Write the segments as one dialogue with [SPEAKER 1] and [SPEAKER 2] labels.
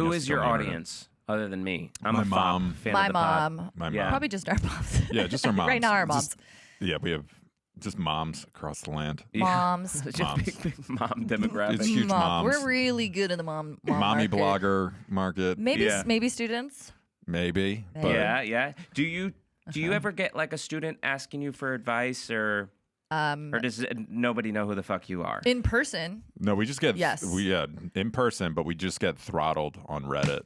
[SPEAKER 1] Who is your audience other than me? I'm
[SPEAKER 2] My
[SPEAKER 1] a
[SPEAKER 2] mom.
[SPEAKER 1] fan
[SPEAKER 3] My
[SPEAKER 1] of the pod.
[SPEAKER 3] mom.
[SPEAKER 2] My
[SPEAKER 1] Yeah.
[SPEAKER 2] mom.
[SPEAKER 3] Probably just our moms.
[SPEAKER 2] Yeah, just our moms.
[SPEAKER 3] Right now, our moms.
[SPEAKER 2] Yeah, we have just moms across the land.
[SPEAKER 1] Yeah.
[SPEAKER 3] Moms.
[SPEAKER 1] Such
[SPEAKER 2] Moms.
[SPEAKER 1] a big mom demographic.
[SPEAKER 2] It's huge moms.
[SPEAKER 3] We're really good in the mom
[SPEAKER 2] Mommy
[SPEAKER 3] market.
[SPEAKER 2] blogger market.
[SPEAKER 3] Maybe
[SPEAKER 1] Yeah.
[SPEAKER 3] maybe students.
[SPEAKER 2] Maybe. But
[SPEAKER 1] Yeah. Do you ever get like a student asking you for advice or does nobody know who the fuck you are?
[SPEAKER 3] In person.
[SPEAKER 2] No, we just get
[SPEAKER 3] Yes.
[SPEAKER 2] in person, but we just get throttled on Reddit.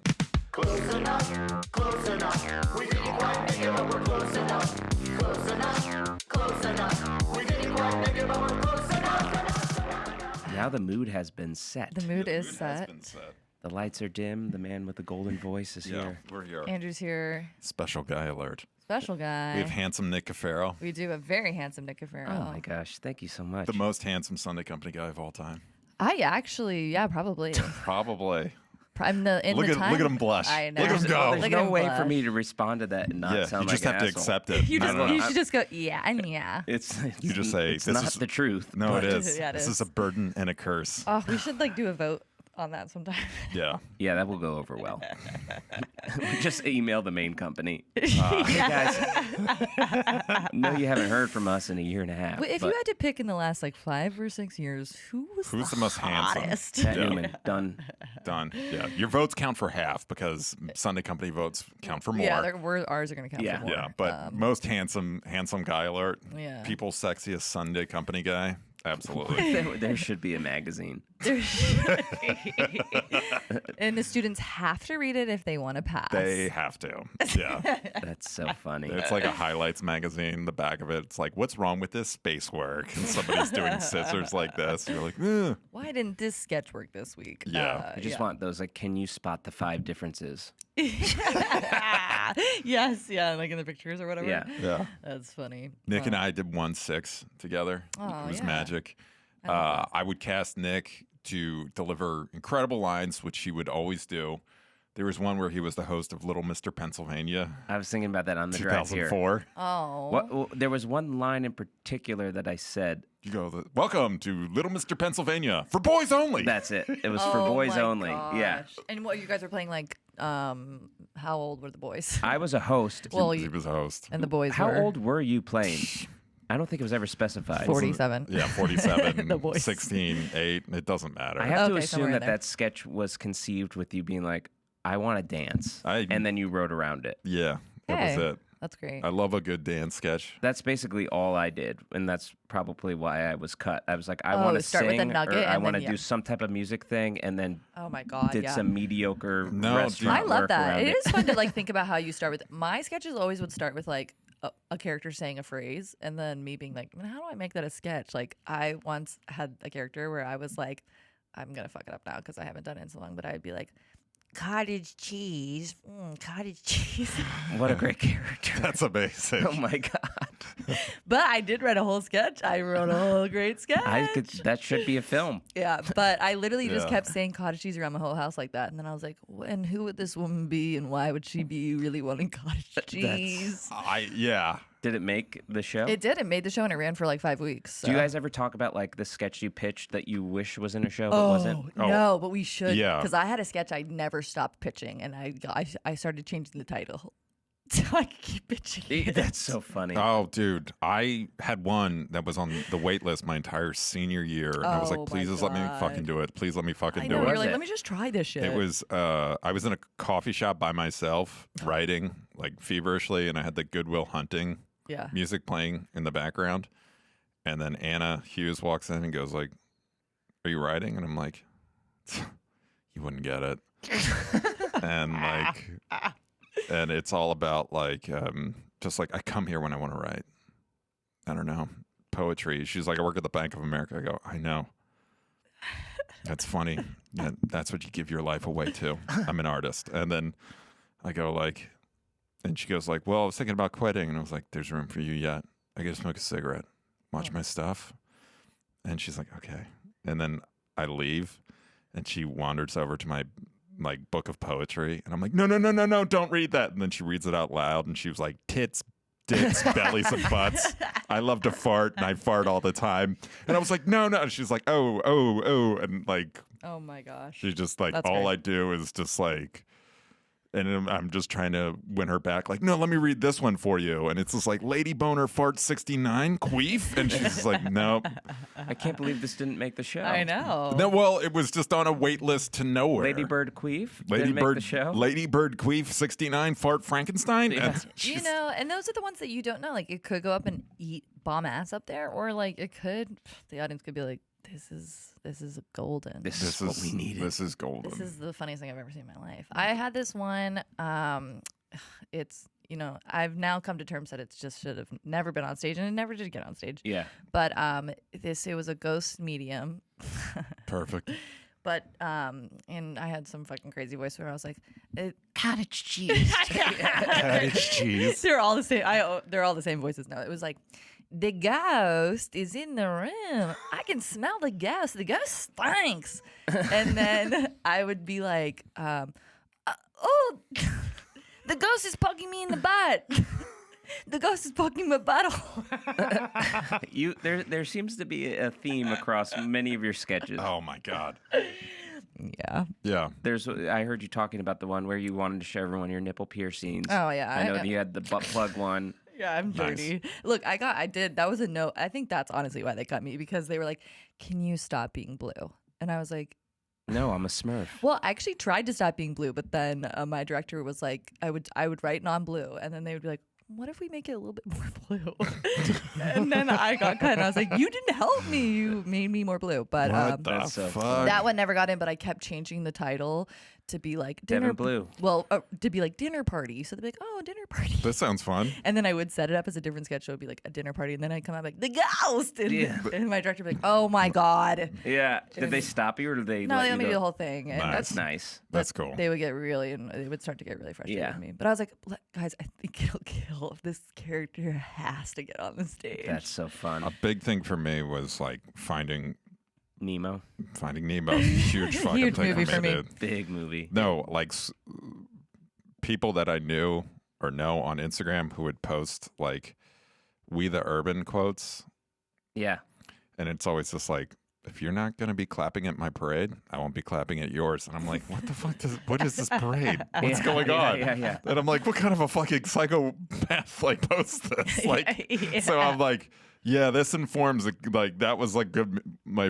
[SPEAKER 4] Close enough, close enough. We didn't quite make it, but we're close enough. Close enough, close enough. We didn't quite make it, but we're close enough.
[SPEAKER 1] Now the mood has been set.
[SPEAKER 3] The mood is
[SPEAKER 2] Has
[SPEAKER 3] set.
[SPEAKER 2] been set.
[SPEAKER 1] The lights are dim. The man with the golden voice is
[SPEAKER 2] Yeah,
[SPEAKER 1] here.
[SPEAKER 2] we're here.
[SPEAKER 3] Andrew's here.
[SPEAKER 2] Special guy alert.
[SPEAKER 3] Special guy.
[SPEAKER 2] We have handsome Nick CAFERO,
[SPEAKER 3] We do a very handsome Nick CAFERO.
[SPEAKER 1] Oh my gosh! Thank you so much.
[SPEAKER 2] the most handsome Sunday Company guy of all time.
[SPEAKER 3] I actually, yeah, probably.
[SPEAKER 2] Probably.
[SPEAKER 3] I'm in
[SPEAKER 2] Look
[SPEAKER 3] the
[SPEAKER 2] at
[SPEAKER 3] time.
[SPEAKER 2] him blush.
[SPEAKER 3] I know.
[SPEAKER 2] Look at him go.
[SPEAKER 1] There's
[SPEAKER 3] Look at
[SPEAKER 1] no
[SPEAKER 3] him
[SPEAKER 1] way
[SPEAKER 3] blush.
[SPEAKER 1] for me to respond to that and not
[SPEAKER 2] Yeah,
[SPEAKER 1] sound
[SPEAKER 2] you just
[SPEAKER 1] like
[SPEAKER 2] have
[SPEAKER 1] an
[SPEAKER 2] to
[SPEAKER 1] asshole.
[SPEAKER 2] accept it.
[SPEAKER 3] You
[SPEAKER 2] I
[SPEAKER 3] just
[SPEAKER 2] don't know.
[SPEAKER 3] you should just go yeah.
[SPEAKER 1] It's
[SPEAKER 2] You just say,
[SPEAKER 1] it's
[SPEAKER 2] "This
[SPEAKER 1] not
[SPEAKER 2] is-
[SPEAKER 1] the truth.
[SPEAKER 2] No, it
[SPEAKER 1] but-
[SPEAKER 2] is.
[SPEAKER 3] Yeah, it
[SPEAKER 2] This
[SPEAKER 3] is.
[SPEAKER 2] is a burden and a curse.
[SPEAKER 3] Oh, we should like do a vote on that sometime.
[SPEAKER 2] Yeah.
[SPEAKER 1] Yeah, that will go over well. Just email the main company. Hey guys, no, you haven't heard from us in a year and a half.
[SPEAKER 3] Wait, if
[SPEAKER 1] but
[SPEAKER 3] you had to pick in the last like 5 or 6 years, who's
[SPEAKER 2] the most handsome?
[SPEAKER 3] hottest?
[SPEAKER 1] Pat
[SPEAKER 2] Yeah.
[SPEAKER 1] Newman, done.
[SPEAKER 2] Done. Yeah. Your votes count for half because Sunday Company votes count for more.
[SPEAKER 3] Yeah, ours are gonna count
[SPEAKER 1] Yeah.
[SPEAKER 3] for more.
[SPEAKER 2] Yeah, but most handsome guy alert.
[SPEAKER 3] Yeah.
[SPEAKER 2] People's sexiest Sunday Company guy. Absolutely.
[SPEAKER 1] There should be a magazine.
[SPEAKER 3] And the students have to read it if they want to pass.
[SPEAKER 2] They have to. Yeah.
[SPEAKER 1] That's so funny.
[SPEAKER 2] It's like a highlights magazine. The back of it, it's like, what's wrong with this space work? And somebody's doing scissors like this. You're like, ugh.
[SPEAKER 3] Why didn't this sketch work this week?
[SPEAKER 2] Yeah.
[SPEAKER 1] I just want those, like, can you spot the 5 differences?
[SPEAKER 3] Yes, yeah, like in the pictures or whatever.
[SPEAKER 1] Yeah.
[SPEAKER 2] Yeah.
[SPEAKER 3] That's funny.
[SPEAKER 2] Nick and I did 1/6 together.
[SPEAKER 3] Oh,
[SPEAKER 2] It was
[SPEAKER 3] yeah.
[SPEAKER 2] magic. I would cast Nick to deliver incredible lines, which he would always do. There was one where he was the host of Little Mr. Pennsylvania,
[SPEAKER 1] I was thinking about that on the drive here.
[SPEAKER 2] 2004.
[SPEAKER 3] Oh.
[SPEAKER 1] Well, there was one line in particular that I said.
[SPEAKER 2] You go, welcome to Little Mr. Pennsylvania for boys only.
[SPEAKER 1] That's it. It was for
[SPEAKER 3] Oh
[SPEAKER 1] boys
[SPEAKER 3] my
[SPEAKER 1] only. Yeah.
[SPEAKER 3] gosh. And what you guys were playing like how old were the boys?
[SPEAKER 1] I was a host.
[SPEAKER 3] Well,
[SPEAKER 2] He was a host.
[SPEAKER 3] and the boys
[SPEAKER 1] How
[SPEAKER 3] were
[SPEAKER 1] old were you playing? I don't think it was ever specified.
[SPEAKER 3] 47.
[SPEAKER 2] Yeah, 47,
[SPEAKER 3] The boys.
[SPEAKER 2] 16, 8. It doesn't matter.
[SPEAKER 1] I have to
[SPEAKER 3] Okay,
[SPEAKER 1] assume
[SPEAKER 3] somewhere in
[SPEAKER 1] that
[SPEAKER 3] there.
[SPEAKER 1] that sketch was conceived with you being like, I want to dance. And then you wrote around it.
[SPEAKER 2] Yeah, that
[SPEAKER 3] Hey,
[SPEAKER 2] was it.
[SPEAKER 3] That's great.
[SPEAKER 2] I love a good dance sketch.
[SPEAKER 1] That's basically all I did. And that's probably why I was cut. I was like, I
[SPEAKER 3] Oh,
[SPEAKER 1] want to
[SPEAKER 3] start with
[SPEAKER 1] sing
[SPEAKER 3] a nugget
[SPEAKER 1] or I
[SPEAKER 3] and
[SPEAKER 1] want to
[SPEAKER 3] then,
[SPEAKER 1] do
[SPEAKER 3] yeah.
[SPEAKER 1] some type of music thing and then
[SPEAKER 3] Oh my god,
[SPEAKER 1] did
[SPEAKER 3] yeah.
[SPEAKER 1] some mediocre
[SPEAKER 2] No,
[SPEAKER 1] restaurant
[SPEAKER 3] I love
[SPEAKER 1] work
[SPEAKER 3] that.
[SPEAKER 1] around
[SPEAKER 3] It is fun to like think about how you start with. My sketches always would start with like a character saying a phrase, and then me being like, "Man, how do I make that a sketch?" Like I once had a character where I was like, "I'm gonna fuck it up now because I haven't done it in so long," but I'd be like, "Cottage cheese, cottage cheese."
[SPEAKER 1] What a great character.
[SPEAKER 2] That's amazing.
[SPEAKER 1] Oh my God.
[SPEAKER 3] But I did write a whole sketch. I wrote a whole great sketch.
[SPEAKER 1] That should be a film.
[SPEAKER 3] Yeah, but I literally just
[SPEAKER 2] Yeah.
[SPEAKER 3] kept saying cottage cheese around my whole house like that, and then I was like, "And who would this woman be, and why would she be really wanting cottage cheese?"
[SPEAKER 2] Yeah.
[SPEAKER 1] Did it make the show?
[SPEAKER 3] It did. It made the show, and it ran for like 5 weeks.
[SPEAKER 1] Do you
[SPEAKER 3] so.
[SPEAKER 1] guys ever talk about like the sketch you pitched that you wish was in a show but wasn't?
[SPEAKER 3] No, but we should.
[SPEAKER 2] Yeah.
[SPEAKER 3] Because I had a sketch I never stopped pitching, and I started changing the title so I could keep pitching it.
[SPEAKER 1] That's so funny.
[SPEAKER 2] Oh, dude. I had one that was on the wait list my entire senior year. And I was
[SPEAKER 3] Oh,
[SPEAKER 2] like, please
[SPEAKER 3] my
[SPEAKER 2] just let me
[SPEAKER 3] God.
[SPEAKER 2] fucking do it. Please let me fucking
[SPEAKER 3] I
[SPEAKER 2] do
[SPEAKER 3] know.
[SPEAKER 2] it.
[SPEAKER 3] You're like,
[SPEAKER 1] it?
[SPEAKER 3] let me just try this shit.
[SPEAKER 2] It was, I was in a coffee shop by myself writing like feverishly, and I had the Goodwill Hunting
[SPEAKER 3] yeah.
[SPEAKER 2] music playing in the background. And then Anna Hughes walks in and goes like, are you writing? And I'm like, you wouldn't get it. And like, and it's all about like, just like I come here when I want to write. I don't know, poetry. She's like, I work at the Bank of America. I go, I know. That's funny. That's what you give your life away to. I'm an artist. And then I go like, and she goes like, well, I was thinking about quitting. And I was like, there's room for you yet. I get to smoke a cigarette, watch my stuff. And she's like, okay. And then I leave, and she wanders over to my like book of poetry, and I'm like, no, don't read that. And then she reads it out loud, and she was like, tits, dicks, bellies, and butts. I love to fart, and I fart all the time. And I was like, no. And she's like, oh, and like
[SPEAKER 3] Oh my gosh.
[SPEAKER 2] She's just like,
[SPEAKER 3] That's
[SPEAKER 2] all
[SPEAKER 3] great.
[SPEAKER 2] I do is just like, and I'm just trying to win her back. Like, no, let me read this one for you. And it's just like, Lady Boner Fart 69, queef. And she's just like, nope.
[SPEAKER 1] I can't believe this didn't make the show.
[SPEAKER 3] I know.
[SPEAKER 2] No, well, it was just on a wait list to nowhere.
[SPEAKER 1] Lady Bird Queef
[SPEAKER 2] Lady
[SPEAKER 1] didn't
[SPEAKER 2] Bird,
[SPEAKER 1] make the show.
[SPEAKER 2] Lady Bird Queef 69, Fart Frankenstein.
[SPEAKER 1] Yeah.
[SPEAKER 2] And
[SPEAKER 3] You know, and those are the ones that you don't know. Like, it could go up and eat bomb ass up there, or like it could. The audience could be like, "This is golden.
[SPEAKER 1] This is what we needed.
[SPEAKER 2] This is golden.
[SPEAKER 3] This is the funniest thing I've ever seen in my life." I had this one. It's I've now come to terms that it just should have never been on stage, and it never did get on stage.
[SPEAKER 1] Yeah.
[SPEAKER 3] But it was a ghost medium.
[SPEAKER 2] Perfect.
[SPEAKER 3] But and I had some fucking crazy voice where I was like, cottage cheese.
[SPEAKER 2] Cottage cheese.
[SPEAKER 3] They're all the same. They're all the same voices now. It was like, the ghost is in the room. I can smell the ghost. The ghost stinks. And then I would be like, oh, the ghost is poking me in the butt. The ghost is poking my butthole.
[SPEAKER 1] There seems to be a theme across many of your sketches.
[SPEAKER 2] Oh my God.
[SPEAKER 3] Yeah.
[SPEAKER 2] Yeah.
[SPEAKER 1] I heard you talking about the one where you wanted to show everyone your nipple piercings.
[SPEAKER 3] Oh, yeah.
[SPEAKER 1] I know you had the butt plug one.
[SPEAKER 3] Yeah, I'm dirty. Look, that was a no. I think that's honestly why they cut me, because they were like, can you stop being blue? And I was like,
[SPEAKER 1] No, I'm a Smurf.
[SPEAKER 3] well, I actually tried to stop being blue, but then my director was like, I would write non-blue, and then they would be like, what if we make it a little bit more blue? And then I got cut, and I was like, you didn't help me. You made me more blue. But
[SPEAKER 2] What the
[SPEAKER 1] That's so
[SPEAKER 2] fuck?
[SPEAKER 3] that one never got in, but I kept changing the title to be like dinner
[SPEAKER 1] Devon Blue.
[SPEAKER 3] Well, to be like dinner party. So they'd be like, oh, dinner party.
[SPEAKER 2] This sounds fun.
[SPEAKER 3] And then I would set it up as a different sketch. So it would be like a dinner party. And then I'd come out like, the ghost. And,
[SPEAKER 1] Yeah.
[SPEAKER 3] and my director would be like, oh my God.
[SPEAKER 1] Yeah. Did they stop you or did they
[SPEAKER 3] No,
[SPEAKER 1] let
[SPEAKER 3] they
[SPEAKER 1] you
[SPEAKER 3] let me do
[SPEAKER 1] go?
[SPEAKER 3] the whole thing. And
[SPEAKER 1] That's nice.
[SPEAKER 2] That's cool.
[SPEAKER 3] they would get they would start to get really frustrated
[SPEAKER 1] Yeah.
[SPEAKER 3] with me. But I was like, guys, I think it'll kill. This character has to get on the stage.
[SPEAKER 1] That's so fun.
[SPEAKER 2] A big thing for me was like finding
[SPEAKER 1] Nemo.
[SPEAKER 2] Nemo. Huge fucking
[SPEAKER 3] Huge
[SPEAKER 2] thing
[SPEAKER 3] movie for me.
[SPEAKER 2] dude.
[SPEAKER 1] Big movie.
[SPEAKER 2] No, like people that I knew or know on Instagram who would post like "We the Urban" quotes,
[SPEAKER 1] Yeah.
[SPEAKER 2] and it's always just like, if you're not gonna be clapping at my parade, I won't be clapping at yours. And I'm like, what the fuck what is this parade? What's
[SPEAKER 1] Yeah,
[SPEAKER 2] going
[SPEAKER 1] yeah,
[SPEAKER 2] on?
[SPEAKER 1] yeah.
[SPEAKER 2] And I'm like, what kind of a fucking psychopath like posts this? Like,
[SPEAKER 3] Yeah.
[SPEAKER 2] so I'm like, yeah, this informs like that was like good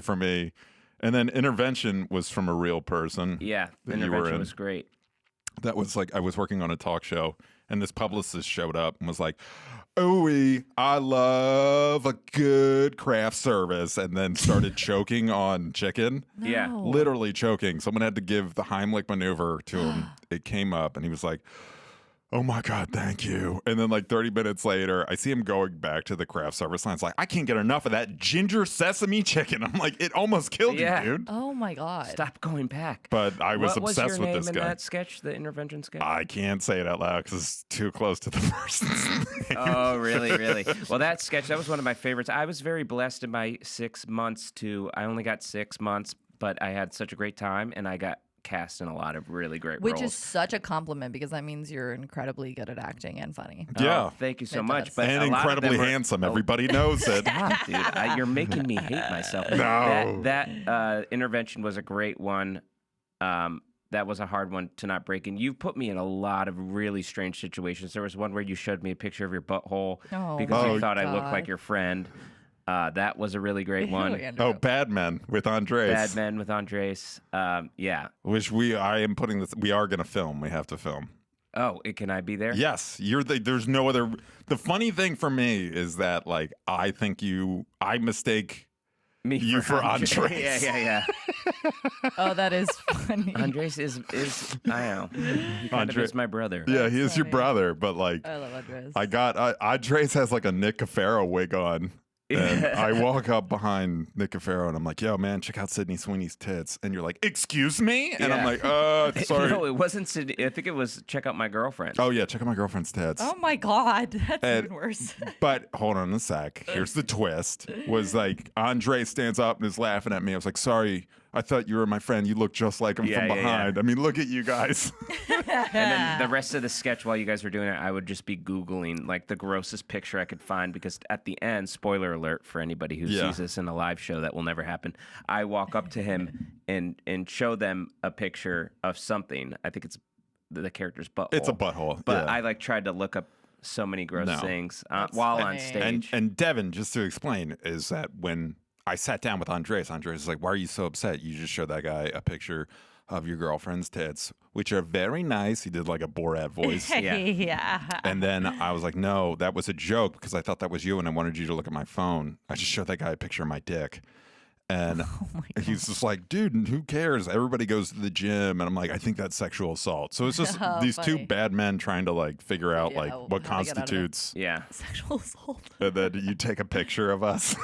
[SPEAKER 2] for me. And then Intervention was from a real person.
[SPEAKER 1] Yeah.
[SPEAKER 2] that you were
[SPEAKER 1] Intervention
[SPEAKER 2] in.
[SPEAKER 1] was great.
[SPEAKER 2] That was like I was working on a talk show, and this publicist showed up and was like, "Ooey, I love a good craft service," and then started choking on chicken.
[SPEAKER 1] Yeah.
[SPEAKER 3] No.
[SPEAKER 2] Literally choking. Someone had to give the Heimlich maneuver to him. It came up, and he was like, "Oh my God, thank you." And then like 30 minutes later, I see him going back to the craft service line. It's like, I can't get enough of that ginger sesame chicken. I'm like, it almost killed
[SPEAKER 1] Yeah.
[SPEAKER 2] you, dude.
[SPEAKER 3] Oh my God.
[SPEAKER 1] Stop going back.
[SPEAKER 2] But I was
[SPEAKER 1] what
[SPEAKER 2] obsessed
[SPEAKER 1] was your
[SPEAKER 2] with
[SPEAKER 1] name
[SPEAKER 2] this
[SPEAKER 1] in
[SPEAKER 2] guy.
[SPEAKER 1] that sketch, the intervention sketch?
[SPEAKER 2] I can't say it out loud because it's too close to the person's name.
[SPEAKER 1] Oh, really, really? Well, that sketch, that was one of my favorites. I was very blessed in my 6 months I only got 6 months, but I had such a great time, and I got cast in a lot of really great
[SPEAKER 3] Which
[SPEAKER 1] roles.
[SPEAKER 3] is such a compliment, because that means you're incredibly good at acting and funny.
[SPEAKER 2] Yeah.
[SPEAKER 1] Oh, thank you so
[SPEAKER 3] It
[SPEAKER 1] much.
[SPEAKER 3] does.
[SPEAKER 1] But
[SPEAKER 2] And
[SPEAKER 1] a lot of
[SPEAKER 2] incredibly
[SPEAKER 1] them were-
[SPEAKER 2] handsome.
[SPEAKER 1] Oh,
[SPEAKER 2] Everybody knows it.
[SPEAKER 1] Stop, dude. You're making me hate myself.
[SPEAKER 2] No.
[SPEAKER 1] That intervention was a great one. That was a hard one to not break in. You've put me in a lot of really strange situations. There was one where you showed me a picture of your butthole
[SPEAKER 3] Oh,
[SPEAKER 1] because
[SPEAKER 2] my
[SPEAKER 1] you thought I looked
[SPEAKER 3] God.
[SPEAKER 1] like your friend. That was a really great one.
[SPEAKER 3] Andrew.
[SPEAKER 2] Oh, Bad Men with Andres.
[SPEAKER 1] Bad Men with Andres. Yeah.
[SPEAKER 2] Which we are going to film. We have to film.
[SPEAKER 1] Oh, can I be there?
[SPEAKER 2] Yes, there's no other. The funny thing for me is that like I mistake
[SPEAKER 1] Me
[SPEAKER 2] you for Andres.
[SPEAKER 1] Yeah.
[SPEAKER 3] Oh, that is funny.
[SPEAKER 1] Andres is I know. He kind of
[SPEAKER 2] Andre-
[SPEAKER 1] is my brother.
[SPEAKER 2] Yeah, he is your
[SPEAKER 3] funny.
[SPEAKER 2] brother, but like
[SPEAKER 3] I love Andres.
[SPEAKER 2] I got Andres has like a Nick Cafero wig on. And I walk up behind Nick Cafero and I'm like, yo, man, check out Sydney Sweeney's tits. And you're like, excuse me? And I'm
[SPEAKER 1] Yeah.
[SPEAKER 2] like, sorry.
[SPEAKER 1] No, it wasn't Sydney. I think it was check out my girlfriend.
[SPEAKER 2] Oh, yeah, check out my girlfriend's tits.
[SPEAKER 3] Oh my God, that's
[SPEAKER 2] And-
[SPEAKER 3] even worse.
[SPEAKER 2] But hold on a sec. Here's the twist. Was like Andre stands up and is laughing at me. I was like, sorry, I thought you were my friend. You look just like him from behind. I mean, look at you guys.
[SPEAKER 1] And then the rest of the sketch, while you guys were doing it, I would just be Googling like the grossest picture I could find, because at the end, spoiler alert for anybody who sees this in a live show, that will never happen. I walk up to him and show them a picture of something. I think it's the character's butthole.
[SPEAKER 2] It's a butthole.
[SPEAKER 1] But I like tried to look up so many gross things while on stage.
[SPEAKER 2] And Devon, just to explain, is that when I sat down with Andres was like, why are you so upset? You just showed that guy a picture of your girlfriend's tits, which are very nice. He did like a Borat voice.
[SPEAKER 3] Yeah.
[SPEAKER 2] And then I was like, no, that was a joke because I thought that was you and I wanted you to look at my phone. I just showed that guy a picture of my dick. And he's just like, dude, who cares? Everybody goes to the gym. And I'm like, I think that's sexual assault. So it's just these two bad men trying to like figure out like what constitutes
[SPEAKER 3] sexual assault.
[SPEAKER 2] And then you take a picture of us.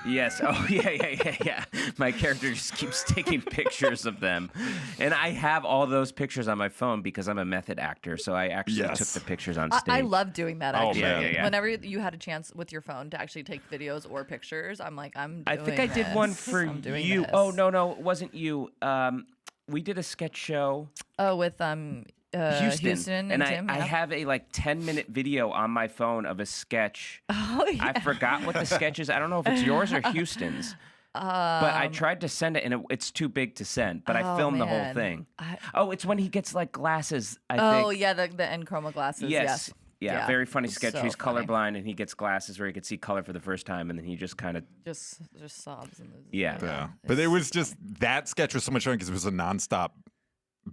[SPEAKER 1] Yes. Oh, yeah. My character just keeps taking pictures of them. And I have all those pictures on my phone because I'm a method actor. So I actually took the pictures on stage.
[SPEAKER 3] I love doing that, actually.
[SPEAKER 1] Yeah.
[SPEAKER 3] Whenever you had a chance with your phone to actually take videos or pictures, I'm like,
[SPEAKER 1] I think I did one for you.
[SPEAKER 3] This.
[SPEAKER 1] Oh, no, it wasn't you. We did a sketch show.
[SPEAKER 3] Oh, with Houston and Tim.
[SPEAKER 1] I have a like 10-minute video on my phone of a sketch. Oh, yeah. I forgot what the sketch is. I don't know if it's yours or Houston's. But I tried to send it, and it's too big to send. But I filmed the whole thing. It's when he gets like glasses, I think.
[SPEAKER 3] Oh, yeah, the Enchroma glasses. Yes.
[SPEAKER 1] Yeah, very funny sketch. He's colorblind, and he gets glasses where he could see color for the first time, and then he just kind of
[SPEAKER 3] just sobs.
[SPEAKER 1] Yeah.
[SPEAKER 2] But it was just that sketch was so much fun because it was a nonstop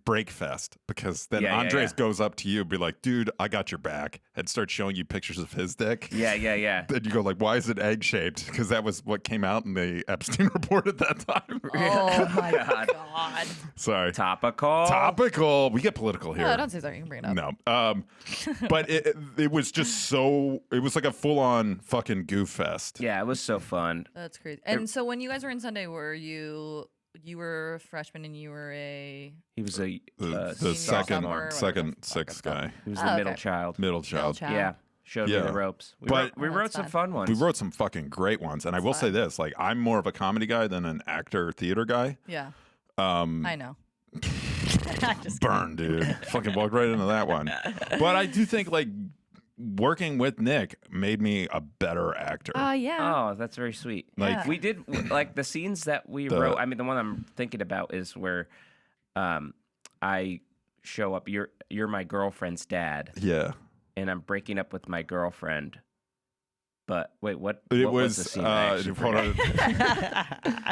[SPEAKER 2] break fest, because then Andres goes up to you and be like, dude, I got your back, and starts showing you pictures of his dick.
[SPEAKER 1] Yeah.
[SPEAKER 2] Then you go like, why is it egg shaped? Because that was what came out in the Epstein report at that time.
[SPEAKER 3] Oh my god.
[SPEAKER 2] Sorry.
[SPEAKER 1] Topical.
[SPEAKER 2] We get political here.
[SPEAKER 3] No, don't say sorry. You can bring it up.
[SPEAKER 2] No. But it was just so, it was like a full on fucking goof fest.
[SPEAKER 1] Yeah, it was so fun.
[SPEAKER 3] That's crazy. And so when you guys were in Sunday, were you were a freshman and you were
[SPEAKER 1] He was the
[SPEAKER 2] second sixth guy.
[SPEAKER 1] He was the middle child. Yeah. Showed me the ropes. We wrote some fun ones.
[SPEAKER 2] We wrote some fucking great ones. And I will say this, like, I'm more of a comedy guy than an actor theater guy.
[SPEAKER 3] Yeah. I know.
[SPEAKER 2] Burn, dude. Fucking walked right into that one. But I do think like working with Nick made me a better actor.
[SPEAKER 1] Oh, that's very sweet.
[SPEAKER 2] Like
[SPEAKER 1] we did like the scenes that we wrote. I mean, the one I'm thinking about is where I show up. You're my girlfriend's dad.
[SPEAKER 2] Yeah.
[SPEAKER 1] And I'm breaking up with my girlfriend. But wait, what
[SPEAKER 2] was
[SPEAKER 1] was the scene?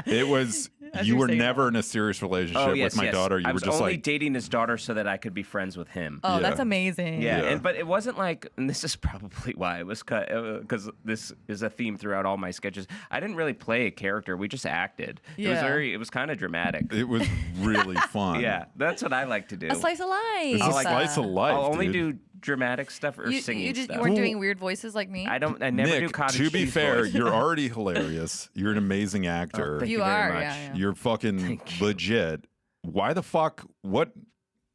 [SPEAKER 2] It was you were never in a serious relationship with my daughter.
[SPEAKER 1] I
[SPEAKER 2] were
[SPEAKER 1] was
[SPEAKER 2] just
[SPEAKER 1] only
[SPEAKER 2] like
[SPEAKER 1] dating his daughter so that I could be friends with him.
[SPEAKER 3] Oh, that's amazing.
[SPEAKER 1] Yeah. But it wasn't like, and this is probably why it was cut, because this is a theme throughout all my sketches. I didn't really play a character. We just acted. It was kind of dramatic.
[SPEAKER 2] It was really fun.
[SPEAKER 1] Yeah, that's what I like to do.
[SPEAKER 3] A slice of life.
[SPEAKER 2] It's a slice of life.
[SPEAKER 1] I'll only
[SPEAKER 2] dude.
[SPEAKER 1] do dramatic stuff or singing stuff.
[SPEAKER 3] You weren't doing weird voices like me?
[SPEAKER 1] I never do cottage
[SPEAKER 2] to be
[SPEAKER 1] cheese
[SPEAKER 2] fair,
[SPEAKER 1] voice.
[SPEAKER 2] you're already hilarious. You're an amazing actor.
[SPEAKER 1] Thank
[SPEAKER 3] you
[SPEAKER 1] very
[SPEAKER 3] are,
[SPEAKER 1] much.
[SPEAKER 3] yeah.
[SPEAKER 2] You're fucking legit. Why the fuck? What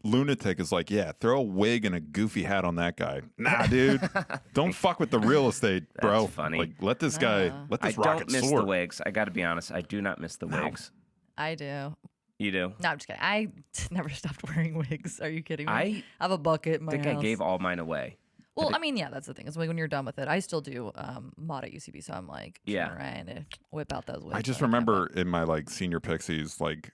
[SPEAKER 2] lunatic is like, yeah, throw a wig and a goofy hat on that guy? Nah, dude. Don't fuck with the real estate, bro.
[SPEAKER 1] That's funny.
[SPEAKER 2] Like, let this guy, let this
[SPEAKER 1] I
[SPEAKER 2] rocket
[SPEAKER 1] don't miss
[SPEAKER 2] soar.
[SPEAKER 1] the wigs. I got to be honest. I do not miss the wigs.
[SPEAKER 3] I do.
[SPEAKER 1] You do?
[SPEAKER 3] No, I'm just kidding. I never stopped wearing wigs. Are you kidding me?
[SPEAKER 1] I
[SPEAKER 3] have a bucket in my
[SPEAKER 1] think
[SPEAKER 3] house.
[SPEAKER 1] I gave all mine away.
[SPEAKER 3] Well, I mean, yeah, that's the thing. Is when you're done with it, I still do mod at UCB, so I'm like, trying to whip out those wigs.
[SPEAKER 2] I just remember in my like senior Pixies, like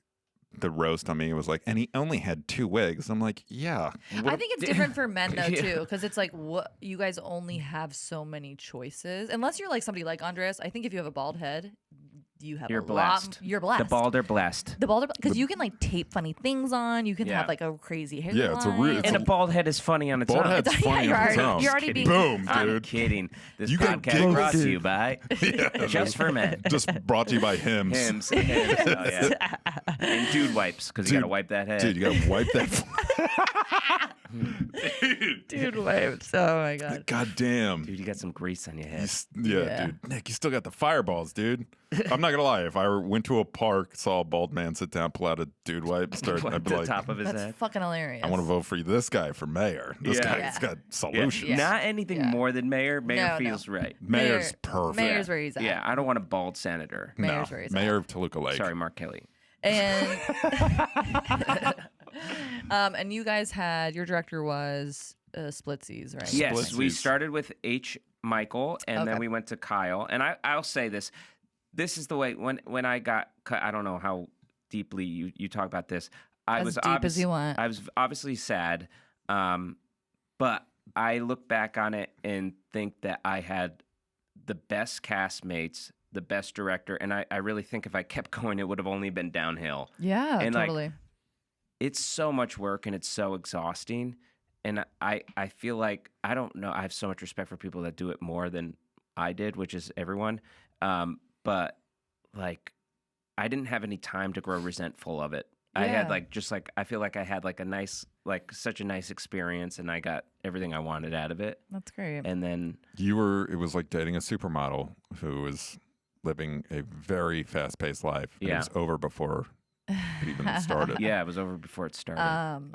[SPEAKER 2] the roast on me was like, and he only had 2 wigs. I'm like, yeah.
[SPEAKER 3] I think it's different for men though too, because it's like what you guys only have so many choices. Unless you're like somebody like Andres, I think if you have a bald head, you have
[SPEAKER 1] You're
[SPEAKER 3] a
[SPEAKER 1] blessed.
[SPEAKER 3] lot. You're blessed.
[SPEAKER 1] The bald are blessed.
[SPEAKER 3] Because you can like tape funny things on. You can have like a crazy hairline.
[SPEAKER 2] Yeah, it's a real.
[SPEAKER 1] And a bald head is funny on its
[SPEAKER 2] Bald
[SPEAKER 1] own.
[SPEAKER 2] head's funny on its own.
[SPEAKER 3] You're already being
[SPEAKER 2] Boom,
[SPEAKER 1] I'm
[SPEAKER 2] dude.
[SPEAKER 1] kidding. This
[SPEAKER 2] You got
[SPEAKER 1] podcast brought
[SPEAKER 2] ghosted.
[SPEAKER 1] to you by Just for Men.
[SPEAKER 2] Just brought to you by Hims.
[SPEAKER 1] Hims. Oh, yeah. And dude wipes, because you got to wipe that head.
[SPEAKER 2] Dude, you gotta wipe that.
[SPEAKER 3] dude wipes. Oh my god.
[SPEAKER 2] God damn.
[SPEAKER 1] Dude, you got some grease on your head.
[SPEAKER 2] Dude. Nick, you still got the fireballs, dude. I'm not gonna lie. If I went to a park, saw a bald man sit down, pull out a dude wipe, I'd be
[SPEAKER 1] the
[SPEAKER 2] like,
[SPEAKER 1] top of his
[SPEAKER 3] That's
[SPEAKER 1] head.
[SPEAKER 3] fucking hilarious.
[SPEAKER 2] I want to vote for this guy for mayor. This guy's got solutions.
[SPEAKER 1] Not anything more than mayor. Mayor feels right.
[SPEAKER 2] Mayor's perfect.
[SPEAKER 3] Mayor's where he's at.
[SPEAKER 1] Yeah, I don't want a bald senator.
[SPEAKER 3] Mayor's where he's
[SPEAKER 2] Mayor
[SPEAKER 3] at.
[SPEAKER 2] of Toluca Lake.
[SPEAKER 1] Sorry, Mark Kelly.
[SPEAKER 3] And and you guys had your director was Splitsies, right?
[SPEAKER 1] Yes, we
[SPEAKER 2] Splitsies.
[SPEAKER 1] started with H. Michael, and then
[SPEAKER 3] Okay.
[SPEAKER 1] we went to Kyle. And I'll say this: this is the way when I got cut. I don't know how deeply you talk about this. I
[SPEAKER 3] As
[SPEAKER 1] was
[SPEAKER 3] deep as you want.
[SPEAKER 1] I was obviously sad, but I look back on it and think that I had the best castmates, the best director, and I really think if I kept going, it would have only been downhill.
[SPEAKER 3] Yeah,
[SPEAKER 1] And, like,
[SPEAKER 3] totally.
[SPEAKER 1] It's so much work and it's so exhausting. And I feel like, I don't know, I have so much respect for people that do it more than I did, which is everyone. But like, I didn't have any time to grow resentful of it. I had
[SPEAKER 3] Yeah.
[SPEAKER 1] like, just like, I feel like I had like a nice, like such a nice experience and I got everything I wanted out of it.
[SPEAKER 3] That's great.
[SPEAKER 1] And then,
[SPEAKER 2] It was like dating a supermodel who was living a very fast-paced life. And
[SPEAKER 1] Yeah.
[SPEAKER 2] It was over before it even started.
[SPEAKER 1] yeah, it was over before it started.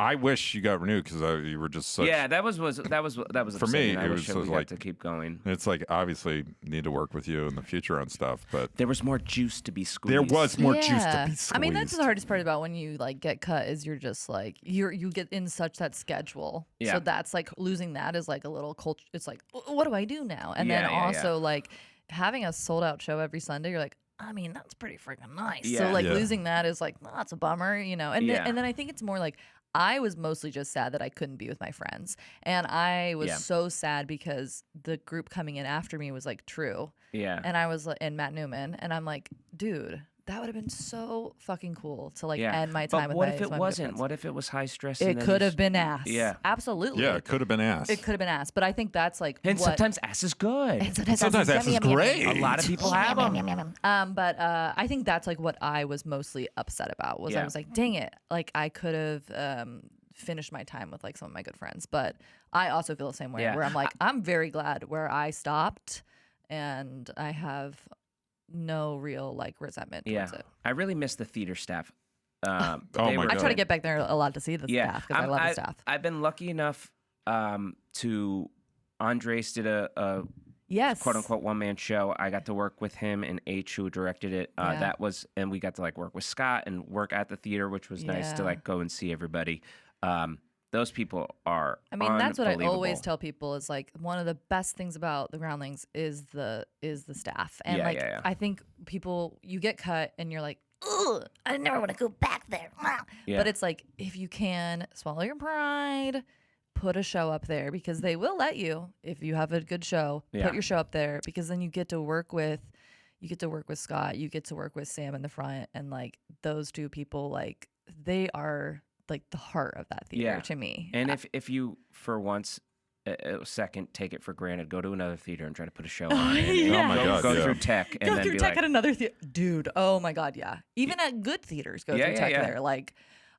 [SPEAKER 2] I wish you got renewed because you were just such.
[SPEAKER 1] Yeah, that was
[SPEAKER 2] For
[SPEAKER 1] upsetting.
[SPEAKER 2] me,
[SPEAKER 1] I
[SPEAKER 2] it
[SPEAKER 1] wish
[SPEAKER 2] was
[SPEAKER 1] we got
[SPEAKER 2] like-
[SPEAKER 1] to keep going.
[SPEAKER 2] It's like obviously need to work with you in the future on stuff, but
[SPEAKER 1] There was more juice to be squeezed.
[SPEAKER 2] there was more juice to
[SPEAKER 3] Yeah.
[SPEAKER 2] be squeezed.
[SPEAKER 3] I mean, that's the hardest part about when you like get cut is you're just like you get in such that schedule.
[SPEAKER 1] Yeah.
[SPEAKER 3] So that's like losing that is like a little culture. It's like what do I do now? And
[SPEAKER 1] Yeah,
[SPEAKER 3] then
[SPEAKER 1] yeah,
[SPEAKER 3] also like having a sold out show every Sunday. You're like, I mean, that's pretty freaking nice.
[SPEAKER 1] Yeah.
[SPEAKER 3] So like
[SPEAKER 2] Yeah.
[SPEAKER 3] losing that is like, oh, that's a bummer, you know. And
[SPEAKER 1] Yeah.
[SPEAKER 3] then I think it's more like I was mostly just sad that I couldn't be with my friends, and I was
[SPEAKER 1] Yeah.
[SPEAKER 3] so sad because the group coming in after me was like True.
[SPEAKER 1] Yeah.
[SPEAKER 3] And I was like, and Matt Newman, and I'm like, dude, that would have been so fucking cool to like
[SPEAKER 1] yeah.
[SPEAKER 3] end my
[SPEAKER 1] But
[SPEAKER 3] time with
[SPEAKER 1] what
[SPEAKER 3] my
[SPEAKER 1] if it
[SPEAKER 3] my good
[SPEAKER 1] wasn't?
[SPEAKER 3] friends.
[SPEAKER 1] What if it was high stress?
[SPEAKER 3] It
[SPEAKER 1] and then
[SPEAKER 3] could have
[SPEAKER 1] just-
[SPEAKER 3] been ass.
[SPEAKER 1] Yeah.
[SPEAKER 3] absolutely.
[SPEAKER 2] Yeah, it could have been ass.
[SPEAKER 3] It could have been ass, but I think that's like
[SPEAKER 1] And
[SPEAKER 3] what.
[SPEAKER 1] sometimes ass is good.
[SPEAKER 3] and sometimes
[SPEAKER 2] Sometimes ass is great.
[SPEAKER 1] A lot of people have them.
[SPEAKER 3] But I think that's like what I was mostly upset about was I
[SPEAKER 1] Yeah.
[SPEAKER 3] was like, dang it, like I could have finished my time with like some of my good friends. But I also feel the same way
[SPEAKER 1] Yeah.
[SPEAKER 3] where I'm like, I'm very glad where I stopped, and I have no real like resentment
[SPEAKER 1] Yeah.
[SPEAKER 3] towards it.
[SPEAKER 1] I really miss the theater staff.
[SPEAKER 2] Oh
[SPEAKER 1] they
[SPEAKER 2] my
[SPEAKER 1] were
[SPEAKER 3] I try to
[SPEAKER 1] good.
[SPEAKER 3] get back there a lot to see the
[SPEAKER 1] Yeah.
[SPEAKER 3] staff because I love the staff.
[SPEAKER 1] I've been lucky enough to. Andres did a
[SPEAKER 3] Yes.
[SPEAKER 1] quote unquote one man show. I got to work with him and H, who directed it.
[SPEAKER 3] Yeah.
[SPEAKER 1] That was, and we got to like work with Scott and work at the theater, which was nice to
[SPEAKER 3] Yeah.
[SPEAKER 1] like go and see everybody. Those people are.
[SPEAKER 3] I mean, that's what I always
[SPEAKER 1] unbelievable.
[SPEAKER 3] tell people is like one of the best things about the Groundlings is the staff. And
[SPEAKER 1] Yeah,
[SPEAKER 3] like
[SPEAKER 1] yeah, yeah.
[SPEAKER 3] I think people you get cut and you're like, ugh, I never want to go back there.
[SPEAKER 1] Yeah.
[SPEAKER 3] But it's like if you can swallow your pride, put a show up there because they will let you if you have a good show.
[SPEAKER 1] Yeah.
[SPEAKER 3] Put your show up there because then you get to work with Scott, you get to work with Sam in the front, and like those two people, like they are like the heart of that theater
[SPEAKER 1] Yeah.
[SPEAKER 3] to me.
[SPEAKER 1] And if you, for once, a second, take it for granted, go to another theater and try to put a show on. And
[SPEAKER 3] Yeah.
[SPEAKER 2] Oh my God,
[SPEAKER 1] Go
[SPEAKER 2] yeah.
[SPEAKER 1] through tech and
[SPEAKER 3] Go
[SPEAKER 1] then
[SPEAKER 3] through
[SPEAKER 1] be
[SPEAKER 3] tech
[SPEAKER 1] like,
[SPEAKER 3] at another theater, dude. Oh my god, yeah. Even at good theaters, go
[SPEAKER 1] Yeah,
[SPEAKER 3] through
[SPEAKER 1] yeah,
[SPEAKER 3] tech
[SPEAKER 1] yeah.
[SPEAKER 3] there. Like,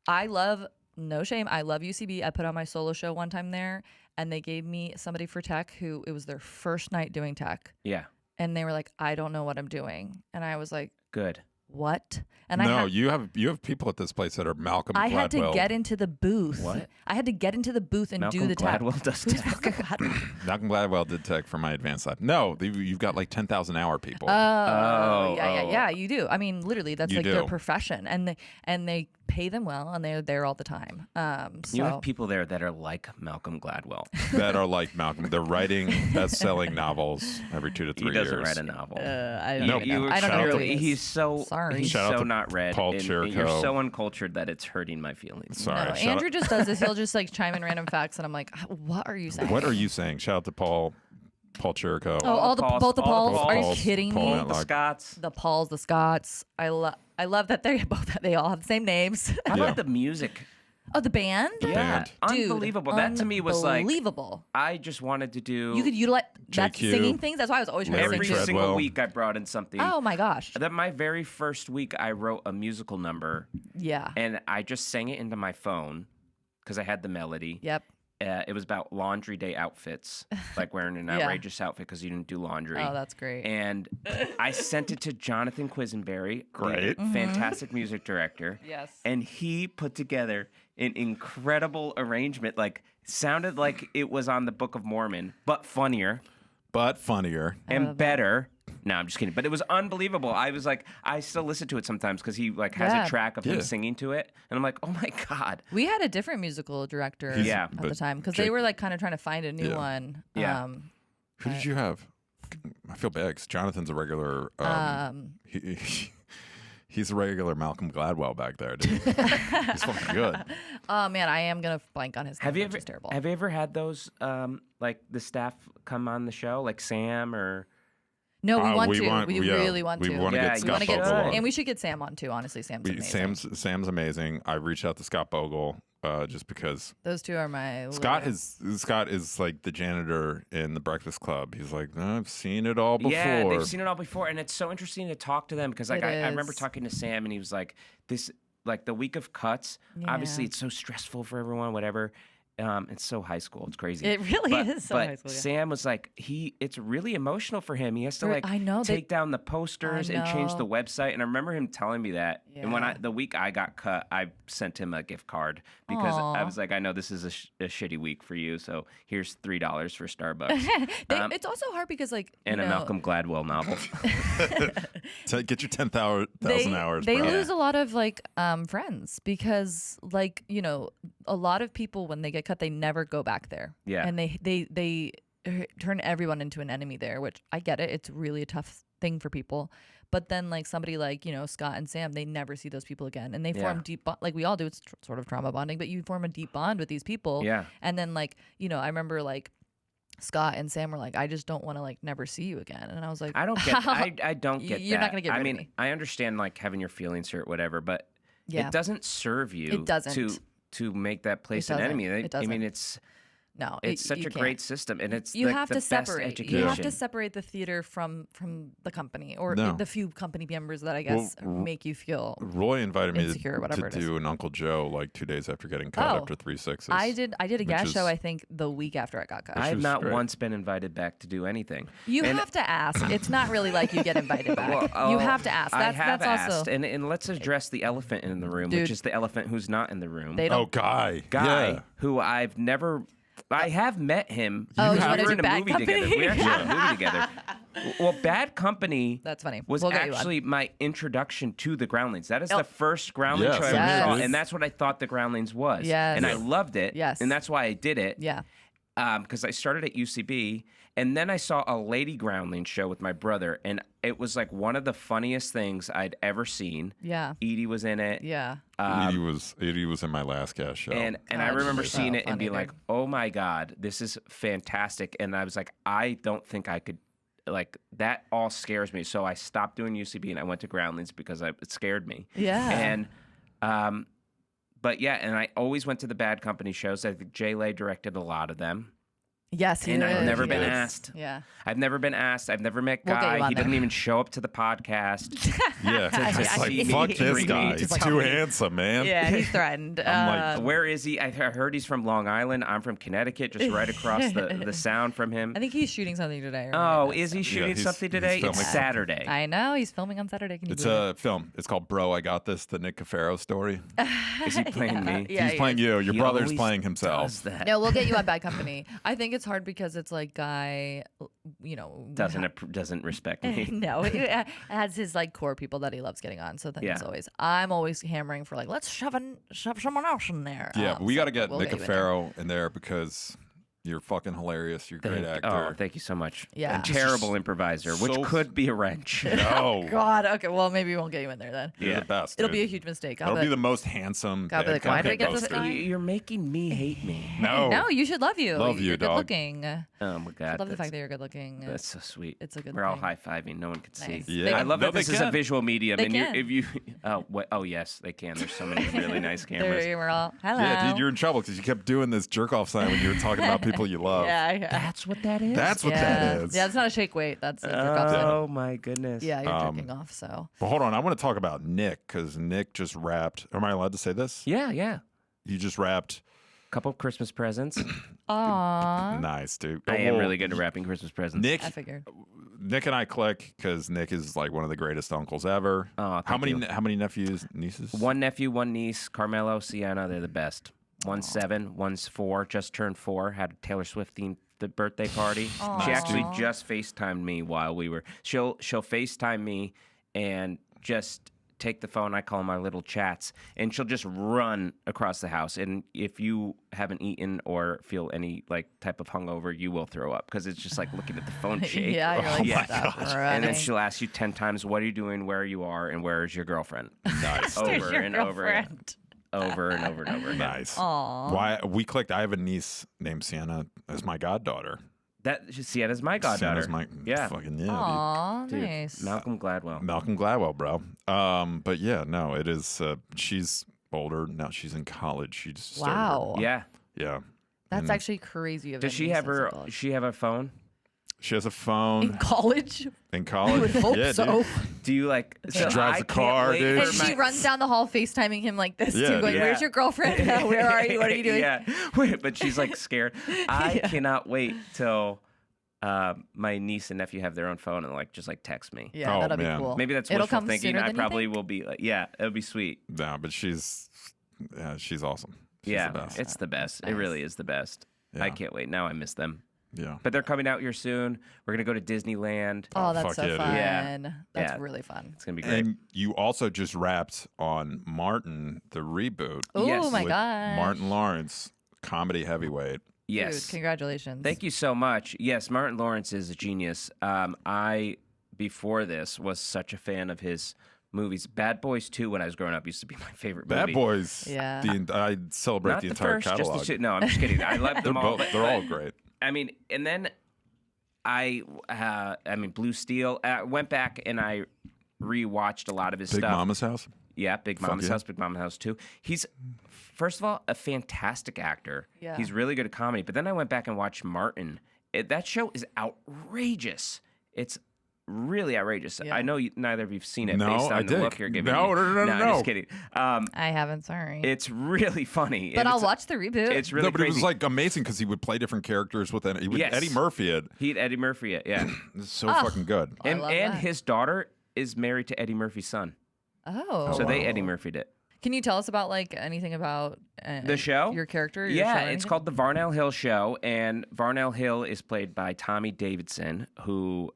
[SPEAKER 3] I love, no shame, I love UCB. I put on my solo show one time there, and they gave me somebody for tech who it was their first night doing tech,
[SPEAKER 1] yeah,
[SPEAKER 3] and they were like, I don't know what I'm doing, and I was like,
[SPEAKER 1] good.
[SPEAKER 3] what? And
[SPEAKER 2] No, you have people at this place that are Malcolm
[SPEAKER 3] I
[SPEAKER 2] Gladwell.
[SPEAKER 3] had to get into the booth.
[SPEAKER 1] What?
[SPEAKER 3] I had to get into the booth and
[SPEAKER 1] Malcolm
[SPEAKER 3] do the tech.
[SPEAKER 1] Gladwell does
[SPEAKER 3] Who's
[SPEAKER 1] tech.
[SPEAKER 3] Malcolm Gladwell?
[SPEAKER 2] Malcolm Gladwell did tech for my advanced lab. No, you've got like 10,000 hour people.
[SPEAKER 3] Yeah, you do. I mean, literally, that's
[SPEAKER 2] You
[SPEAKER 3] like their
[SPEAKER 2] do.
[SPEAKER 3] profession, and they pay them well, and they're there all the time. So
[SPEAKER 1] You have people there that are like Malcolm Gladwell.
[SPEAKER 2] that are like Malcolm. They're writing best-selling novels every 2 to 3
[SPEAKER 1] He
[SPEAKER 2] years.
[SPEAKER 1] doesn't write a novel.
[SPEAKER 3] I don't
[SPEAKER 2] No,
[SPEAKER 3] even
[SPEAKER 2] you
[SPEAKER 3] know.
[SPEAKER 2] were
[SPEAKER 3] I don't know who
[SPEAKER 2] clearly-
[SPEAKER 3] he is.
[SPEAKER 1] He's so
[SPEAKER 3] Sorry.
[SPEAKER 1] he's
[SPEAKER 2] Shout out
[SPEAKER 1] so
[SPEAKER 2] to
[SPEAKER 1] not read.
[SPEAKER 2] Paul
[SPEAKER 1] and
[SPEAKER 2] Chirico.
[SPEAKER 1] You're so uncultured that it's hurting my feelings.
[SPEAKER 2] Sorry.
[SPEAKER 3] No,
[SPEAKER 2] shout
[SPEAKER 3] Andrew
[SPEAKER 2] out-
[SPEAKER 3] just does this. He'll just like chime in random facts, and I'm like, what are you saying?
[SPEAKER 2] What are you saying? Shout out to Paul Chirico.
[SPEAKER 3] Oh, all the
[SPEAKER 1] Pauls,
[SPEAKER 3] both the
[SPEAKER 1] all the
[SPEAKER 3] Pauls. Are you
[SPEAKER 2] Pauls.
[SPEAKER 3] kidding
[SPEAKER 2] Paul
[SPEAKER 3] me?
[SPEAKER 2] Matlock.
[SPEAKER 1] The Scots.
[SPEAKER 3] The Pauls, the Scots. I love that they all have the same names.
[SPEAKER 1] I
[SPEAKER 2] Yeah.
[SPEAKER 1] like the music.
[SPEAKER 3] Oh, the band.
[SPEAKER 2] band.
[SPEAKER 3] Dude,
[SPEAKER 1] Unbelievable. That to me was like
[SPEAKER 3] unbelievable.
[SPEAKER 1] I just wanted to do
[SPEAKER 3] You could utilize that's
[SPEAKER 2] JQ,
[SPEAKER 3] singing things. That's why I was always trying
[SPEAKER 2] Larry
[SPEAKER 3] to
[SPEAKER 1] every
[SPEAKER 3] sing.
[SPEAKER 2] Treadwell.
[SPEAKER 1] single week I brought in something.
[SPEAKER 3] Oh my gosh.
[SPEAKER 1] That my very first week I wrote a musical number
[SPEAKER 3] Yeah.
[SPEAKER 1] and I just sang it into my phone because I had the melody.
[SPEAKER 3] Yep.
[SPEAKER 1] It was about laundry day outfits, like wearing an
[SPEAKER 3] Yeah.
[SPEAKER 1] outrageous outfit because you didn't do laundry.
[SPEAKER 3] Oh, that's great.
[SPEAKER 1] And I sent it to Jonathan Quisenberry,
[SPEAKER 2] Great.
[SPEAKER 1] the fantastic music director.
[SPEAKER 3] Yes.
[SPEAKER 1] And he put together an incredible arrangement, like sounded like it was on the Book of Mormon, but funnier
[SPEAKER 2] But funnier.
[SPEAKER 1] and
[SPEAKER 3] love that.
[SPEAKER 1] better. No, I'm just kidding. But it was unbelievable. I was like, I still listen to it sometimes because he like has a track of him singing to it, and I'm like, oh my god.
[SPEAKER 3] We had a different musical director at the time because they were like kind of trying to find a new one.
[SPEAKER 1] Yeah.
[SPEAKER 2] Who did you have? I feel bad because Jonathan's a regular. He's a regular Malcolm Gladwell back there, dude. He's fucking good.
[SPEAKER 3] Oh man, I am gonna blank on his name. Which is terrible.
[SPEAKER 1] Have you ever had those like the staff come on the show, like Sam or?
[SPEAKER 3] No, we want to. We really want to.
[SPEAKER 2] We want to get Scott Bogle on.
[SPEAKER 3] And we should get Sam on too. Honestly, Sam's amazing.
[SPEAKER 2] Sam's amazing. I reached out to Scott Bogle just because
[SPEAKER 3] those two are my.
[SPEAKER 2] Scott is like the janitor in the Breakfast Club. He's like, I've seen it all before.
[SPEAKER 1] Yeah, they've seen it all before, and it's so interesting to talk to them because like I remember talking to Sam, and he was like, this like the week of cuts. Yeah. Obviously, it's so stressful for everyone. Whatever. It's so high school. It's crazy.
[SPEAKER 3] It really is so high school. Yeah.
[SPEAKER 1] Sam was like, it's really emotional for him. He has to take down the posters and change the website. And I remember him telling me that. Yeah. And when the week I got cut, I sent him a gift card because I was like, I know this is a shitty week for you, so here's $3 for Starbucks.
[SPEAKER 3] It's also hard because like
[SPEAKER 1] and a Malcolm Gladwell novel.
[SPEAKER 2] So get your 10,000 hours.
[SPEAKER 3] They lose a lot of like friends because like a lot of people when they get cut, they never go back there. Yeah. And they turn everyone into an enemy there, which I get it. It's really a tough thing for people. But then like somebody like, Scott and Sam, they never see those people again. And they form deep bond, like we all do. It's sort of trauma bonding, but you form a deep bond with these people. Yeah. And then like, I remember like Scott and Sam were like, I just don't want to like never see you again. And I was like,
[SPEAKER 1] I don't get I don't get
[SPEAKER 3] You're not going to get rid
[SPEAKER 1] of
[SPEAKER 3] me. I mean,
[SPEAKER 1] I understand like having your feelings hurt, whatever, but it doesn't serve you. It doesn't. To make that place an enemy. I mean, it's such a great system, and it's
[SPEAKER 3] you have
[SPEAKER 1] the
[SPEAKER 3] to
[SPEAKER 1] best
[SPEAKER 3] separate.
[SPEAKER 1] education.
[SPEAKER 3] You have to separate the theater from the company or the few company members that I guess make you feel.
[SPEAKER 2] Roy invited me
[SPEAKER 3] insecure,
[SPEAKER 2] to do an Uncle Joe like 2 days after getting cut after 3 6s.
[SPEAKER 3] I did a gas show I think the week after I got cut.
[SPEAKER 1] I have not once been invited back to do anything.
[SPEAKER 3] You have to ask. It's not really like you get invited back. You have to ask. That's
[SPEAKER 1] asked,
[SPEAKER 3] also
[SPEAKER 1] and let's address the elephant in the room, which is the elephant who's not in the room.
[SPEAKER 2] Guy,
[SPEAKER 1] who I've never. I have met him.
[SPEAKER 3] Oh,
[SPEAKER 1] we
[SPEAKER 3] were
[SPEAKER 1] in a movie together. We actually had a movie together. Well, Bad Company.
[SPEAKER 3] That's funny.
[SPEAKER 1] Was actually my introduction to the Groundlings. That is the first Groundling show I ever saw, and that's what I thought the Groundlings was.
[SPEAKER 3] Yes.
[SPEAKER 1] And I loved it.
[SPEAKER 3] Yes.
[SPEAKER 1] And that's why I did it.
[SPEAKER 3] Yeah.
[SPEAKER 1] Because I started at UCB, and then I saw a Lady Groundling show with my brother, and it was like one of the funniest things I'd ever seen.
[SPEAKER 3] Yeah.
[SPEAKER 1] Edie was in it.
[SPEAKER 3] Yeah.
[SPEAKER 2] Edie was in my last cast show.
[SPEAKER 1] And I remember seeing it and being like, oh my God, this is fantastic. And I was like, I don't think I could, like, that all scares me. So I stopped doing UCB and I went to Groundlings because it scared me.
[SPEAKER 3] Yeah.
[SPEAKER 1] And, but yeah, and I always went to the Bad Company shows. I think Jay Lay directed a lot of them.
[SPEAKER 3] Yes,
[SPEAKER 1] and I've never been asked.
[SPEAKER 3] Yeah,
[SPEAKER 1] I've never been asked. I've never met Guy. He didn't even show up to the podcast.
[SPEAKER 2] Fuck this guy. He's too handsome, man.
[SPEAKER 3] Yeah, he's threatened.
[SPEAKER 1] I'm like, where is he? I heard he's from Long Island. I'm from Connecticut, just right across the sound from him.
[SPEAKER 3] I think he's shooting something today.
[SPEAKER 1] Oh, is he shooting something today? It's Saturday.
[SPEAKER 3] I know he's filming on Saturday.
[SPEAKER 2] It's a film. It's called Bro, I Got This, the Nick Cafero story.
[SPEAKER 1] Is he playing me?
[SPEAKER 3] Yeah,
[SPEAKER 2] he's playing you. Your brother's playing himself.
[SPEAKER 3] No, we'll get you on Bad Company. I think it's hard because it's like Guy,
[SPEAKER 1] doesn't respect me.
[SPEAKER 3] No, he has his like core people that he loves getting on. So then I'm always hammering for like, let's shove someone else in there.
[SPEAKER 2] Yeah, but we got to get Nick Cafero in there because you're fucking hilarious. You're a great actor.
[SPEAKER 1] Oh, thank you so much.
[SPEAKER 3] Yeah.
[SPEAKER 1] A terrible improviser, which could be a wrench.
[SPEAKER 2] No.
[SPEAKER 3] God. Okay. Well, maybe we won't get you in there then.
[SPEAKER 2] You're the best.
[SPEAKER 3] It'll be a huge mistake.
[SPEAKER 2] It'll be the most handsome.
[SPEAKER 3] God, like, why did I get this?
[SPEAKER 1] You're making me hate me.
[SPEAKER 3] No, you should love you.
[SPEAKER 2] Love you,
[SPEAKER 3] you're
[SPEAKER 2] dog.
[SPEAKER 3] Good looking.
[SPEAKER 1] Oh my God.
[SPEAKER 3] I love the fact that you're good looking.
[SPEAKER 1] That's so sweet.
[SPEAKER 3] It's a good.
[SPEAKER 1] We're all high fiving. No one can see.
[SPEAKER 2] Yeah.
[SPEAKER 1] I love that this is a visual medium.
[SPEAKER 3] They
[SPEAKER 1] and
[SPEAKER 3] can.
[SPEAKER 1] if you, oh yes, they can. There's so many really nice cameras.
[SPEAKER 3] We're all hello.
[SPEAKER 2] Yeah, dude, you're in trouble because you kept doing this jerk off sign when you were talking about people you love.
[SPEAKER 3] Yeah.
[SPEAKER 1] That's what that is.
[SPEAKER 2] That's what that is.
[SPEAKER 3] Yeah, it's not a shake weight. That's a jerk off sign.
[SPEAKER 1] Oh my goodness.
[SPEAKER 3] Yeah, you're jerking off. So.
[SPEAKER 2] But hold on, I want to talk about Nick because Nick just wrapped. Am I allowed to say this?
[SPEAKER 1] Yeah.
[SPEAKER 2] You just wrapped.
[SPEAKER 1] Couple of Christmas presents.
[SPEAKER 3] Aww.
[SPEAKER 2] Nice, dude.
[SPEAKER 1] I am really good at wrapping Christmas presents.
[SPEAKER 2] Nick,
[SPEAKER 3] I figured.
[SPEAKER 2] Nick and I click because Nick is like one of the greatest uncles ever.
[SPEAKER 1] Oh,
[SPEAKER 2] how many nephews, nieces?
[SPEAKER 1] One nephew, one niece. Carmelo, Sienna. They're the best. One's 7, one's 4. Just turned 4. Had a Taylor Swift themed the birthday party.
[SPEAKER 3] Aw.
[SPEAKER 1] She actually just FaceTimed me while we were. She'll FaceTime me and just take the phone. I call them our little chats, and she'll just run across the house. And if you haven't eaten or feel any like type of hungover, you will throw up because it's just like looking at the phone shake.
[SPEAKER 3] Yeah, you're like,
[SPEAKER 1] Yeah.
[SPEAKER 3] stop
[SPEAKER 1] And then
[SPEAKER 3] running.
[SPEAKER 1] she'll ask you 10 times, "What are you doing? Where you are? And where is your girlfriend?"
[SPEAKER 2] Nice.
[SPEAKER 1] Over
[SPEAKER 3] There's your
[SPEAKER 1] and over and
[SPEAKER 3] girlfriend.
[SPEAKER 1] over and over and over again.
[SPEAKER 2] Nice.
[SPEAKER 3] Aw.
[SPEAKER 2] Why we clicked? I have a niece named Sienna as my goddaughter.
[SPEAKER 1] That Sienna's my goddaughter.
[SPEAKER 2] Sienna's my
[SPEAKER 1] Yeah.
[SPEAKER 2] fucking yeah.
[SPEAKER 3] Aw,
[SPEAKER 1] Dude,
[SPEAKER 3] nice.
[SPEAKER 1] Malcolm Gladwell.
[SPEAKER 2] Malcolm Gladwell, bro. But yeah, no, it is. She's older now. She's in college. She just started her-
[SPEAKER 3] Wow.
[SPEAKER 1] Yeah.
[SPEAKER 2] yeah.
[SPEAKER 3] That's
[SPEAKER 2] And
[SPEAKER 3] actually crazy. Of
[SPEAKER 1] Does she have her? She have a phone?
[SPEAKER 2] She has a
[SPEAKER 3] in
[SPEAKER 2] phone
[SPEAKER 3] college?
[SPEAKER 2] in college.
[SPEAKER 3] I would hope
[SPEAKER 2] yeah,
[SPEAKER 3] so.
[SPEAKER 2] dude.
[SPEAKER 1] Do you like?
[SPEAKER 2] She drives the car, dude.
[SPEAKER 3] And she runs down the hall FaceTiming him like this,
[SPEAKER 2] Yeah,
[SPEAKER 3] too, going,
[SPEAKER 2] dude.
[SPEAKER 3] "Where's your girlfriend? Where are you? What are you doing?"
[SPEAKER 1] Yeah, but she's like scared. I cannot wait till my niece and nephew have their own phone and like just like text me.
[SPEAKER 3] Yeah,
[SPEAKER 2] Oh,
[SPEAKER 3] that'll
[SPEAKER 2] man.
[SPEAKER 3] be cool.
[SPEAKER 1] Maybe that's
[SPEAKER 3] It'll
[SPEAKER 1] wishful
[SPEAKER 3] come
[SPEAKER 1] thinking.
[SPEAKER 3] sooner
[SPEAKER 1] I
[SPEAKER 3] than you
[SPEAKER 1] probably
[SPEAKER 3] think?
[SPEAKER 1] will be like, yeah, it'll be sweet.
[SPEAKER 2] No, but she's awesome. She's
[SPEAKER 1] Yeah,
[SPEAKER 2] the best.
[SPEAKER 1] it's the best. It
[SPEAKER 3] Nice.
[SPEAKER 1] really is the best.
[SPEAKER 2] Yeah.
[SPEAKER 1] I can't wait. Now I miss them.
[SPEAKER 2] Yeah.
[SPEAKER 1] But they're coming out here soon. We're gonna go to Disneyland.
[SPEAKER 3] Oh,
[SPEAKER 2] Oh,
[SPEAKER 3] that's
[SPEAKER 2] fuck
[SPEAKER 3] so
[SPEAKER 2] yeah, dude.
[SPEAKER 3] fun.
[SPEAKER 1] Yeah.
[SPEAKER 3] That's
[SPEAKER 1] Yeah.
[SPEAKER 3] really fun.
[SPEAKER 1] It's gonna be great.
[SPEAKER 2] And you also just wrapped on Martin, the reboot.
[SPEAKER 3] Oh
[SPEAKER 1] Yes.
[SPEAKER 3] my
[SPEAKER 2] with
[SPEAKER 3] gosh.
[SPEAKER 2] Martin Lawrence, comedy heavyweight.
[SPEAKER 1] Yes.
[SPEAKER 3] Dude, congratulations.
[SPEAKER 1] Thank you so much. Yes, Martin Lawrence is a genius. I, before this, was such a fan of his movies. Bad Boys 2, when I was growing up, used to be my favorite movie.
[SPEAKER 2] Bad Boys.
[SPEAKER 3] Yeah.
[SPEAKER 2] I celebrate
[SPEAKER 1] Not
[SPEAKER 2] the
[SPEAKER 1] the
[SPEAKER 2] entire
[SPEAKER 1] first,
[SPEAKER 2] catalog.
[SPEAKER 1] just the two. No, I'm just kidding. I love
[SPEAKER 2] they're
[SPEAKER 1] them all.
[SPEAKER 2] both. They're all great.
[SPEAKER 1] I mean, and then I mean, Blue Steel. Went back and I rewatched a lot of his
[SPEAKER 2] Big
[SPEAKER 1] stuff.
[SPEAKER 2] Mama's House.
[SPEAKER 1] Yeah, Big Mama's
[SPEAKER 2] yeah.
[SPEAKER 1] House, Big Mama's House 2. He's, first of all, a fantastic actor.
[SPEAKER 3] Yeah.
[SPEAKER 1] He's really good at comedy. But then I went back and watched Martin. That show is outrageous. It's really outrageous.
[SPEAKER 3] Yeah.
[SPEAKER 1] I know neither of you've seen it
[SPEAKER 2] No,
[SPEAKER 1] based on
[SPEAKER 2] I
[SPEAKER 1] the
[SPEAKER 2] did.
[SPEAKER 1] look you're giving
[SPEAKER 2] No,
[SPEAKER 1] me.
[SPEAKER 2] no.
[SPEAKER 1] I'm just kidding.
[SPEAKER 3] I haven't, sorry.
[SPEAKER 1] It's really funny.
[SPEAKER 3] but
[SPEAKER 1] and
[SPEAKER 3] I'll
[SPEAKER 1] it's-
[SPEAKER 3] watch the reboot.
[SPEAKER 1] It's really
[SPEAKER 2] no, but
[SPEAKER 1] crazy.
[SPEAKER 2] it was like amazing because he would play different characters with it.
[SPEAKER 1] Yes.
[SPEAKER 2] Eddie Murphy. It
[SPEAKER 1] He'd Eddie Murphy it, yeah.
[SPEAKER 2] was so fucking good.
[SPEAKER 3] I
[SPEAKER 1] and
[SPEAKER 3] love
[SPEAKER 1] and
[SPEAKER 3] that.
[SPEAKER 1] his daughter is married to Eddie Murphy's son.
[SPEAKER 3] Oh.
[SPEAKER 1] So they
[SPEAKER 2] wow.
[SPEAKER 1] Eddie Murphy'd it.
[SPEAKER 3] Can you tell us about like anything about
[SPEAKER 1] The show?
[SPEAKER 3] your character? Your
[SPEAKER 1] Yeah,
[SPEAKER 3] show,
[SPEAKER 1] it's
[SPEAKER 3] anything?
[SPEAKER 1] called the Varnell Hill Show, and Varnell Hill is played by Tommy Davidson, who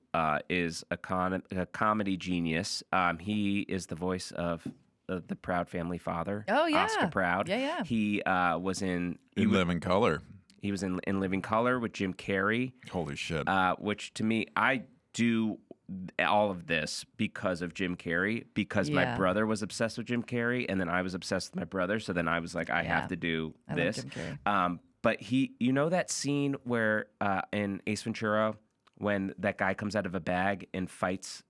[SPEAKER 1] is a comedy genius. He is the voice of the Proud Family father.
[SPEAKER 3] Oh, yeah.
[SPEAKER 1] Oscar Proud.
[SPEAKER 3] Yeah, yeah.
[SPEAKER 1] He was in.
[SPEAKER 2] In Living Color.
[SPEAKER 1] He was in Living Color with Jim Carrey,
[SPEAKER 2] Holy shit.
[SPEAKER 1] which to me, I do all of this because of Jim Carrey, because my
[SPEAKER 3] Yeah.
[SPEAKER 1] brother was obsessed with Jim Carrey, and then I was obsessed with my brother, so then I was like, I
[SPEAKER 3] Yeah.
[SPEAKER 1] have to do
[SPEAKER 3] I love
[SPEAKER 1] this.
[SPEAKER 3] Jim Carrey.
[SPEAKER 1] But you know that scene where in Ace Ventura, when that guy comes out of a bag and fights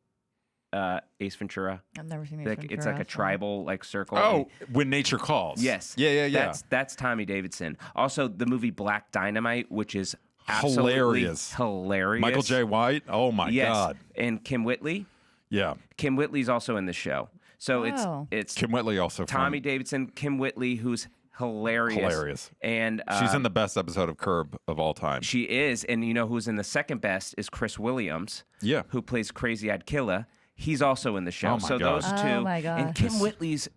[SPEAKER 1] Ace Ventura?
[SPEAKER 3] I've never seen Ace
[SPEAKER 1] Like, it's like
[SPEAKER 3] Ventura,
[SPEAKER 1] a tribal like circle.
[SPEAKER 2] oh, When Nature Calls.
[SPEAKER 1] Yes.
[SPEAKER 2] Yeah.
[SPEAKER 1] That's Tommy Davidson. Also, the movie Black Dynamite, which is absolutely
[SPEAKER 2] Hilarious.
[SPEAKER 1] hilarious.
[SPEAKER 2] Michael J. White. Oh my
[SPEAKER 1] Yes.
[SPEAKER 2] God.
[SPEAKER 1] And Kim Whitley.
[SPEAKER 2] Yeah.
[SPEAKER 1] Kim Whitley's also in the show. So
[SPEAKER 3] Oh.
[SPEAKER 1] it's
[SPEAKER 2] Kim Whitley also.
[SPEAKER 1] Tommy Davidson, Kim Whitley, who's hilarious.
[SPEAKER 2] Hilarious.
[SPEAKER 1] And
[SPEAKER 2] She's in the best episode of Curb of all time.
[SPEAKER 1] She is, and you know who's in the second best is Chris Williams.
[SPEAKER 2] Yeah.
[SPEAKER 1] Who plays Crazy Eyed Killer. He's also in the show.
[SPEAKER 2] Oh, my
[SPEAKER 1] so
[SPEAKER 2] God.
[SPEAKER 1] those two.
[SPEAKER 3] Oh, my
[SPEAKER 1] And
[SPEAKER 3] gosh.
[SPEAKER 1] Kim Whitley's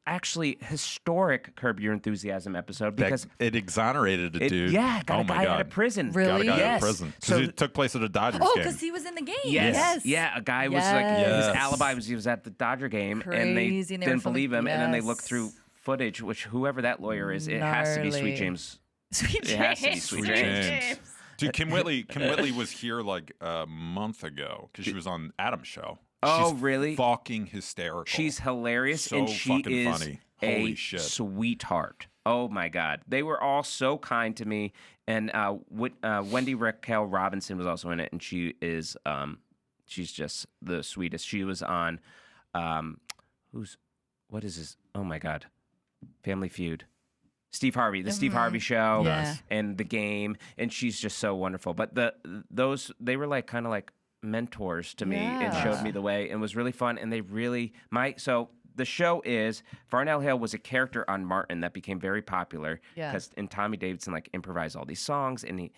[SPEAKER 1] actually historic Curb Your Enthusiasm episode because
[SPEAKER 2] it exonerated a dude.
[SPEAKER 1] yeah, got
[SPEAKER 2] oh
[SPEAKER 1] a
[SPEAKER 2] my
[SPEAKER 1] guy
[SPEAKER 2] God.
[SPEAKER 1] out of prison.
[SPEAKER 3] Really?
[SPEAKER 2] Got a guy out
[SPEAKER 1] Yes.
[SPEAKER 2] of prison because
[SPEAKER 1] So-
[SPEAKER 2] it took place at a Dodgers
[SPEAKER 3] Oh,
[SPEAKER 2] game.
[SPEAKER 3] because he was in the game.
[SPEAKER 1] Yes. Yeah, a guy was like
[SPEAKER 3] Yes.
[SPEAKER 1] his alibi was he was at the Dodger game and they
[SPEAKER 3] Crazy, and they were
[SPEAKER 1] didn't believe him,
[SPEAKER 3] filming-
[SPEAKER 1] and then they looked
[SPEAKER 3] yes.
[SPEAKER 1] through footage, which whoever that lawyer is, it has to be Sweet
[SPEAKER 3] Gnarly.
[SPEAKER 1] James.
[SPEAKER 3] Sweet
[SPEAKER 1] It has to be
[SPEAKER 3] James.
[SPEAKER 1] Sweet
[SPEAKER 2] Sweet
[SPEAKER 1] James.
[SPEAKER 2] James. Dude, Kim Whitley was here like a month ago because she was on Adam's show.
[SPEAKER 1] Oh,
[SPEAKER 2] She's
[SPEAKER 1] really?
[SPEAKER 2] Fucking hysterical.
[SPEAKER 1] She's hilarious,
[SPEAKER 2] So
[SPEAKER 1] and she
[SPEAKER 2] fucking
[SPEAKER 1] is
[SPEAKER 2] funny.
[SPEAKER 1] a
[SPEAKER 2] Holy shit.
[SPEAKER 1] sweetheart. Oh my God, they were all so kind to me. And Wendy Raquel Robinson was also in it, and she is she's just the sweetest. She was on what is this? Oh my God, Family Feud. Steve Harvey, the Steve Harvey Show,
[SPEAKER 3] Yeah.
[SPEAKER 1] and The Game, and she's just so wonderful. But they were like kind of like mentors to me and
[SPEAKER 3] Yeah.
[SPEAKER 1] showed me the way, and was really fun. And they really so the show is Varnell Hill was a character on Martin that became very popular
[SPEAKER 3] Yeah.
[SPEAKER 1] because and Tommy Davidson like improvised all these songs, and he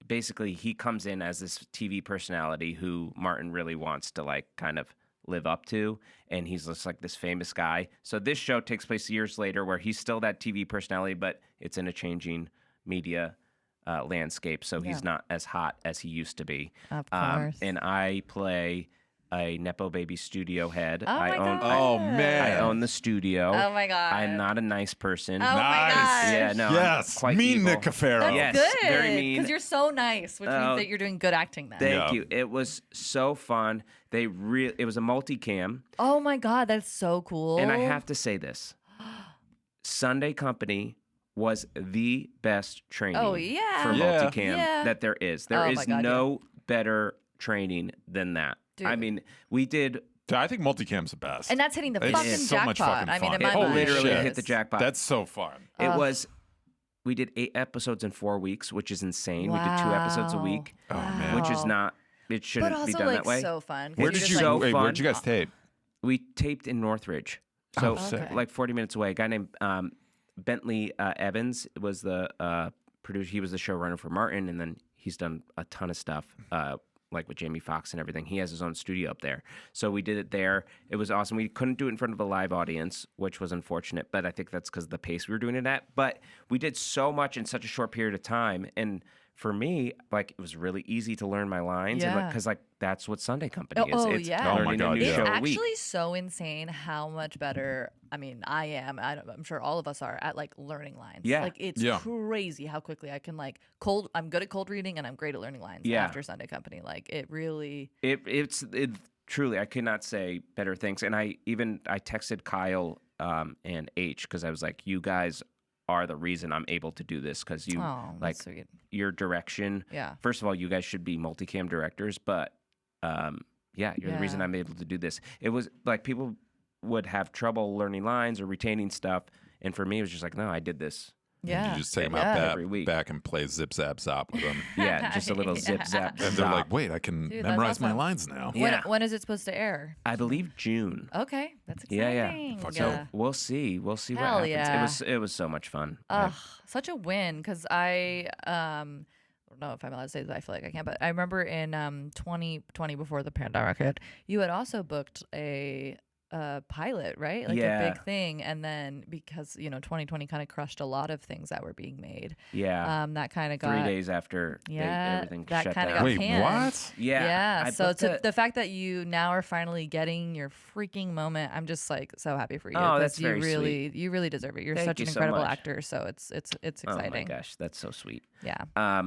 [SPEAKER 1] basically he comes in as this TV personality who Martin really wants to like kind of live up to, and he's just like this famous guy. So this show takes place years later where he's still that TV personality, but it's in a changing media landscape, so he's not as hot as he used to be.
[SPEAKER 3] Of course.
[SPEAKER 1] And I play a Nepo Baby studio head.
[SPEAKER 3] Oh my God.
[SPEAKER 2] Oh man.
[SPEAKER 1] I own the studio.
[SPEAKER 3] Oh my God.
[SPEAKER 1] I'm not a nice person.
[SPEAKER 3] Oh my
[SPEAKER 2] Nice.
[SPEAKER 3] gosh.
[SPEAKER 1] Yeah, no. I'm
[SPEAKER 2] Yes.
[SPEAKER 1] quite
[SPEAKER 2] Mean
[SPEAKER 1] evil.
[SPEAKER 2] Nick Cafero.
[SPEAKER 3] That's
[SPEAKER 1] Yes,
[SPEAKER 3] good.
[SPEAKER 1] very mean.
[SPEAKER 3] Because you're so nice, which means that you're doing good acting then.
[SPEAKER 1] Thank you. It was so fun. It was a multicam,
[SPEAKER 3] Oh my God, that's so cool.
[SPEAKER 1] and I have to say this: Sunday Company was the best training
[SPEAKER 3] Oh, yeah.
[SPEAKER 1] for
[SPEAKER 2] Yeah.
[SPEAKER 1] multicam
[SPEAKER 3] Yeah.
[SPEAKER 1] that there is. There
[SPEAKER 3] Oh
[SPEAKER 1] is
[SPEAKER 3] my God,
[SPEAKER 1] no better training than that. I
[SPEAKER 3] Dude.
[SPEAKER 1] mean, we did.
[SPEAKER 2] I think multicam's the best.
[SPEAKER 3] And that's hitting the
[SPEAKER 2] It's
[SPEAKER 3] fucking
[SPEAKER 2] so much
[SPEAKER 3] jackpot.
[SPEAKER 2] fucking
[SPEAKER 3] I mean,
[SPEAKER 2] fun.
[SPEAKER 3] in my
[SPEAKER 1] It
[SPEAKER 3] mind,
[SPEAKER 1] literally
[SPEAKER 3] it
[SPEAKER 1] hit
[SPEAKER 3] is.
[SPEAKER 1] the jackpot.
[SPEAKER 2] That's so fun.
[SPEAKER 1] It was. We did 8 episodes in 4 weeks, which is insane. We did 2 episodes a
[SPEAKER 3] Wow.
[SPEAKER 1] week,
[SPEAKER 2] Oh man.
[SPEAKER 1] which is not. It shouldn't
[SPEAKER 3] But also,
[SPEAKER 1] be done
[SPEAKER 3] like,
[SPEAKER 1] that way.
[SPEAKER 3] so fun. 'cause
[SPEAKER 2] Where
[SPEAKER 3] you're
[SPEAKER 2] did
[SPEAKER 3] just
[SPEAKER 2] you
[SPEAKER 3] like,
[SPEAKER 1] so
[SPEAKER 2] wait?
[SPEAKER 1] fun.
[SPEAKER 2] Where'd you guys tape?
[SPEAKER 1] We taped in Northridge, so
[SPEAKER 2] sick.
[SPEAKER 3] Okay.
[SPEAKER 1] like 40 minutes away. A guy named Bentley Evans was the producer. He was the showrunner for Martin, and then he's done a ton of stuff, like with Jamie Foxx and everything. He has his own studio up there, so we did it there. It was awesome. We couldn't do it in front of a live audience, which was unfortunate, but I think that's because of the pace we were doing it at. But we did so much in such a short period of time, and for me, like, it was really easy to learn my lines, and
[SPEAKER 3] Yeah.
[SPEAKER 1] because like that's what Sunday Company is.
[SPEAKER 3] Oh,
[SPEAKER 1] It's
[SPEAKER 3] yeah.
[SPEAKER 2] Oh my
[SPEAKER 1] learning
[SPEAKER 2] God,
[SPEAKER 1] a new
[SPEAKER 2] yeah.
[SPEAKER 1] show
[SPEAKER 3] It's
[SPEAKER 1] a week.
[SPEAKER 3] actually so insane how much better. I mean, I am. I'm sure all of us are at like learning lines.
[SPEAKER 1] Yeah.
[SPEAKER 3] Like it's
[SPEAKER 2] Yeah.
[SPEAKER 3] crazy how quickly I can like I'm good at cold reading and I'm great at learning lines
[SPEAKER 1] Yeah.
[SPEAKER 3] after Sunday Company. Like it really.
[SPEAKER 1] It's truly, I could not say better things. And I texted Kyle and H because I was like, you guys are the reason I'm able to do this because you
[SPEAKER 3] Oh,
[SPEAKER 1] like
[SPEAKER 3] that's sweet.
[SPEAKER 1] your direction.
[SPEAKER 3] Yeah.
[SPEAKER 1] First of all, you guys should be multicam directors, but yeah, you're the reason
[SPEAKER 3] Yeah.
[SPEAKER 1] I'm able to do this. It was like people would have trouble learning lines or retaining stuff, and for me, it was just like, no, I did this.
[SPEAKER 3] Yeah.
[SPEAKER 2] You just take them
[SPEAKER 3] Yeah.
[SPEAKER 2] out
[SPEAKER 1] Every week.
[SPEAKER 2] back and play zip zap zop with them.
[SPEAKER 1] Yeah, just a little zip zap.
[SPEAKER 2] And they're like,
[SPEAKER 1] zop.
[SPEAKER 2] wait, I can
[SPEAKER 3] Dude, that's
[SPEAKER 2] memorize my
[SPEAKER 3] awesome.
[SPEAKER 2] lines now.
[SPEAKER 1] Yeah.
[SPEAKER 3] When is it supposed to air?
[SPEAKER 1] I believe June.
[SPEAKER 3] Okay, that's
[SPEAKER 1] Yeah,
[SPEAKER 3] exciting.
[SPEAKER 1] yeah.
[SPEAKER 2] Fuck
[SPEAKER 1] So
[SPEAKER 2] yeah.
[SPEAKER 1] we'll see. We'll see what
[SPEAKER 3] Hell
[SPEAKER 1] happens.
[SPEAKER 3] yeah.
[SPEAKER 1] It was so much fun.
[SPEAKER 3] Ugh, such a win because I don't know if I'm allowed to say that. I feel like I can, but I remember in 2020 before the pandemic hit, you had also booked a pilot, right? Like a
[SPEAKER 1] Yeah.
[SPEAKER 3] big thing, and then because 2020 kind of crushed a lot of things that were being made.
[SPEAKER 1] Yeah.
[SPEAKER 3] That kind of
[SPEAKER 1] 3
[SPEAKER 3] got
[SPEAKER 1] days after everything
[SPEAKER 3] that
[SPEAKER 1] shut
[SPEAKER 3] kind of
[SPEAKER 1] down.
[SPEAKER 3] got
[SPEAKER 2] Wait,
[SPEAKER 3] canned.
[SPEAKER 2] what?
[SPEAKER 1] Yeah.
[SPEAKER 3] Yeah,
[SPEAKER 1] I
[SPEAKER 3] so
[SPEAKER 1] booked
[SPEAKER 3] to
[SPEAKER 1] it.
[SPEAKER 3] the fact that you now are finally getting your freaking moment, I'm just like so happy for you.
[SPEAKER 1] Oh,
[SPEAKER 3] 'cause
[SPEAKER 1] that's
[SPEAKER 3] you
[SPEAKER 1] very
[SPEAKER 3] really, you really deserve it. You're
[SPEAKER 1] Thank
[SPEAKER 3] such
[SPEAKER 1] you
[SPEAKER 3] an
[SPEAKER 1] so
[SPEAKER 3] incredible
[SPEAKER 1] much.
[SPEAKER 3] actor, so it's
[SPEAKER 1] Oh my
[SPEAKER 3] exciting.
[SPEAKER 1] gosh, that's so sweet.
[SPEAKER 3] Yeah.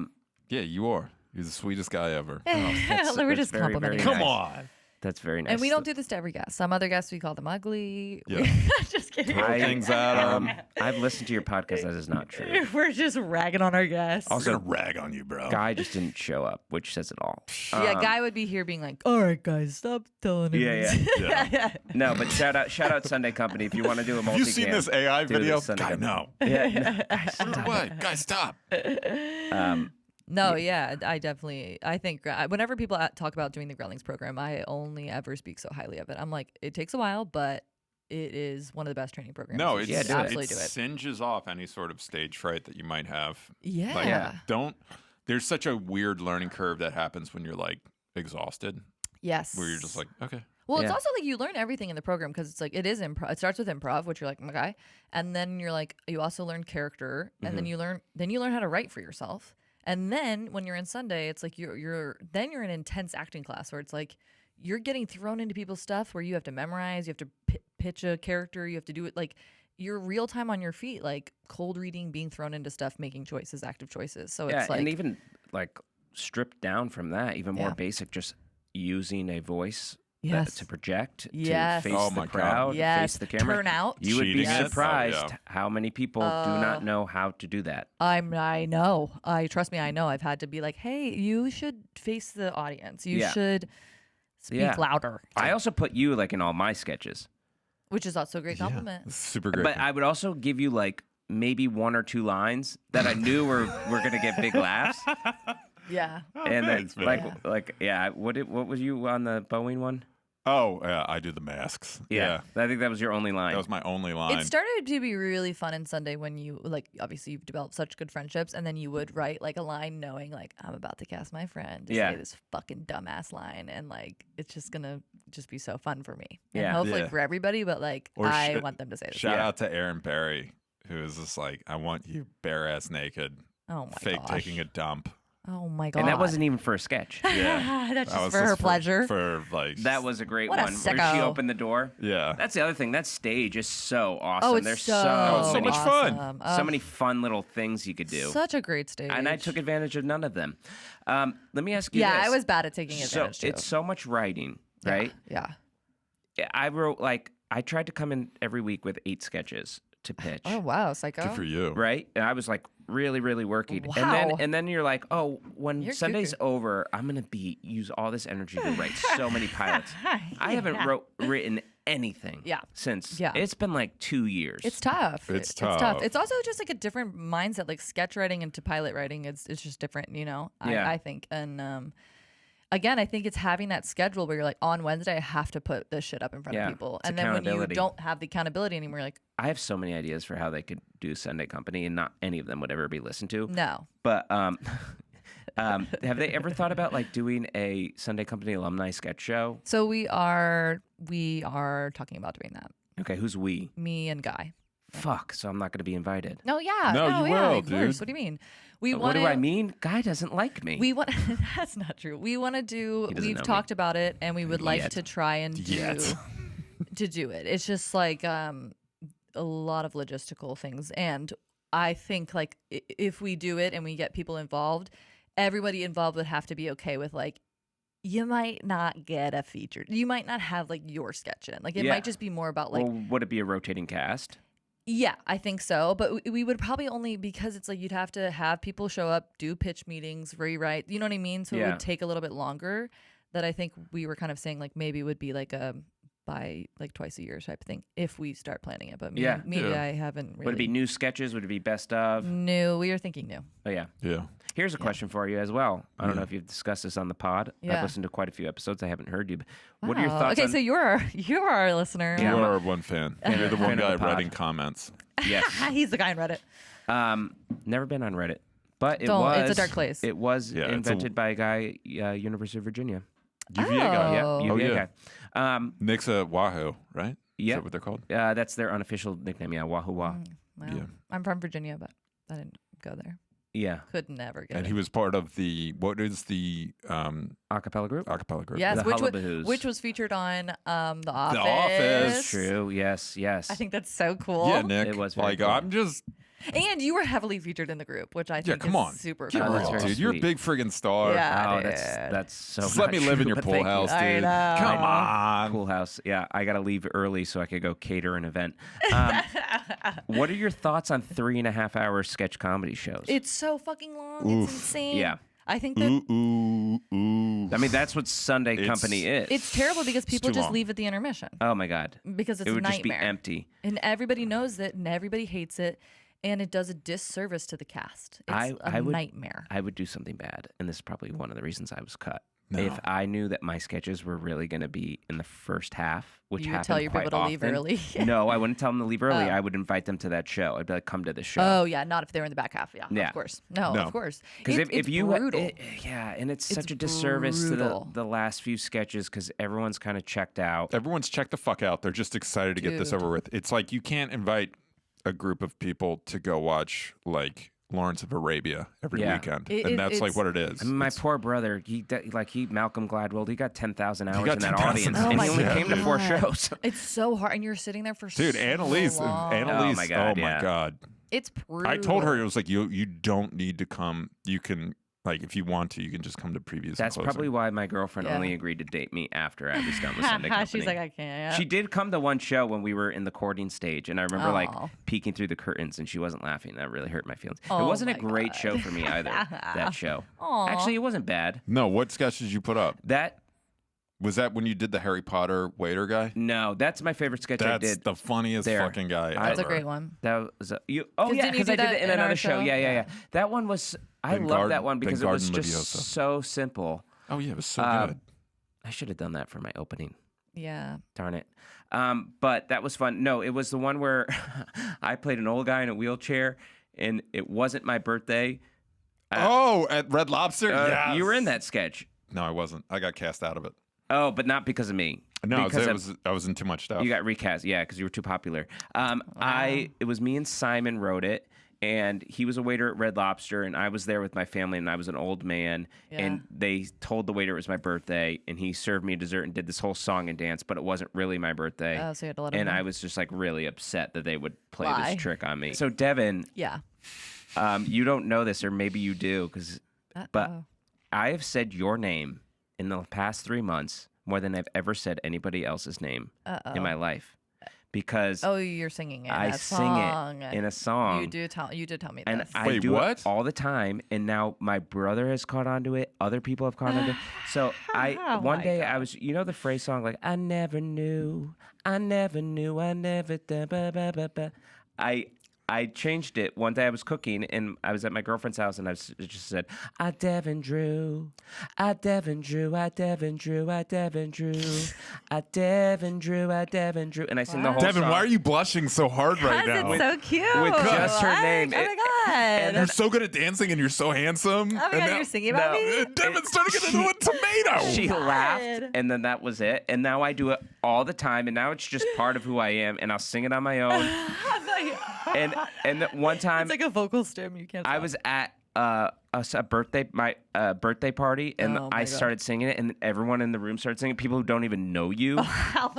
[SPEAKER 2] Yeah, you are. You're the sweetest guy ever.
[SPEAKER 1] that's-
[SPEAKER 3] We're
[SPEAKER 1] that's
[SPEAKER 3] just
[SPEAKER 1] very,
[SPEAKER 3] complimenting.
[SPEAKER 1] very
[SPEAKER 3] you.
[SPEAKER 2] Come
[SPEAKER 1] nice.
[SPEAKER 2] on.
[SPEAKER 1] That's very nice.
[SPEAKER 3] And we don't do this to every guest. Some other guests we call them ugly.
[SPEAKER 2] Yeah.
[SPEAKER 3] Just kidding.
[SPEAKER 2] Throw things at them.
[SPEAKER 1] I've listened to your podcast. That is not true.
[SPEAKER 3] We're just ragging on our guests.
[SPEAKER 2] I'm gonna rag on you, bro.
[SPEAKER 1] Guy just didn't show up, which says it all.
[SPEAKER 3] Yeah, Guy would be here being like, "All right, guys, stop telling him."
[SPEAKER 1] Yeah,
[SPEAKER 3] this."
[SPEAKER 2] Yeah.
[SPEAKER 1] No, but shout out Sunday Company if you want to do a multi.
[SPEAKER 2] Have you seen this AI
[SPEAKER 1] do
[SPEAKER 2] video?
[SPEAKER 1] this Sunday
[SPEAKER 2] Guy,
[SPEAKER 1] Company.
[SPEAKER 2] no.
[SPEAKER 1] Yeah.
[SPEAKER 2] Put it away. Guy, stop.
[SPEAKER 3] No, yeah, I think whenever people talk about doing the Growlings program, I only ever speak so highly of it. I'm like, it takes a while, but it is one of the best training programs.
[SPEAKER 2] No,
[SPEAKER 3] You
[SPEAKER 2] it's,
[SPEAKER 3] should
[SPEAKER 1] do it.
[SPEAKER 3] absolutely
[SPEAKER 2] it
[SPEAKER 3] do it.
[SPEAKER 2] singes off any sort of stage fright that you might have.
[SPEAKER 3] Yeah.
[SPEAKER 2] Like,
[SPEAKER 1] Yeah.
[SPEAKER 2] there's such a weird learning curve that happens when you're like exhausted,
[SPEAKER 3] Yes.
[SPEAKER 2] where you're just like, okay.
[SPEAKER 3] Well, it's
[SPEAKER 1] Yeah.
[SPEAKER 3] also like you learn everything in the program because it's like it is improv. It starts with improv, which you're like, okay, and then you're like, you also learn character, and then you learn how to write for yourself. And then when you're in Sunday, it's like you're in intense acting class where it's like you're getting thrown into people's stuff where you have to memorize, you have to pitch a character, you have to do it like you're real time on your feet, like cold reading, being thrown into stuff, making choices, active choices. So
[SPEAKER 1] Yeah,
[SPEAKER 3] it's like
[SPEAKER 1] and even like stripped down from that, even more
[SPEAKER 3] Yeah.
[SPEAKER 1] basic, just using a voice
[SPEAKER 3] Yes.
[SPEAKER 1] to project,
[SPEAKER 3] Yes.
[SPEAKER 1] to face
[SPEAKER 2] Oh
[SPEAKER 1] the
[SPEAKER 2] my God.
[SPEAKER 1] crowd,
[SPEAKER 3] yes,
[SPEAKER 1] face the camera.
[SPEAKER 3] turn out.
[SPEAKER 1] You would be
[SPEAKER 2] Cheating it? Oh,
[SPEAKER 1] surprised
[SPEAKER 2] yeah.
[SPEAKER 1] how many people do not know how to do that.
[SPEAKER 3] I know. Trust me, I know. I've had to be like, hey, you should face the audience. You
[SPEAKER 1] Yeah.
[SPEAKER 3] should speak
[SPEAKER 1] Yeah.
[SPEAKER 3] louder.
[SPEAKER 1] I also put you like in all my sketches,
[SPEAKER 3] Which is also a great compliment.
[SPEAKER 2] It's super great.
[SPEAKER 1] but I would also give you like maybe 1 or 2 lines that I knew were gonna get big laughs,
[SPEAKER 3] Yeah.
[SPEAKER 1] and then
[SPEAKER 2] thanks, man.
[SPEAKER 1] like yeah, what was you on the Boeing one?
[SPEAKER 2] Oh, yeah, I do the masks.
[SPEAKER 1] I think that was your only line.
[SPEAKER 2] That was my only line.
[SPEAKER 3] It started to be really fun in Sunday when you like obviously you've developed such good friendships and then you would write like a line knowing like I'm about to cast my friend to
[SPEAKER 1] Yeah.
[SPEAKER 3] say this fucking dumbass line and like it's just gonna just be so fun for me. And
[SPEAKER 1] Yeah.
[SPEAKER 3] hopefully
[SPEAKER 2] Yeah.
[SPEAKER 3] for everybody, but like
[SPEAKER 2] Or
[SPEAKER 3] I want them to say this.
[SPEAKER 2] Shout out to Aaron Barry, who is just like, I want you bare ass naked
[SPEAKER 3] Oh my
[SPEAKER 2] fake
[SPEAKER 3] gosh.
[SPEAKER 2] taking a dump.
[SPEAKER 3] Oh my god.
[SPEAKER 1] And that wasn't even for a sketch.
[SPEAKER 2] Yeah.
[SPEAKER 3] That's
[SPEAKER 2] That
[SPEAKER 3] just
[SPEAKER 2] was
[SPEAKER 3] for her pleasure.
[SPEAKER 2] For like.
[SPEAKER 1] That was a great
[SPEAKER 3] What a
[SPEAKER 1] one where she
[SPEAKER 3] sicko.
[SPEAKER 1] opened the door.
[SPEAKER 2] Yeah.
[SPEAKER 1] That's the other thing. That stage is so awesome.
[SPEAKER 3] Oh, it's
[SPEAKER 1] There's
[SPEAKER 3] so
[SPEAKER 2] so much fun.
[SPEAKER 3] awesome.
[SPEAKER 1] so many fun little things you could do.
[SPEAKER 3] Such a great stage.
[SPEAKER 1] And I took advantage of none of them. Let me ask you
[SPEAKER 3] Yeah,
[SPEAKER 1] this.
[SPEAKER 3] I was bad at taking
[SPEAKER 1] So
[SPEAKER 3] advantage too.
[SPEAKER 1] it's so much writing, right?
[SPEAKER 3] Yeah.
[SPEAKER 1] I wrote I tried to come in every week with 8 sketches to pitch.
[SPEAKER 3] Oh wow, psycho.
[SPEAKER 2] Good for you.
[SPEAKER 1] Right? And I was like really, really working.
[SPEAKER 3] Wow.
[SPEAKER 1] And then you're like, oh, when
[SPEAKER 3] You're
[SPEAKER 1] Sunday's
[SPEAKER 3] cuckoo.
[SPEAKER 1] over, I'm gonna use all this energy to write so many pilots. I haven't written anything since.
[SPEAKER 3] Yeah.
[SPEAKER 1] It's been like 2 years.
[SPEAKER 3] It's tough.
[SPEAKER 2] It's
[SPEAKER 3] It's
[SPEAKER 2] tough.
[SPEAKER 3] It's also just like a different mindset. Like sketch writing into pilot writing, it's just different, you know.
[SPEAKER 1] Yeah.
[SPEAKER 3] I think. And again, I think it's having that schedule where you're like, on Wednesday I have to put this shit up in front of people,
[SPEAKER 1] it's
[SPEAKER 3] and then when you
[SPEAKER 1] accountability.
[SPEAKER 3] don't have the accountability anymore, you're like,
[SPEAKER 1] I have so many ideas for how they could do Sunday Company, and not any of them would ever be listened to.
[SPEAKER 3] no.
[SPEAKER 1] But have they ever thought about like doing a Sunday Company alumni sketch show?
[SPEAKER 3] So we are talking about doing that.
[SPEAKER 1] Okay, who's we?
[SPEAKER 3] Me and Guy.
[SPEAKER 1] Fuck, so I'm not going to be invited.
[SPEAKER 3] No, yeah,
[SPEAKER 2] No, you
[SPEAKER 3] yeah,
[SPEAKER 2] will,
[SPEAKER 3] of course.
[SPEAKER 2] dude.
[SPEAKER 3] What do you mean? We
[SPEAKER 1] What
[SPEAKER 3] want.
[SPEAKER 1] do I mean? Guy doesn't like me.
[SPEAKER 3] We want. That's not true. We want to do.
[SPEAKER 1] He doesn't
[SPEAKER 3] We've
[SPEAKER 1] know me.
[SPEAKER 3] talked about it, and we would like
[SPEAKER 1] Yet.
[SPEAKER 3] to try and do
[SPEAKER 2] Yet.
[SPEAKER 3] to do it. It's just like a lot of logistical things, and I think like if we do it and we get people involved, everybody involved would have to be okay with like. You might not get a feature. You might not have like your sketch in. Like it
[SPEAKER 1] Yeah.
[SPEAKER 3] might just be more about like.
[SPEAKER 1] Well, would it be a rotating cast?
[SPEAKER 3] Yeah, I think so. But we would probably only, because it's like you'd have to have people show up, do pitch meetings, rewrite. You know what I mean? So it
[SPEAKER 1] Yeah.
[SPEAKER 3] would take a little bit longer. That I think we were kind of saying like maybe it would be like a by like twice a year type of thing if we start planning it. But maybe,
[SPEAKER 1] Yeah.
[SPEAKER 3] maybe
[SPEAKER 2] Yeah.
[SPEAKER 3] I haven't really.
[SPEAKER 1] Would it be new sketches? Would it be best of?
[SPEAKER 3] new? We are thinking new.
[SPEAKER 1] Oh, yeah.
[SPEAKER 2] Yeah.
[SPEAKER 1] Here's a question for you as well. I don't know if you've discussed this on the pod.
[SPEAKER 3] Yeah.
[SPEAKER 1] I've listened to quite a few episodes. I haven't heard you. But what are your
[SPEAKER 3] Wow.
[SPEAKER 1] thoughts
[SPEAKER 3] Okay,
[SPEAKER 1] on...
[SPEAKER 3] so you're our listener.
[SPEAKER 1] Yeah,
[SPEAKER 2] You
[SPEAKER 1] I'm
[SPEAKER 2] are one fan. You're the one
[SPEAKER 1] fan of
[SPEAKER 2] guy
[SPEAKER 1] the pod.
[SPEAKER 2] writing comments.
[SPEAKER 1] Yes.
[SPEAKER 3] He's the guy on Reddit.
[SPEAKER 1] Never been on Reddit. But it
[SPEAKER 3] Don't.
[SPEAKER 1] was...
[SPEAKER 3] It's a dark place.
[SPEAKER 1] It was
[SPEAKER 2] Yeah, it's a-
[SPEAKER 1] invented by a guy, University of Virginia.
[SPEAKER 2] UVA guy.
[SPEAKER 1] Yeah,
[SPEAKER 3] Oh.
[SPEAKER 1] UVA
[SPEAKER 2] yeah.
[SPEAKER 1] guy.
[SPEAKER 2] Nick's a Wahoo, right? Is
[SPEAKER 1] Yeah.
[SPEAKER 2] that what they're called?
[SPEAKER 1] That's their unofficial nickname. Yeah, Wahoo Wah.
[SPEAKER 3] Wow.
[SPEAKER 2] Yeah.
[SPEAKER 3] I'm from Virginia, but I didn't go there.
[SPEAKER 1] Yeah.
[SPEAKER 3] Could never get
[SPEAKER 2] And
[SPEAKER 3] it.
[SPEAKER 2] he was part of what is the
[SPEAKER 1] Acapella group?
[SPEAKER 2] acapella group?
[SPEAKER 3] Yes,
[SPEAKER 1] The Hullabahoos.
[SPEAKER 3] which was featured on The Office.
[SPEAKER 2] Office.
[SPEAKER 1] True. Yes. Yes.
[SPEAKER 3] I think that's so cool.
[SPEAKER 2] Yeah, Nick.
[SPEAKER 1] It was very
[SPEAKER 2] like
[SPEAKER 1] cool.
[SPEAKER 2] I'm just
[SPEAKER 3] And you were heavily featured in the group, which I think
[SPEAKER 2] come
[SPEAKER 3] is
[SPEAKER 2] on.
[SPEAKER 3] super
[SPEAKER 2] Get
[SPEAKER 3] cool.
[SPEAKER 1] that's
[SPEAKER 2] real,
[SPEAKER 1] very
[SPEAKER 2] dude. You're a
[SPEAKER 1] sweet.
[SPEAKER 2] big friggin' star.
[SPEAKER 3] Yeah,
[SPEAKER 1] Oh,
[SPEAKER 3] dude.
[SPEAKER 1] that's so
[SPEAKER 2] Just
[SPEAKER 1] much.
[SPEAKER 2] let me live in your
[SPEAKER 1] but
[SPEAKER 2] pool
[SPEAKER 1] thank you.
[SPEAKER 2] house,
[SPEAKER 3] I
[SPEAKER 2] dude.
[SPEAKER 3] know.
[SPEAKER 2] Come on.
[SPEAKER 1] Pool house. Yeah, I got to leave early so I could go cater an event. What are your thoughts on 3.5 hour sketch comedy shows?
[SPEAKER 3] It's so fucking long. It's insane.
[SPEAKER 1] Yeah.
[SPEAKER 3] I think that
[SPEAKER 2] Ooh.
[SPEAKER 1] I mean, that's what Sunday Company is.
[SPEAKER 3] it's terrible because people
[SPEAKER 2] too
[SPEAKER 3] just
[SPEAKER 2] long.
[SPEAKER 3] leave at the intermission
[SPEAKER 1] Oh my God.
[SPEAKER 3] because it's
[SPEAKER 1] It
[SPEAKER 3] a
[SPEAKER 1] would just be
[SPEAKER 3] nightmare.
[SPEAKER 1] empty.
[SPEAKER 3] And everybody knows it and everybody hates it. And it does a disservice to the cast. It's
[SPEAKER 1] I
[SPEAKER 3] a
[SPEAKER 1] would-
[SPEAKER 3] nightmare.
[SPEAKER 1] I would do something bad, and this is probably one of the reasons I was cut.
[SPEAKER 2] No.
[SPEAKER 1] If I knew that my sketches were really going to be in the first half, which
[SPEAKER 3] You would
[SPEAKER 1] happened
[SPEAKER 3] tell your
[SPEAKER 1] quite
[SPEAKER 3] people to leave
[SPEAKER 1] often-
[SPEAKER 3] early.
[SPEAKER 1] No, I wouldn't tell them to leave early.
[SPEAKER 3] Oh.
[SPEAKER 1] I would invite them to that show. I'd be like, come to the show.
[SPEAKER 3] Oh yeah, not if they're in the back half. Yeah,
[SPEAKER 1] Yeah.
[SPEAKER 3] of course. No,
[SPEAKER 2] No.
[SPEAKER 3] of course.
[SPEAKER 1] Because if
[SPEAKER 3] It's
[SPEAKER 1] you,
[SPEAKER 3] brutal.
[SPEAKER 1] yeah, and it's
[SPEAKER 3] It's
[SPEAKER 1] such a disservice to
[SPEAKER 3] brutal.
[SPEAKER 1] the last few sketches because everyone's kind of checked out.
[SPEAKER 2] Everyone's checked the fuck out. They're just excited to get this
[SPEAKER 3] Dude.
[SPEAKER 2] over with. It's like you can't invite a group of people to go watch like Lawrence of Arabia every
[SPEAKER 1] Yeah.
[SPEAKER 2] weekend,
[SPEAKER 3] It-
[SPEAKER 2] and that's like
[SPEAKER 3] it's-
[SPEAKER 2] what it is.
[SPEAKER 1] I mean, my
[SPEAKER 2] It's-
[SPEAKER 1] poor brother, Malcolm Gladwell, he got 10,000 hours
[SPEAKER 2] got
[SPEAKER 1] in that
[SPEAKER 2] 10,000
[SPEAKER 1] audience,
[SPEAKER 2] hours.
[SPEAKER 1] and
[SPEAKER 3] Oh
[SPEAKER 1] he
[SPEAKER 3] my
[SPEAKER 1] only
[SPEAKER 2] Yeah,
[SPEAKER 1] came to
[SPEAKER 2] dude.
[SPEAKER 1] 4
[SPEAKER 3] God.
[SPEAKER 1] shows.
[SPEAKER 3] It's so hard, and you're sitting there for
[SPEAKER 2] Dude,
[SPEAKER 3] so
[SPEAKER 2] Annalise,
[SPEAKER 3] long.
[SPEAKER 2] Annalise,
[SPEAKER 1] Oh my God, yeah.
[SPEAKER 2] God.
[SPEAKER 3] It's brutal.
[SPEAKER 2] I told her it was like you don't need to come. You can like if you want to, you can just come to previews. and
[SPEAKER 1] That's
[SPEAKER 2] closing.
[SPEAKER 1] probably why my girlfriend
[SPEAKER 3] Yeah.
[SPEAKER 1] only agreed to date me after I was done with Sunday Company.
[SPEAKER 3] She's like, I can't.
[SPEAKER 1] She did come to one show when we were in the courting stage, and I remember like
[SPEAKER 3] Aw.
[SPEAKER 1] peeking through the curtains, and she wasn't laughing. That really hurt my feelings. It
[SPEAKER 3] Oh
[SPEAKER 1] wasn't a
[SPEAKER 3] my
[SPEAKER 1] great
[SPEAKER 3] God.
[SPEAKER 1] show for me either. That show.
[SPEAKER 3] Aw.
[SPEAKER 1] Actually, it wasn't bad.
[SPEAKER 2] No, what sketch did you put up?
[SPEAKER 1] That
[SPEAKER 2] Was that when you did the Harry Potter waiter guy?
[SPEAKER 1] no, that's my favorite sketch I
[SPEAKER 2] That's
[SPEAKER 1] did.
[SPEAKER 2] the funniest
[SPEAKER 1] there.
[SPEAKER 2] fucking guy
[SPEAKER 3] That's a
[SPEAKER 2] ever.
[SPEAKER 3] great one.
[SPEAKER 1] That was you. Oh
[SPEAKER 3] 'Cause
[SPEAKER 1] yeah,
[SPEAKER 3] didn't you
[SPEAKER 1] because
[SPEAKER 3] do
[SPEAKER 1] I did
[SPEAKER 3] that
[SPEAKER 1] it in
[SPEAKER 3] in our
[SPEAKER 1] another show.
[SPEAKER 3] show?
[SPEAKER 1] Yeah.
[SPEAKER 3] Yeah.
[SPEAKER 1] That one was. I
[SPEAKER 2] Ben
[SPEAKER 1] love
[SPEAKER 2] Gard-
[SPEAKER 1] that one
[SPEAKER 2] Ben
[SPEAKER 1] because it was
[SPEAKER 2] Garden
[SPEAKER 1] just
[SPEAKER 2] Leviosa.
[SPEAKER 1] so simple.
[SPEAKER 2] Oh yeah, it was so
[SPEAKER 1] Um,
[SPEAKER 2] good.
[SPEAKER 1] I should have done that for my opening.
[SPEAKER 3] Yeah.
[SPEAKER 1] Darn it. But that was fun. No, it was the one where I played an old guy in a wheelchair, and it wasn't my birthday.
[SPEAKER 2] At Red Lobster. Yes.
[SPEAKER 1] You were in that sketch.
[SPEAKER 2] No, I wasn't. I got cast out of it.
[SPEAKER 1] Oh, but not because of me.
[SPEAKER 2] No,
[SPEAKER 1] because
[SPEAKER 2] I was in too much stuff.
[SPEAKER 1] you got recast. Yeah, because you were too popular. It was me and Simon wrote it, and he was a waiter at Red Lobster, and I was there with my family, and I was an old man, and they told the waiter it was my birthday, and he served me a dessert and did this whole song and dance, but it wasn't really my birthday.
[SPEAKER 3] Oh, so you had to let him
[SPEAKER 1] and
[SPEAKER 3] know.
[SPEAKER 1] I was just like really upset that they would play
[SPEAKER 3] Lie.
[SPEAKER 1] this trick on me. So Devon,
[SPEAKER 3] Yeah.
[SPEAKER 1] you don't know this, or maybe you do, but
[SPEAKER 3] Uh-oh.
[SPEAKER 1] I have said your name in the past 3 months more than I've ever said anybody else's name in my life. Because
[SPEAKER 3] Oh, you're singing it.
[SPEAKER 1] I sing it in a song.
[SPEAKER 3] You did tell me
[SPEAKER 1] and
[SPEAKER 3] this.
[SPEAKER 1] I
[SPEAKER 2] Wait,
[SPEAKER 1] do
[SPEAKER 2] what?
[SPEAKER 1] it all the time, and now my brother has caught on to it. Other people have caught on to it. So one day I was, the phrase song like I never knew, I never da, ba, ba, ba, ba. I changed it one day. I was cooking and I was at my girlfriend's house, and just said, I Devon Drew, I Devon Drew, I Devon Drew, I Devon Drew, I Devon Drew, I Devon Drew, and I sing the whole
[SPEAKER 2] Devin,
[SPEAKER 1] song.
[SPEAKER 2] why are you blushing so hard right now?
[SPEAKER 3] It's so cute.
[SPEAKER 1] with just her name.
[SPEAKER 3] Oh my god.
[SPEAKER 2] You're so good at dancing and you're so handsome.
[SPEAKER 3] Oh my god, you're singing about me?
[SPEAKER 2] Devin's starting to get into a tomato.
[SPEAKER 1] She
[SPEAKER 3] God.
[SPEAKER 1] laughed, and then that was it. And now I do it all the time, and now it's just part of who I am, and I'll sing it on my own. And one time,
[SPEAKER 3] It's like a vocal stem. You can't.
[SPEAKER 1] I
[SPEAKER 3] stop.
[SPEAKER 1] was at a birthday party, and
[SPEAKER 3] Oh my
[SPEAKER 1] I
[SPEAKER 3] God.
[SPEAKER 1] started singing it, and everyone in the room started singing. People who don't even know you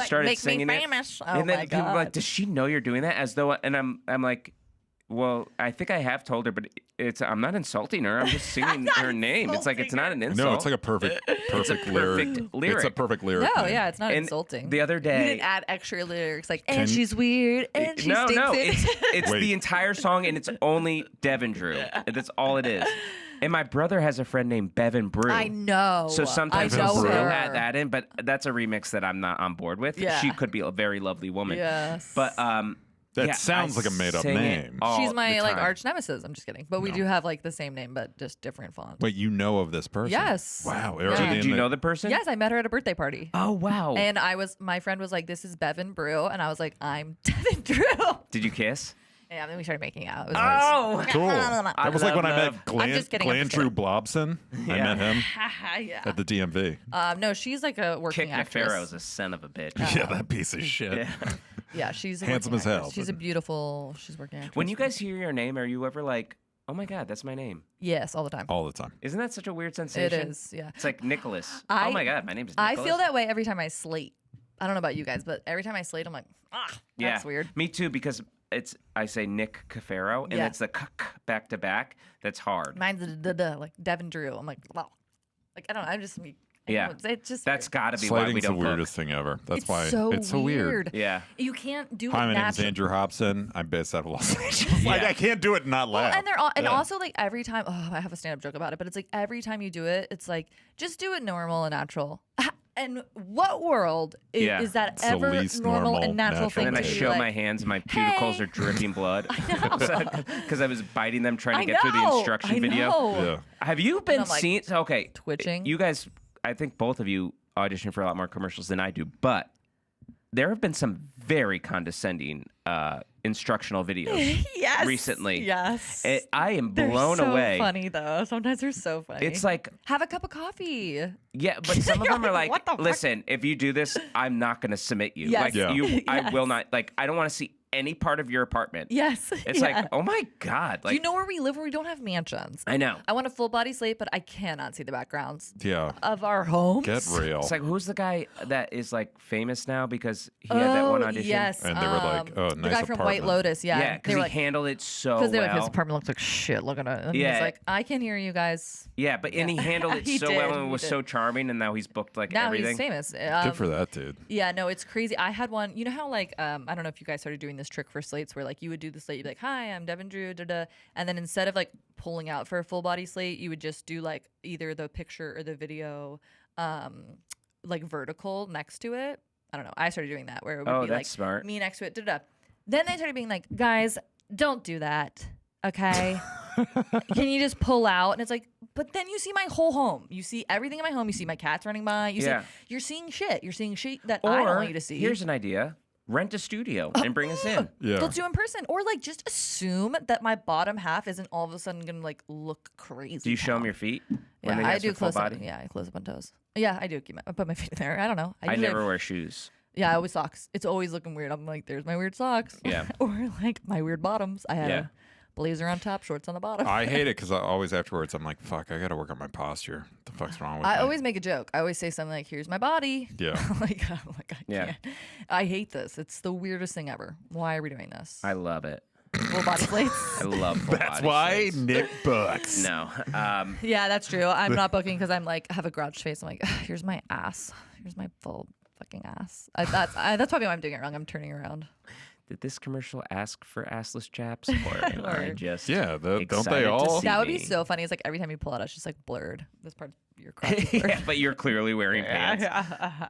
[SPEAKER 1] started
[SPEAKER 3] make
[SPEAKER 1] singing
[SPEAKER 3] me
[SPEAKER 1] it.
[SPEAKER 3] famous. Oh
[SPEAKER 1] And then
[SPEAKER 3] my
[SPEAKER 1] people were like,
[SPEAKER 3] God.
[SPEAKER 1] "Does she know you're doing that?" As though, and I'm like, well, I think I have told her, but I'm not insulting her. I'm just singing her name. It's like it's not an insult.
[SPEAKER 2] No, it's like a perfect lyric. It's a perfect lyric.
[SPEAKER 3] No,
[SPEAKER 2] name.
[SPEAKER 3] yeah, it's not
[SPEAKER 1] And
[SPEAKER 3] insulting.
[SPEAKER 1] the other
[SPEAKER 3] You
[SPEAKER 1] day,
[SPEAKER 3] didn't add extra lyrics like, and she's weird, and she
[SPEAKER 1] no,
[SPEAKER 3] stinks it.
[SPEAKER 1] it's
[SPEAKER 2] Wait.
[SPEAKER 1] the entire song, and it's only Devon Drew. That's all it is. And my brother has a friend named Bevan Brew.
[SPEAKER 3] I know.
[SPEAKER 1] So sometimes
[SPEAKER 3] I
[SPEAKER 1] he'll
[SPEAKER 3] know
[SPEAKER 1] still
[SPEAKER 3] her.
[SPEAKER 1] add that in, but that's a remix that I'm not on board with.
[SPEAKER 3] Yeah.
[SPEAKER 1] She could be a very lovely woman.
[SPEAKER 3] Yes.
[SPEAKER 1] But
[SPEAKER 2] That
[SPEAKER 1] yeah,
[SPEAKER 2] sounds
[SPEAKER 1] I
[SPEAKER 2] like a made-up
[SPEAKER 1] sing it
[SPEAKER 2] name.
[SPEAKER 1] all
[SPEAKER 3] She's my
[SPEAKER 1] the
[SPEAKER 3] like
[SPEAKER 1] time.
[SPEAKER 3] arch nemesis. I'm just kidding, but we do have like the same name, but just different font.
[SPEAKER 2] Wait, you know of this person?
[SPEAKER 3] Yes.
[SPEAKER 2] Wow.
[SPEAKER 3] Yeah.
[SPEAKER 2] already
[SPEAKER 1] Did
[SPEAKER 2] in
[SPEAKER 1] you know the person?
[SPEAKER 3] Yes, I met her at a birthday party.
[SPEAKER 1] Oh wow.
[SPEAKER 3] And my friend was like, "This is Bevan Brew," and I was like, "I'm Devon Drew."
[SPEAKER 1] Did you kiss?
[SPEAKER 3] Yeah, and then we started making out. It was
[SPEAKER 1] Oh,
[SPEAKER 2] Cool.
[SPEAKER 3] nice.
[SPEAKER 2] That was like when I
[SPEAKER 1] love-
[SPEAKER 2] met Glenn,
[SPEAKER 3] just kidding, I'm
[SPEAKER 2] Glenn
[SPEAKER 3] just
[SPEAKER 2] Drew
[SPEAKER 3] kidding.
[SPEAKER 2] Blobson. I
[SPEAKER 1] Yeah.
[SPEAKER 2] met him
[SPEAKER 3] yeah.
[SPEAKER 2] at the DMV.
[SPEAKER 3] No, she's like a working
[SPEAKER 1] Kick
[SPEAKER 3] actress.
[SPEAKER 1] Nefero's a son of a bitch.
[SPEAKER 2] Yeah, that piece of shit.
[SPEAKER 1] Yeah.
[SPEAKER 3] Yeah, she's a
[SPEAKER 2] Handsome
[SPEAKER 3] working
[SPEAKER 2] as hell,
[SPEAKER 3] actress. She's a
[SPEAKER 2] but-
[SPEAKER 3] beautiful. She's working actress.
[SPEAKER 1] When you guys hear your name, are you ever like, oh my God, that's my name?
[SPEAKER 3] yes, all the time.
[SPEAKER 2] All the time.
[SPEAKER 1] Isn't that such a weird
[SPEAKER 3] It
[SPEAKER 1] sensation?
[SPEAKER 3] is. Yeah.
[SPEAKER 1] It's like Nicholas.
[SPEAKER 3] I-
[SPEAKER 1] Oh my God, my name is
[SPEAKER 3] I
[SPEAKER 1] Nicholas.
[SPEAKER 3] feel that way every time I slate. I don't know about you guys, but every time I slate, I'm like, that's weird.
[SPEAKER 1] Me too, because I say Nick Cafero, and
[SPEAKER 3] Yeah.
[SPEAKER 1] it's the back to back. That's hard.
[SPEAKER 3] Mine's the like Devon Drew. I'm like, wow. Like I don't know. I'm just
[SPEAKER 1] Yeah.
[SPEAKER 3] It's just
[SPEAKER 1] That's
[SPEAKER 3] weird.
[SPEAKER 1] got to be why we
[SPEAKER 2] Slating's the
[SPEAKER 1] don't
[SPEAKER 2] weirdest thing ever. That's
[SPEAKER 3] it's
[SPEAKER 2] why
[SPEAKER 3] so
[SPEAKER 2] it's so weird.
[SPEAKER 1] Yeah.
[SPEAKER 3] You can't do
[SPEAKER 2] Hi,
[SPEAKER 3] it
[SPEAKER 2] my name's
[SPEAKER 3] naturally.
[SPEAKER 2] Andrew Hobson. I'm based out of Los Angeles. Like, I can't do it and not laugh.
[SPEAKER 3] And they're all, and
[SPEAKER 2] Yeah.
[SPEAKER 3] also like every time. Oh, I have a stand-up joke about it, but it's like every time you do it, it's like just do it normal and natural. And what world
[SPEAKER 1] Yeah.
[SPEAKER 3] is that
[SPEAKER 2] It's the
[SPEAKER 3] ever
[SPEAKER 2] least
[SPEAKER 3] normal
[SPEAKER 2] normal,
[SPEAKER 3] and natural
[SPEAKER 2] natural
[SPEAKER 3] thing
[SPEAKER 1] And then I
[SPEAKER 3] to be
[SPEAKER 1] show
[SPEAKER 3] like,
[SPEAKER 1] my hands, my cuticles
[SPEAKER 3] "Hey."
[SPEAKER 1] are dripping blood. Because I was biting them trying to
[SPEAKER 3] I
[SPEAKER 1] get through the
[SPEAKER 3] know,
[SPEAKER 1] instruction
[SPEAKER 3] I
[SPEAKER 1] video.
[SPEAKER 3] know.
[SPEAKER 2] Yeah.
[SPEAKER 1] Have you been
[SPEAKER 3] I'm, like,
[SPEAKER 1] seen? Okay.
[SPEAKER 3] twitching.
[SPEAKER 1] You guys, I think both of you audition for a lot more commercials than I do, but there have been some very condescending instructional videos
[SPEAKER 3] yes.
[SPEAKER 1] recently.
[SPEAKER 3] Yes.
[SPEAKER 1] I am
[SPEAKER 3] They're
[SPEAKER 1] blown
[SPEAKER 3] so
[SPEAKER 1] away.
[SPEAKER 3] funny though. Sometimes they're so funny.
[SPEAKER 1] It's like,
[SPEAKER 3] have a cup of coffee.
[SPEAKER 1] yeah, but some of
[SPEAKER 3] You're
[SPEAKER 1] them are
[SPEAKER 3] like,
[SPEAKER 1] like,
[SPEAKER 3] "What the fuck?"
[SPEAKER 1] listen, if you do this, I'm not going to submit you.
[SPEAKER 3] Yes.
[SPEAKER 1] Like,
[SPEAKER 2] Yeah.
[SPEAKER 1] I will
[SPEAKER 3] Yes.
[SPEAKER 1] not, like, I don't want to see any part of your apartment.
[SPEAKER 3] Yes.
[SPEAKER 1] It's like, oh my God.
[SPEAKER 3] Do
[SPEAKER 1] Like,
[SPEAKER 3] you know where we live where we don't have mansions?
[SPEAKER 1] I know.
[SPEAKER 3] I want a full body slate, but I cannot see the backgrounds
[SPEAKER 2] Yeah.
[SPEAKER 3] of our homes.
[SPEAKER 2] Get real.
[SPEAKER 1] It's like, who's the guy that is like famous now because he had that one audition?
[SPEAKER 3] Yes.
[SPEAKER 2] And they were like, oh,
[SPEAKER 3] the
[SPEAKER 2] nice
[SPEAKER 3] guy from White
[SPEAKER 2] apartment.
[SPEAKER 3] Lotus. Yeah.
[SPEAKER 1] Yeah,
[SPEAKER 3] They
[SPEAKER 1] because
[SPEAKER 3] were
[SPEAKER 1] he
[SPEAKER 3] like,
[SPEAKER 1] handled it so
[SPEAKER 3] because
[SPEAKER 1] well.
[SPEAKER 3] they're like, his apartment looks like shit. Look at it. And
[SPEAKER 1] Yeah.
[SPEAKER 3] he's like, I can hear you guys.
[SPEAKER 1] Yeah, but and he handled it
[SPEAKER 3] He
[SPEAKER 1] so
[SPEAKER 3] did,
[SPEAKER 1] well and
[SPEAKER 3] he
[SPEAKER 1] was
[SPEAKER 3] did.
[SPEAKER 1] so charming, and now he's booked like
[SPEAKER 3] Now
[SPEAKER 1] everything.
[SPEAKER 3] he's famous.
[SPEAKER 2] Good for that, dude.
[SPEAKER 3] Yeah, no, it's crazy. I had one. You know how like I don't know if you guys started doing this trick for slates where like you would do the slate, you'd be like, "Hi, I'm Devon Drew," and then instead of like pulling out for a full body slate, you would just do like either the picture or the video, like vertical next to it. I don't know. I started doing that where it would
[SPEAKER 1] Oh,
[SPEAKER 3] be
[SPEAKER 1] that's
[SPEAKER 3] like
[SPEAKER 1] smart.
[SPEAKER 3] me next to it. Then they started being like, "Guys, don't do that." Okay. Can you just pull out? And it's like, but then you see my whole home. You see everything in my home. You see my cats running by.
[SPEAKER 1] Yeah.
[SPEAKER 3] You're seeing shit. You're seeing shit that
[SPEAKER 1] Or
[SPEAKER 3] I don't want you to see.
[SPEAKER 1] here's an idea: rent a studio and bring us in.
[SPEAKER 2] Yeah.
[SPEAKER 3] Let's do in person, or like just assume that my bottom half isn't all of a sudden gonna like look crazy.
[SPEAKER 1] Do you show them
[SPEAKER 3] now.
[SPEAKER 1] your feet?
[SPEAKER 3] Yeah,
[SPEAKER 1] when they
[SPEAKER 3] I
[SPEAKER 1] ask
[SPEAKER 3] do
[SPEAKER 1] for full
[SPEAKER 3] close up.
[SPEAKER 1] body?
[SPEAKER 3] Yeah, I close up on toes. Yeah, I do. I put my feet in there. I don't know.
[SPEAKER 1] I
[SPEAKER 3] usually
[SPEAKER 1] never wear shoes.
[SPEAKER 3] Yeah, I always socks. It's always looking weird. I'm like, there's my weird socks.
[SPEAKER 1] Yeah.
[SPEAKER 3] or like my weird bottoms. I had
[SPEAKER 1] Yeah.
[SPEAKER 3] a Blazer on top, shorts on the bottom.
[SPEAKER 2] I hate it because always afterwards I'm like, fuck, I got to work on my posture. What the fuck's wrong with me?
[SPEAKER 3] I always make a joke. I always say something like, "Here's my body."
[SPEAKER 2] Yeah.
[SPEAKER 3] like I can't. I hate this. It's the weirdest thing ever. Why are we doing this?
[SPEAKER 1] I love it.
[SPEAKER 3] Full body plates.
[SPEAKER 1] I love full
[SPEAKER 2] That's
[SPEAKER 1] body
[SPEAKER 2] why
[SPEAKER 1] plates.
[SPEAKER 2] Nick books.
[SPEAKER 1] No.
[SPEAKER 3] Yeah, that's true. I'm not booking because I'm like have a grouch face. I'm like, here's my ass. Here's my full fucking ass. That's probably why I'm doing it wrong. I'm turning around.
[SPEAKER 1] Did this commercial ask for assless chaps, or am I just
[SPEAKER 2] Yeah, don't
[SPEAKER 1] excited
[SPEAKER 2] they
[SPEAKER 1] to
[SPEAKER 2] all?
[SPEAKER 1] see
[SPEAKER 3] That would be
[SPEAKER 1] me?
[SPEAKER 3] so funny. It's like every time you pull it out, it's just like blurred. This part, your crotch is blurred.
[SPEAKER 1] Yeah, but you're clearly wearing pants.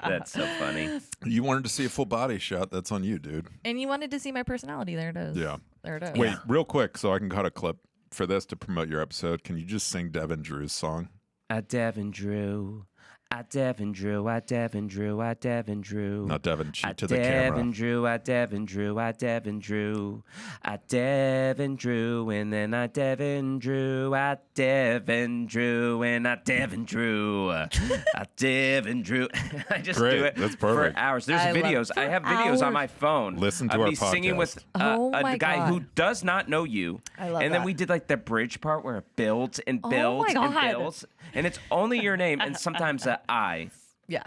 [SPEAKER 1] That's so funny.
[SPEAKER 2] You wanted to see a full body shot. That's on you, dude.
[SPEAKER 3] And you wanted to see my personality. There it is.
[SPEAKER 2] Yeah.
[SPEAKER 3] There it is.
[SPEAKER 2] Wait, real quick, so I can cut a clip for this to promote your episode. Can you just sing Devon Drew's song?
[SPEAKER 1] I Devon Drew. I Devon Drew. I Devon Drew. I Devon Drew.
[SPEAKER 2] Not Devon,
[SPEAKER 1] I
[SPEAKER 2] cheat to the
[SPEAKER 1] Devon
[SPEAKER 2] camera.
[SPEAKER 1] Drew. I Devon Drew. I Devon Drew. I Devon Drew. And then I Devon Drew. I Devon Drew. And I Devon Drew. I Devon Drew. I just
[SPEAKER 2] Great.
[SPEAKER 1] do it
[SPEAKER 2] That's perfect.
[SPEAKER 1] for hours. There's
[SPEAKER 3] I love-
[SPEAKER 1] videos. I have videos on my phone.
[SPEAKER 2] Listen to
[SPEAKER 1] of
[SPEAKER 2] our
[SPEAKER 1] me singing with
[SPEAKER 3] podcast. Oh
[SPEAKER 1] a
[SPEAKER 3] my
[SPEAKER 1] guy who
[SPEAKER 3] God.
[SPEAKER 1] does not know you.
[SPEAKER 3] I love
[SPEAKER 1] And then
[SPEAKER 3] that.
[SPEAKER 1] we did like the bridge part where it builds and
[SPEAKER 3] Oh
[SPEAKER 1] builds
[SPEAKER 3] my
[SPEAKER 1] and
[SPEAKER 3] God.
[SPEAKER 1] builds. And it's only your name and sometimes a I.
[SPEAKER 3] Yeah.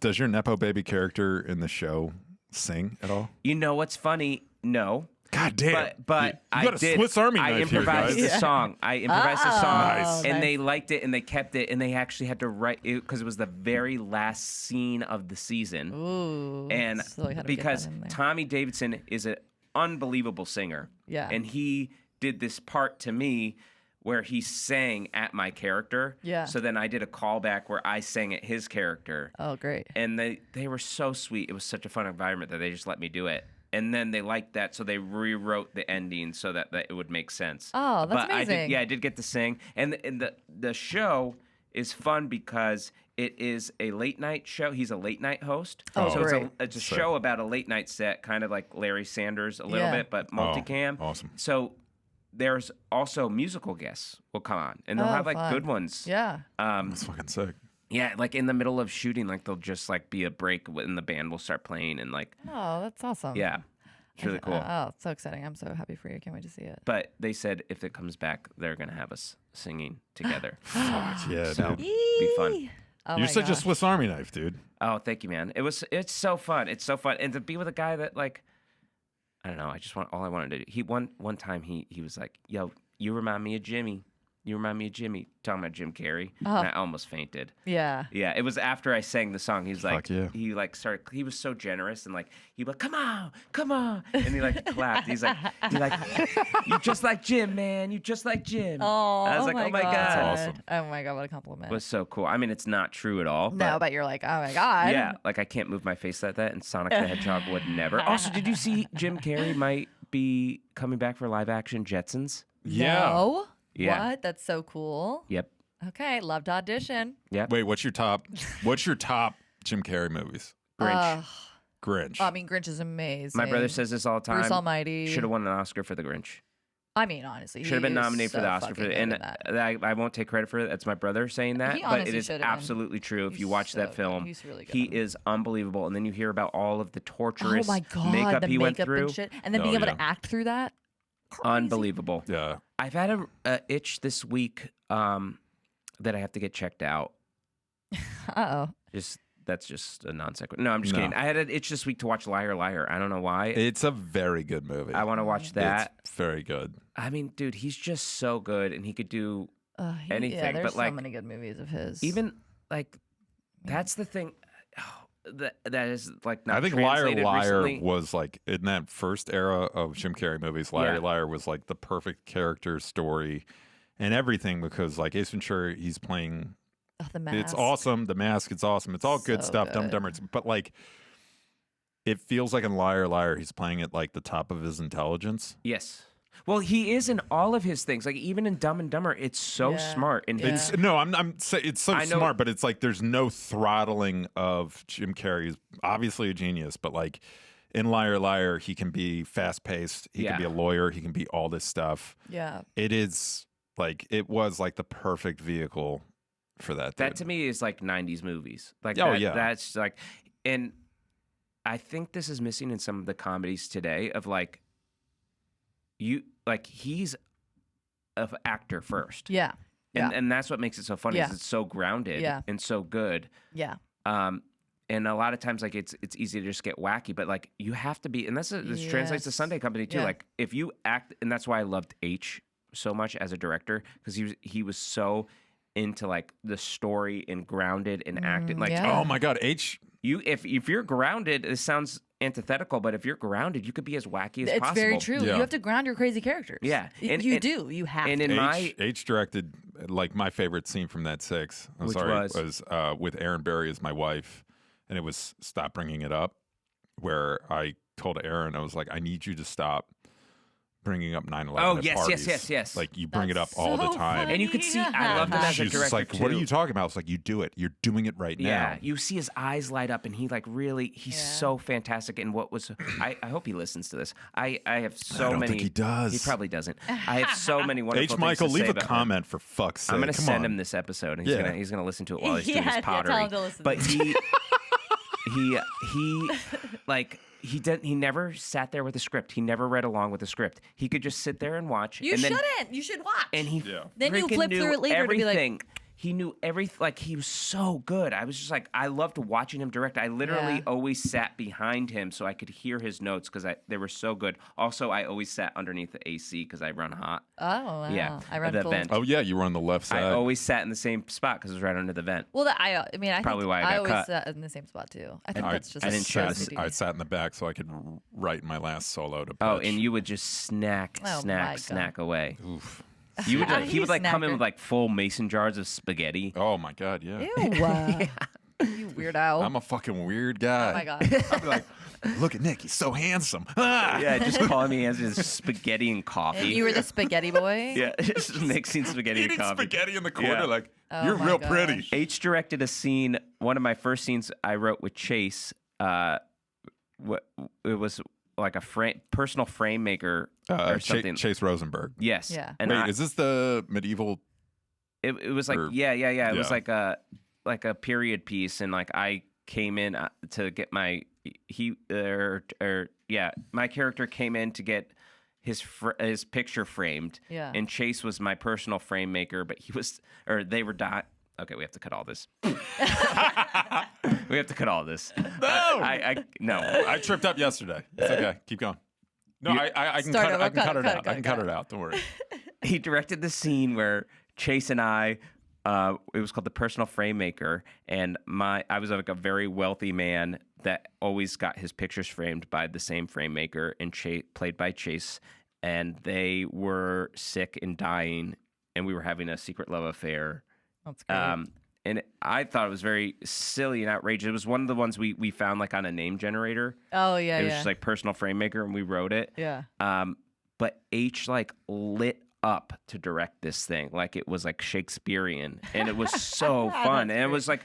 [SPEAKER 2] Does your Nepo baby character in the show sing at all?
[SPEAKER 1] You know what's funny? No.
[SPEAKER 2] God damn.
[SPEAKER 1] But
[SPEAKER 2] you
[SPEAKER 1] I
[SPEAKER 2] got a
[SPEAKER 1] did.
[SPEAKER 2] Swiss Army
[SPEAKER 1] I
[SPEAKER 2] knife here,
[SPEAKER 1] improvised
[SPEAKER 2] guys.
[SPEAKER 1] the song. I improvised the song,
[SPEAKER 2] Nice.
[SPEAKER 1] and
[SPEAKER 3] nice.
[SPEAKER 1] they liked it, and they kept it, and they actually had to write it because it was the very last scene of the season.
[SPEAKER 3] Ooh.
[SPEAKER 1] And
[SPEAKER 3] so I had to get
[SPEAKER 1] because
[SPEAKER 3] that in there.
[SPEAKER 1] Tommy Davidson is an unbelievable singer,
[SPEAKER 3] Yeah.
[SPEAKER 1] and he did this part to me where he sang at my character.
[SPEAKER 3] Yeah.
[SPEAKER 1] So then I did a callback where I sang at his character.
[SPEAKER 3] Oh, great.
[SPEAKER 1] And they were so sweet. It was such a fun environment that they just let me do it. And then they liked that, so they rewrote the ending so that it would make sense.
[SPEAKER 3] Oh, that's
[SPEAKER 1] but
[SPEAKER 3] amazing.
[SPEAKER 1] I did get to sing. And the show is fun because it is a late night show. He's a late night host.
[SPEAKER 3] Oh,
[SPEAKER 1] so
[SPEAKER 3] great.
[SPEAKER 1] it's a show about a late night set, kind of like Larry Sanders a little
[SPEAKER 3] Yeah.
[SPEAKER 1] bit, but multicam.
[SPEAKER 2] Awesome.
[SPEAKER 1] So there's also musical guests will come on, and they'll
[SPEAKER 3] Oh,
[SPEAKER 1] have like
[SPEAKER 3] fun.
[SPEAKER 1] good ones.
[SPEAKER 3] Yeah.
[SPEAKER 2] That's fucking sick.
[SPEAKER 1] Yeah, like in the middle of shooting, like they'll just like be a break and the band will start playing and like,
[SPEAKER 3] Oh, that's awesome.
[SPEAKER 1] yeah, it's really cool.
[SPEAKER 3] Oh, it's so exciting. I'm so happy for you. I can't wait to see it.
[SPEAKER 1] But they said if it comes back, they're gonna have us singing together.
[SPEAKER 2] Fuck yeah,
[SPEAKER 1] So
[SPEAKER 2] dude.
[SPEAKER 1] be fun.
[SPEAKER 3] Oh
[SPEAKER 2] You're
[SPEAKER 3] my
[SPEAKER 2] such a
[SPEAKER 3] gosh.
[SPEAKER 2] Swiss Army knife, dude.
[SPEAKER 1] Oh, thank you, man. It's so fun. It's so fun, and to be with a guy that like, I don't know. I just want all I wanted to do. He one time he was like, "Yo, you remind me of Jimmy. You remind me of Jimmy." Talking about Jim Carrey,
[SPEAKER 3] Oh.
[SPEAKER 1] and I almost fainted.
[SPEAKER 3] Yeah.
[SPEAKER 1] Yeah, it was after I sang the song. He's like,
[SPEAKER 2] Fuck yeah.
[SPEAKER 1] he like started. He was so generous and like he was like, come on, and he like clapped. He's like, you just like Jim, man. You just like Jim.
[SPEAKER 3] Oh,
[SPEAKER 1] I was like, oh my god,
[SPEAKER 2] That's awesome.
[SPEAKER 3] Oh my god, what a compliment.
[SPEAKER 1] It was so cool. I mean, it's not true at all.
[SPEAKER 3] No, but you're like, oh my god.
[SPEAKER 1] yeah, like I can't move my face like that, and Sonic the Hedgehog would never. Also, did you see Jim Carrey might be coming back for live action Jetsons?
[SPEAKER 2] Yeah.
[SPEAKER 3] No?
[SPEAKER 1] Yeah.
[SPEAKER 3] What? That's so cool.
[SPEAKER 1] Yep.
[SPEAKER 3] Okay, love to audition.
[SPEAKER 1] Yep.
[SPEAKER 2] Wait, what's your top Jim Carrey movies?
[SPEAKER 1] Grinch.
[SPEAKER 2] Grinch.
[SPEAKER 3] I mean, Grinch is amazing.
[SPEAKER 1] My brother says this all the time.
[SPEAKER 3] Bruce Almighty.
[SPEAKER 1] Should have won an Oscar for The Grinch.
[SPEAKER 3] I mean, honestly,
[SPEAKER 1] Should have been
[SPEAKER 3] he is
[SPEAKER 1] nominated for
[SPEAKER 3] so
[SPEAKER 1] the Oscar for
[SPEAKER 3] fucking
[SPEAKER 1] it.
[SPEAKER 3] good
[SPEAKER 1] And
[SPEAKER 3] in that.
[SPEAKER 1] I won't take credit for it. That's my brother saying that.
[SPEAKER 3] He
[SPEAKER 1] But it
[SPEAKER 3] honestly
[SPEAKER 1] is
[SPEAKER 3] should have been.
[SPEAKER 1] absolutely true. If
[SPEAKER 3] He's
[SPEAKER 1] you watch
[SPEAKER 3] so
[SPEAKER 1] that
[SPEAKER 3] good.
[SPEAKER 1] film,
[SPEAKER 3] He's really good
[SPEAKER 1] he
[SPEAKER 3] in it.
[SPEAKER 1] is unbelievable. And then you hear about all of the torturous
[SPEAKER 3] Oh my god,
[SPEAKER 1] makeup
[SPEAKER 3] the
[SPEAKER 1] he went
[SPEAKER 3] makeup
[SPEAKER 1] through.
[SPEAKER 3] and shit, and then
[SPEAKER 2] Oh,
[SPEAKER 3] being able
[SPEAKER 2] yeah.
[SPEAKER 3] to act through that. Crazy.
[SPEAKER 1] Unbelievable.
[SPEAKER 2] yeah.
[SPEAKER 1] I've had a itch this week that I have to get checked out.
[SPEAKER 3] Uh oh.
[SPEAKER 1] That's just a non sequitur. No, I'm just
[SPEAKER 2] No.
[SPEAKER 1] kidding. I had an itch this week to watch Liar Liar. I don't know why.
[SPEAKER 2] It's a very good movie.
[SPEAKER 1] I want to watch that.
[SPEAKER 2] It's very good.
[SPEAKER 1] I mean, dude, he's just so good, and he could do anything.
[SPEAKER 3] Yeah, there's
[SPEAKER 1] but like,
[SPEAKER 3] so many good movies of his.
[SPEAKER 1] even like, that's the thing. That is like not
[SPEAKER 2] I think Liar
[SPEAKER 1] translated
[SPEAKER 2] Liar
[SPEAKER 1] recently.
[SPEAKER 2] was like in that first era of Jim Carrey movies. Liar
[SPEAKER 1] Yeah.
[SPEAKER 2] Liar was like the perfect character story and everything because like Ace Ventura, he's playing.
[SPEAKER 3] The Mask.
[SPEAKER 2] It's awesome. The Mask, it's awesome. It's all good
[SPEAKER 3] So
[SPEAKER 2] stuff. Dumb
[SPEAKER 3] good.
[SPEAKER 2] Dumber. But like, it feels like in Liar Liar, he's playing at like the top of his intelligence.
[SPEAKER 1] Yes. Well, he is in all of his things. Like even in Dumb and Dumber, it's so
[SPEAKER 3] Yeah.
[SPEAKER 1] smart. And
[SPEAKER 3] Yeah.
[SPEAKER 2] It's no, it's so
[SPEAKER 1] I know-
[SPEAKER 2] smart, but it's like there's no throttling of Jim Carrey. He's obviously a genius, but like in Liar Liar, he can be fast paced. He
[SPEAKER 1] Yeah.
[SPEAKER 2] can be a lawyer. He can be all this stuff.
[SPEAKER 3] Yeah.
[SPEAKER 2] It is like it was like the perfect vehicle for that.
[SPEAKER 1] that
[SPEAKER 2] dude.
[SPEAKER 1] to me is like 90s movies. Like
[SPEAKER 2] Oh,
[SPEAKER 1] that,
[SPEAKER 2] yeah.
[SPEAKER 1] that's like, and I think this is missing in some of the comedies today of like, he's an actor first.
[SPEAKER 3] Yeah.
[SPEAKER 1] And that's what makes it so funny.
[SPEAKER 3] Yeah.
[SPEAKER 1] Is it's so grounded and so good.
[SPEAKER 3] Yeah.
[SPEAKER 1] And a lot of times, like it's easy to just get wacky, but like you have to be, and this translates to Sunday Company too.
[SPEAKER 3] Yeah.
[SPEAKER 1] Like if you act, and that's why I loved H so much as a director, because he was so into like the story and grounded and acted. Like
[SPEAKER 2] Oh my God, H.
[SPEAKER 1] if you're grounded, it sounds antithetical, but if you're grounded, you could be as wacky as
[SPEAKER 3] It's
[SPEAKER 1] possible.
[SPEAKER 3] very true.
[SPEAKER 2] Yeah.
[SPEAKER 3] You have to ground your crazy characters.
[SPEAKER 1] Yeah. And-
[SPEAKER 3] you
[SPEAKER 1] and-
[SPEAKER 3] do. You have
[SPEAKER 1] And
[SPEAKER 3] to.
[SPEAKER 1] in
[SPEAKER 2] H directed like my favorite scene from that 6. I'm
[SPEAKER 1] Which
[SPEAKER 2] sorry,
[SPEAKER 1] was?
[SPEAKER 2] with Erin Barry as my wife, and it was Stop Bringing It Up, where I told Erin, I was like, I need you to stop bringing up 9/11
[SPEAKER 1] Oh,
[SPEAKER 2] at
[SPEAKER 1] yes,
[SPEAKER 2] parties.
[SPEAKER 1] yes.
[SPEAKER 2] Like you bring it up
[SPEAKER 3] That's
[SPEAKER 2] all the
[SPEAKER 3] so
[SPEAKER 2] time.
[SPEAKER 1] and you could see, I love him as a
[SPEAKER 2] She's
[SPEAKER 1] director
[SPEAKER 2] just like,
[SPEAKER 1] too.
[SPEAKER 2] what are you talking about? It's like, you do it. You're doing it right
[SPEAKER 1] Yeah,
[SPEAKER 2] now.
[SPEAKER 1] you see his eyes light up, and he like really, he's so fantastic. And what was, I hope he listens to this. I have so
[SPEAKER 2] I don't
[SPEAKER 1] many.
[SPEAKER 2] think he does.
[SPEAKER 1] He probably doesn't. I have so many wonderful
[SPEAKER 2] H.
[SPEAKER 1] things
[SPEAKER 2] Michael,
[SPEAKER 1] to
[SPEAKER 2] leave
[SPEAKER 1] say
[SPEAKER 2] a
[SPEAKER 1] about him.
[SPEAKER 2] comment for fuck's sake.
[SPEAKER 1] I'm gonna
[SPEAKER 2] Come
[SPEAKER 1] send
[SPEAKER 2] on.
[SPEAKER 1] him this episode, and
[SPEAKER 2] Yeah.
[SPEAKER 1] he's gonna listen to it while he's doing
[SPEAKER 3] Yeah,
[SPEAKER 1] his
[SPEAKER 3] yeah,
[SPEAKER 1] pottery.
[SPEAKER 3] tell him to listen to
[SPEAKER 1] But
[SPEAKER 3] this.
[SPEAKER 1] he like he never sat there with a script. He never read along with the script. He could just sit there and watch.
[SPEAKER 3] You
[SPEAKER 1] and then,
[SPEAKER 3] shouldn't. You should watch.
[SPEAKER 1] And he
[SPEAKER 3] Then you
[SPEAKER 1] freaking
[SPEAKER 3] flip
[SPEAKER 1] knew
[SPEAKER 3] through it later to be like-
[SPEAKER 1] everything. He knew everything. Like he was so good. I was just like, I loved watching him direct. I literally
[SPEAKER 3] Yeah.
[SPEAKER 1] always sat behind him so I could hear his notes because they were so good. Also, I always sat underneath the AC because I run hot.
[SPEAKER 3] Oh, wow.
[SPEAKER 1] Yeah,
[SPEAKER 3] I run
[SPEAKER 1] the
[SPEAKER 3] cold.
[SPEAKER 1] vent.
[SPEAKER 2] Oh yeah, you were on the left side.
[SPEAKER 1] I always sat in the same spot because it was right under the vent.
[SPEAKER 3] Well, I mean, I
[SPEAKER 1] Probably
[SPEAKER 3] think
[SPEAKER 1] why I got
[SPEAKER 3] always
[SPEAKER 1] cut.
[SPEAKER 3] sat in the same spot too. I think
[SPEAKER 2] I,
[SPEAKER 3] that's just
[SPEAKER 1] I didn't
[SPEAKER 3] so
[SPEAKER 1] sat-
[SPEAKER 3] OCD.
[SPEAKER 2] I sat in the back so I could write my last solo to pitch.
[SPEAKER 1] Oh, and you would just snack
[SPEAKER 3] Oh, my God.
[SPEAKER 1] away.
[SPEAKER 2] Oof.
[SPEAKER 1] You would he would like come in
[SPEAKER 3] Snacker.
[SPEAKER 1] with like full mason jars of spaghetti.
[SPEAKER 2] Oh my God, yeah.
[SPEAKER 3] Ew. You weirdo.
[SPEAKER 2] I'm a fucking weird guy.
[SPEAKER 3] Oh my God.
[SPEAKER 2] I'd be like, look at Nick, he's so handsome. Ah!
[SPEAKER 1] Yeah, just calling me as his spaghetti and coffee.
[SPEAKER 3] You were the spaghetti boy.
[SPEAKER 1] Yeah, just mixing spaghetti and
[SPEAKER 2] Eating
[SPEAKER 1] coffee.
[SPEAKER 2] spaghetti in the corner,
[SPEAKER 1] Yeah.
[SPEAKER 2] like,
[SPEAKER 3] Oh
[SPEAKER 2] you're
[SPEAKER 3] my
[SPEAKER 2] real
[SPEAKER 3] gosh.
[SPEAKER 2] pretty.
[SPEAKER 1] H directed a scene. One of my first scenes I wrote with Chase. It was like a personal frame maker or something.
[SPEAKER 2] Chase Rosenberg.
[SPEAKER 1] Yes.
[SPEAKER 3] Yeah.
[SPEAKER 1] And
[SPEAKER 2] Wait, is this the medieval?
[SPEAKER 1] it was like
[SPEAKER 2] or-
[SPEAKER 1] yeah. It was
[SPEAKER 2] Yeah.
[SPEAKER 1] like a period piece, and like I came in to get my my character came in to get his picture framed.
[SPEAKER 3] Yeah.
[SPEAKER 1] And Chase was my personal frame maker, but they were Okay, we have to cut all this. We have to cut all this.
[SPEAKER 2] No!
[SPEAKER 1] No.
[SPEAKER 2] I tripped up yesterday. It's okay. Keep going. No, I can
[SPEAKER 3] Start
[SPEAKER 2] cut it.
[SPEAKER 3] over.
[SPEAKER 2] I can cut it
[SPEAKER 3] Cut it,
[SPEAKER 2] out.
[SPEAKER 3] cut
[SPEAKER 2] I
[SPEAKER 3] it,
[SPEAKER 2] can
[SPEAKER 3] cut
[SPEAKER 2] cut
[SPEAKER 3] it.
[SPEAKER 2] it out. Don't worry.
[SPEAKER 1] He directed the scene where Chase and I, it was called the personal frame maker, and I was like a very wealthy man that always got his pictures framed by the same frame maker, and played by Chase, and they were sick and dying, and we were having a secret love affair.
[SPEAKER 3] That's great.
[SPEAKER 1] And I thought it was very silly and outrageous. It was one of the ones we found like on a name generator.
[SPEAKER 3] Oh yeah,
[SPEAKER 1] It was
[SPEAKER 3] yeah.
[SPEAKER 1] just like personal frame maker, and we wrote it.
[SPEAKER 3] Yeah.
[SPEAKER 1] But H like lit up to direct this thing like it was like Shakespearean, and it was so fun. And it was like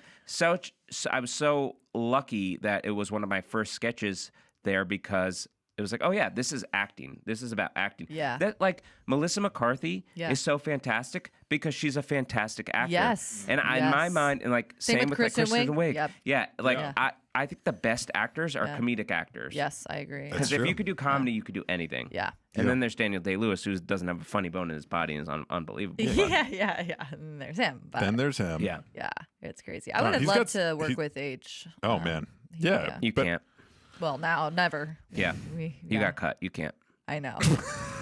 [SPEAKER 1] I was so lucky that it was one of my first sketches there, because it was like, oh yeah, this is acting. This is about acting.
[SPEAKER 3] Yeah.
[SPEAKER 1] That like Melissa McCarthy
[SPEAKER 3] Yeah.
[SPEAKER 1] is so fantastic because she's a fantastic actor.
[SPEAKER 3] Yes.
[SPEAKER 1] And in my
[SPEAKER 3] Yes.
[SPEAKER 1] mind, and like
[SPEAKER 3] Same
[SPEAKER 1] same
[SPEAKER 3] with
[SPEAKER 1] with like
[SPEAKER 3] Kristen
[SPEAKER 1] Kristen
[SPEAKER 3] Wiig.
[SPEAKER 1] Wiig.
[SPEAKER 3] Yep.
[SPEAKER 1] Yeah. Like
[SPEAKER 3] Yeah.
[SPEAKER 1] I think the best actors are
[SPEAKER 3] Yeah.
[SPEAKER 1] comedic actors.
[SPEAKER 3] Yes, I agree.
[SPEAKER 2] That's
[SPEAKER 1] Because if
[SPEAKER 2] true.
[SPEAKER 1] you could do comedy, you could do anything.
[SPEAKER 3] Yeah.
[SPEAKER 1] And then there's Daniel Day-Lewis, who doesn't have a funny bone in his body and is unbelievable. but-
[SPEAKER 3] Yeah. And there's him. But
[SPEAKER 2] Then there's him.
[SPEAKER 1] Yeah.
[SPEAKER 3] yeah, it's crazy. I
[SPEAKER 2] No,
[SPEAKER 3] would have
[SPEAKER 2] he's
[SPEAKER 3] loved
[SPEAKER 2] got-
[SPEAKER 3] to work
[SPEAKER 2] he-
[SPEAKER 3] with H.
[SPEAKER 2] Oh man. Yeah.
[SPEAKER 1] You
[SPEAKER 2] but-
[SPEAKER 1] can't.
[SPEAKER 3] Well, now, never.
[SPEAKER 1] Yeah. You
[SPEAKER 3] yeah,
[SPEAKER 1] got cut. You can't.
[SPEAKER 3] I know.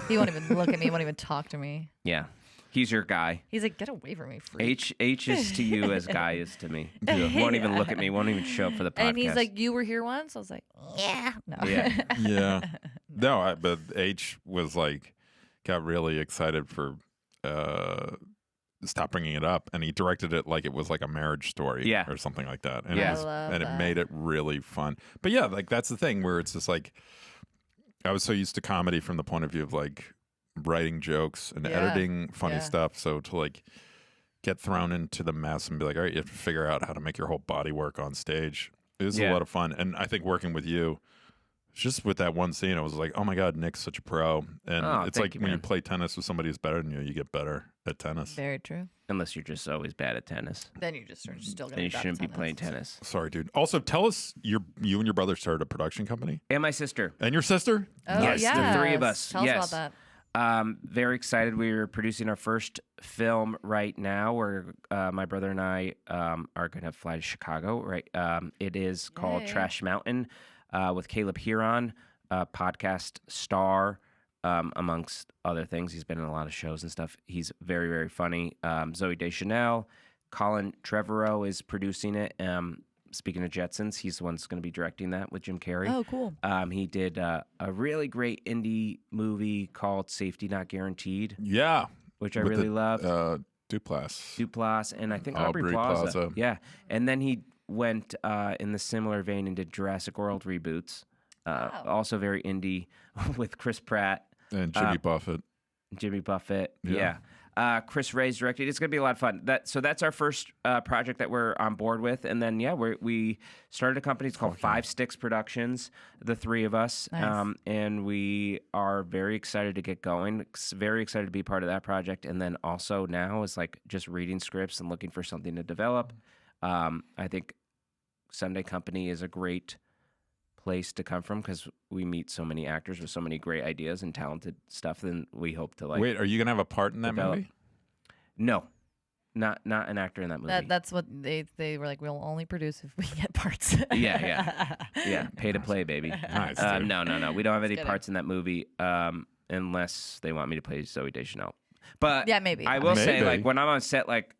[SPEAKER 3] He won't even look at me. Won't even talk to me.
[SPEAKER 1] Yeah. He's your guy.
[SPEAKER 3] He's like, get away from me, freak.
[SPEAKER 1] H is to you as Guy is to me. Won't even look at me. Won't even show up for the podcast.
[SPEAKER 3] And he's like, you were here once? I was like, yeah. No.
[SPEAKER 1] Yeah.
[SPEAKER 2] Yeah. No, but H was like, got really excited for Stop Bringing It Up, and he directed it like it was like a marriage story,
[SPEAKER 1] Yeah.
[SPEAKER 2] or something like that. And
[SPEAKER 1] Yeah.
[SPEAKER 2] it, was,
[SPEAKER 3] I love
[SPEAKER 2] and it
[SPEAKER 3] that.
[SPEAKER 2] made it really fun. But yeah, like that's the thing where it's just like, I was so used to comedy from the point of view of like writing jokes and
[SPEAKER 3] Yeah.
[SPEAKER 2] editing funny
[SPEAKER 3] Yeah.
[SPEAKER 2] stuff. So to like get thrown into the mess and be like, all right, you have to figure out how to make your whole body work on stage. It was a
[SPEAKER 1] Yeah.
[SPEAKER 2] lot of fun. And I think working with you, just with that one scene, I was like, oh my God, Nick's such a pro. And
[SPEAKER 1] Oh,
[SPEAKER 2] it's
[SPEAKER 1] thank
[SPEAKER 2] like
[SPEAKER 1] you,
[SPEAKER 2] when you
[SPEAKER 1] man.
[SPEAKER 2] play tennis with somebody who's better than you get better at tennis.
[SPEAKER 3] Very true.
[SPEAKER 1] Unless you're just always bad at tennis.
[SPEAKER 3] Then you just are still going
[SPEAKER 1] Then you shouldn't be playing tennis.
[SPEAKER 2] Sorry, dude. Also, tell us, you and your brother started a production company?
[SPEAKER 1] And my sister.
[SPEAKER 2] And your sister?
[SPEAKER 3] Oh,
[SPEAKER 1] Yes,
[SPEAKER 3] yeah.
[SPEAKER 1] the three of us.
[SPEAKER 3] Tell
[SPEAKER 1] Yes.
[SPEAKER 3] us about
[SPEAKER 1] Very excited. We're producing our first film right now. Where my brother and I are going to fly to Chicago. Right. It is called Trash Mountain with Caleb Huron, podcast star, amongst other things. He's been in a lot of shows and stuff. He's very, very funny. Zoe Deschanel, Colin Trevorrow is producing it. Speaking of Jetsons, he's the one that's going to be directing that with Jim Carrey.
[SPEAKER 3] Oh, cool.
[SPEAKER 1] He did a really great indie movie called Safety Not Guaranteed.
[SPEAKER 2] Yeah.
[SPEAKER 1] Which I really love.
[SPEAKER 2] Duplass.
[SPEAKER 1] And I think Aubrey Plaza. Yeah. And then he went in the similar vein and did Jurassic World reboots. Also very indie with Chris Pratt.
[SPEAKER 2] And Jimmy Buffett.
[SPEAKER 1] Yeah. Chris Ray's directed. It's going to be a lot of fun. That's our first project that we're on board with. And then, we started a company. It's called Five Sticks Productions, the three of us.
[SPEAKER 3] Nice.
[SPEAKER 1] And we are very excited to get going. Very excited to be part of that project. And then also now is like just reading scripts and looking for something to develop. I think Sunday Company is a great place to come from because we meet so many actors with so many great ideas and talented stuff. Then we hope to
[SPEAKER 2] Wait, are you gonna have a part in that movie?
[SPEAKER 1] No, not an actor in that movie.
[SPEAKER 3] That's what they were like. We'll only produce if we get parts.
[SPEAKER 1] yeah. Pay to play, baby.
[SPEAKER 2] Nice.
[SPEAKER 1] No. We don't have any
[SPEAKER 3] kidding.
[SPEAKER 1] parts in that movie unless they want me to play Zoe Deschanel. But
[SPEAKER 3] yeah, maybe.
[SPEAKER 1] I will say, like when I'm on set, like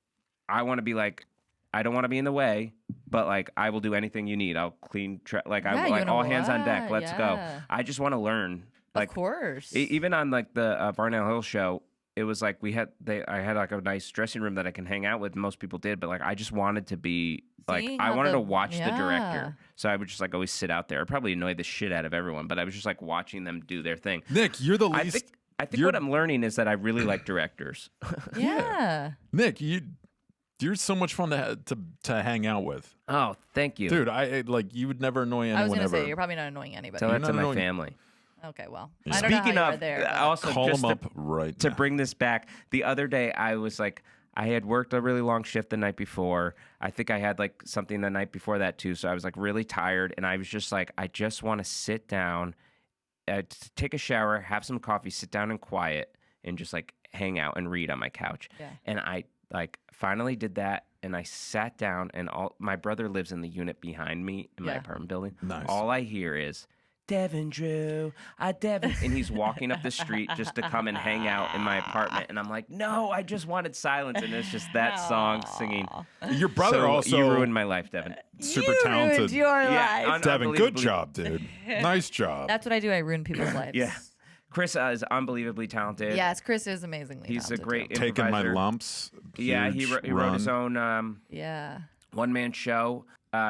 [SPEAKER 1] I want to be like. I don't want to be in the way, but like I will do anything you need. I'll clean, all hands on deck. Let's go. I just want to learn. Like,
[SPEAKER 3] of course.
[SPEAKER 1] Even on like the Varnell Hill show, it was like I had like a nice dressing room that I can hang out with. Most people did, but like I just wanted to be like I wanted to watch the director, so I would just like always sit out there. I probably annoyed the shit out of everyone, but I was just like watching them do their thing.
[SPEAKER 2] Nick, you're the least.
[SPEAKER 1] I think what I'm learning is that I really like directors.
[SPEAKER 3] Yeah.
[SPEAKER 2] Nick, you're so much fun to hang out with.
[SPEAKER 1] Oh, thank you,
[SPEAKER 2] dude. I like you would never annoy anyone.
[SPEAKER 3] I was gonna
[SPEAKER 2] ever.
[SPEAKER 3] say you're probably not annoying anybody.
[SPEAKER 1] Tell that to my family.
[SPEAKER 3] Okay, well.
[SPEAKER 2] Yeah.
[SPEAKER 3] I don't know
[SPEAKER 1] Speaking
[SPEAKER 3] how you
[SPEAKER 1] of,
[SPEAKER 3] were there,
[SPEAKER 1] also
[SPEAKER 2] call
[SPEAKER 1] just
[SPEAKER 2] them up right
[SPEAKER 1] to
[SPEAKER 2] now.
[SPEAKER 1] bring this back. The other day, I was like, I had worked a really long shift the night before. I think I had like something the night before that too. So I was like really tired, and I was just like, I just want to sit down, take a shower, have some coffee, sit down in quiet, and just like hang out and read on my couch.
[SPEAKER 3] Yeah.
[SPEAKER 1] And I like finally did that. And I sat down, and my brother lives in the unit behind me in my apartment building.
[SPEAKER 2] Nice.
[SPEAKER 1] All I hear is, Devon Drew, Devon. And he's walking up the street just to come and hang out in my apartment. And I'm like, no, I just wanted silence. And it's just that song singing.
[SPEAKER 2] Your brother also
[SPEAKER 1] You ruined my life, Devon.
[SPEAKER 2] Super
[SPEAKER 3] you
[SPEAKER 2] talented.
[SPEAKER 3] Ruined your life.
[SPEAKER 2] Devon, good job, dude. Nice job.
[SPEAKER 3] That's what I do. I ruin people's lives.
[SPEAKER 1] Yeah. Chris is unbelievably talented.
[SPEAKER 3] Yes, Chris is amazingly
[SPEAKER 1] He's
[SPEAKER 3] talented.
[SPEAKER 1] a great
[SPEAKER 3] too.
[SPEAKER 2] Taking my
[SPEAKER 1] improviser.
[SPEAKER 2] lumps.
[SPEAKER 1] Yeah, he wrote his own one-man show.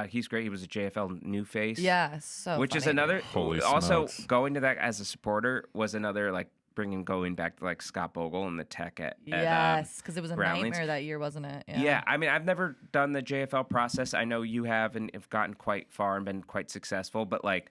[SPEAKER 1] He's great. He was a JFL new face.
[SPEAKER 3] Yeah, so
[SPEAKER 1] which
[SPEAKER 3] funny.
[SPEAKER 1] is another.
[SPEAKER 2] Holy
[SPEAKER 1] also,
[SPEAKER 2] smokes.
[SPEAKER 1] going to that as a supporter was another like going back to like Scott Bogle and the tech at
[SPEAKER 3] Yes, because it was a
[SPEAKER 1] Groundlings.
[SPEAKER 3] nightmare that year, wasn't it?
[SPEAKER 1] Yeah, I mean, I've never done the JFL process. I know you have and have gotten quite far and been quite successful, but like,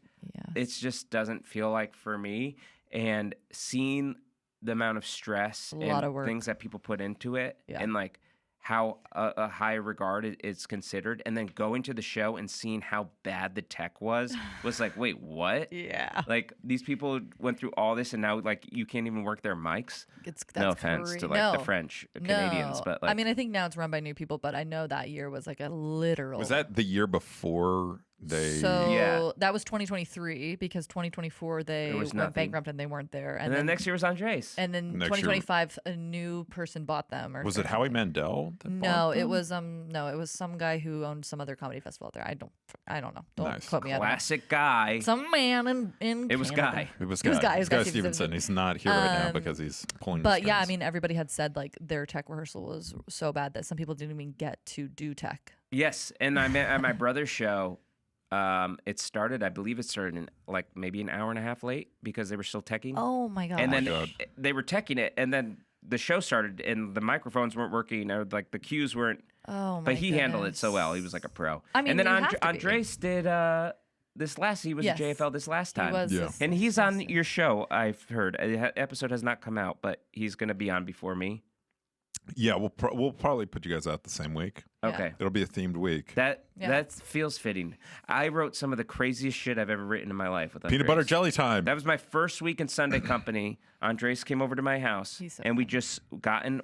[SPEAKER 1] it just doesn't feel like for me. And seeing the amount of stress
[SPEAKER 3] lot
[SPEAKER 1] and
[SPEAKER 3] of work.
[SPEAKER 1] things that people put into it,
[SPEAKER 3] Yeah.
[SPEAKER 1] and like how a high regard it's considered, and then going to the show and seeing how bad the tech was like, wait, what?
[SPEAKER 3] Yeah.
[SPEAKER 1] Like these people went through all this, and now like you can't even work their mics.
[SPEAKER 3] That's
[SPEAKER 1] No offense to like the French Canadians, but like
[SPEAKER 3] I mean, I think now it's run by new people, but I know that year was like a literal.
[SPEAKER 2] Was that the year before they?
[SPEAKER 3] So that was 2023 because 2024 they
[SPEAKER 1] was
[SPEAKER 3] went
[SPEAKER 1] nothing.
[SPEAKER 3] bankrupt and they weren't there.
[SPEAKER 1] and then next year was Andres.
[SPEAKER 3] And then
[SPEAKER 2] Next year-
[SPEAKER 3] 2025 a new person bought them. Or
[SPEAKER 2] Was it Howie Mandel? that
[SPEAKER 3] No,
[SPEAKER 2] bought
[SPEAKER 3] it
[SPEAKER 2] them?
[SPEAKER 3] was it was some guy who owned some other comedy festival out there. I don't know. Don't
[SPEAKER 2] Nice.
[SPEAKER 3] quote me. I don't know.
[SPEAKER 1] Classic guy.
[SPEAKER 3] Some man in
[SPEAKER 1] It was
[SPEAKER 3] Canada.
[SPEAKER 1] Guy.
[SPEAKER 2] It was
[SPEAKER 3] It was
[SPEAKER 2] Guy.
[SPEAKER 3] Guy. It was Guy
[SPEAKER 2] Stevenson. He's not here right now because he's pulling.
[SPEAKER 3] But
[SPEAKER 2] the
[SPEAKER 3] yeah, I
[SPEAKER 2] strings.
[SPEAKER 3] mean, everybody had said like their tech rehearsal was so bad that some people didn't even get to do tech.
[SPEAKER 1] Yes, and I met at my brother's show. I believe it started in like maybe an hour and a half late because they were still teching.
[SPEAKER 3] Oh my god!
[SPEAKER 1] and then
[SPEAKER 2] God.
[SPEAKER 1] they were teching it, and then the show started, and the microphones weren't working, or like the cues weren't.
[SPEAKER 3] oh my
[SPEAKER 1] But he handled it so
[SPEAKER 3] goodness.
[SPEAKER 1] well. He was like a pro.
[SPEAKER 3] I mean,
[SPEAKER 1] and then
[SPEAKER 3] you have to be.
[SPEAKER 1] Andres did he was
[SPEAKER 3] Yes.
[SPEAKER 1] a JFL this last
[SPEAKER 3] He
[SPEAKER 1] time.
[SPEAKER 3] was
[SPEAKER 2] Yeah.
[SPEAKER 3] this-
[SPEAKER 1] And he's
[SPEAKER 3] this-
[SPEAKER 1] on your show, I've heard. Episode has not come out, but he's going to be on before me.
[SPEAKER 2] Yeah, we'll probably put you guys out the same week.
[SPEAKER 3] Yeah.
[SPEAKER 1] Okay.
[SPEAKER 2] It'll be a themed week.
[SPEAKER 1] That feels fitting. I wrote some of the craziest shit I've ever written in my life with
[SPEAKER 2] Peanut
[SPEAKER 1] Andres.
[SPEAKER 2] butter jelly time.
[SPEAKER 1] That was my first week in Sunday Company. Andres came over to my house,
[SPEAKER 3] He's so
[SPEAKER 1] and we just got in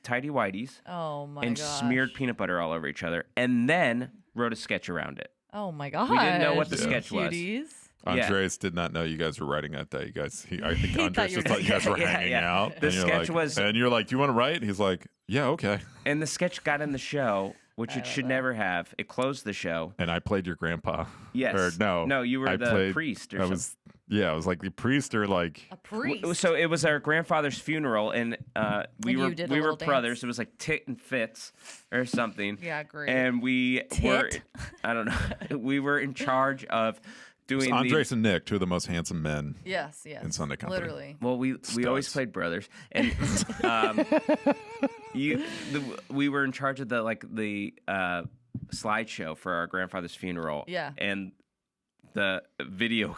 [SPEAKER 1] tidy whities
[SPEAKER 3] Oh my
[SPEAKER 1] and
[SPEAKER 3] gosh.
[SPEAKER 1] smeared peanut butter all over each other, and then wrote a sketch around it.
[SPEAKER 3] Oh my god.
[SPEAKER 1] We didn't know what the sketch was.
[SPEAKER 3] Cuties.
[SPEAKER 2] Andres did not know you guys were writing that day. You guys, I think
[SPEAKER 3] He
[SPEAKER 2] Andres
[SPEAKER 3] thought you
[SPEAKER 2] just
[SPEAKER 3] were
[SPEAKER 2] thought you guys were
[SPEAKER 1] Yeah,
[SPEAKER 2] hanging
[SPEAKER 1] yeah.
[SPEAKER 2] out.
[SPEAKER 1] The
[SPEAKER 2] and you're
[SPEAKER 1] sketch
[SPEAKER 2] like,
[SPEAKER 1] was-
[SPEAKER 2] and you're like, "Do you want to write?" He's like, "Yeah, okay."
[SPEAKER 1] And the sketch got in the show, which it should never have. It closed the show.
[SPEAKER 2] And I played your grandpa.
[SPEAKER 1] Yes.
[SPEAKER 2] Or no,
[SPEAKER 1] you were
[SPEAKER 2] I
[SPEAKER 1] the
[SPEAKER 2] played,
[SPEAKER 1] priest or
[SPEAKER 2] I
[SPEAKER 1] something.
[SPEAKER 2] was, yeah, I was like the priest or like.
[SPEAKER 3] A priest.
[SPEAKER 1] So it was our grandfather's funeral, and we
[SPEAKER 3] And
[SPEAKER 1] were
[SPEAKER 3] you did a
[SPEAKER 1] we were
[SPEAKER 3] little
[SPEAKER 1] brothers.
[SPEAKER 3] dance.
[SPEAKER 1] It was like Tit and Fitz or something.
[SPEAKER 3] Yeah, great.
[SPEAKER 1] And we were,
[SPEAKER 3] Tit?
[SPEAKER 1] I don't know, we were in charge of doing
[SPEAKER 2] Andres and Nick, two of the most handsome men.
[SPEAKER 3] yes.
[SPEAKER 2] in Sunday Company.
[SPEAKER 3] Literally.
[SPEAKER 1] Well, we always
[SPEAKER 2] Studs.
[SPEAKER 1] played brothers, and we were in charge of the slideshow for our grandfather's funeral.
[SPEAKER 3] Yeah.
[SPEAKER 1] And the video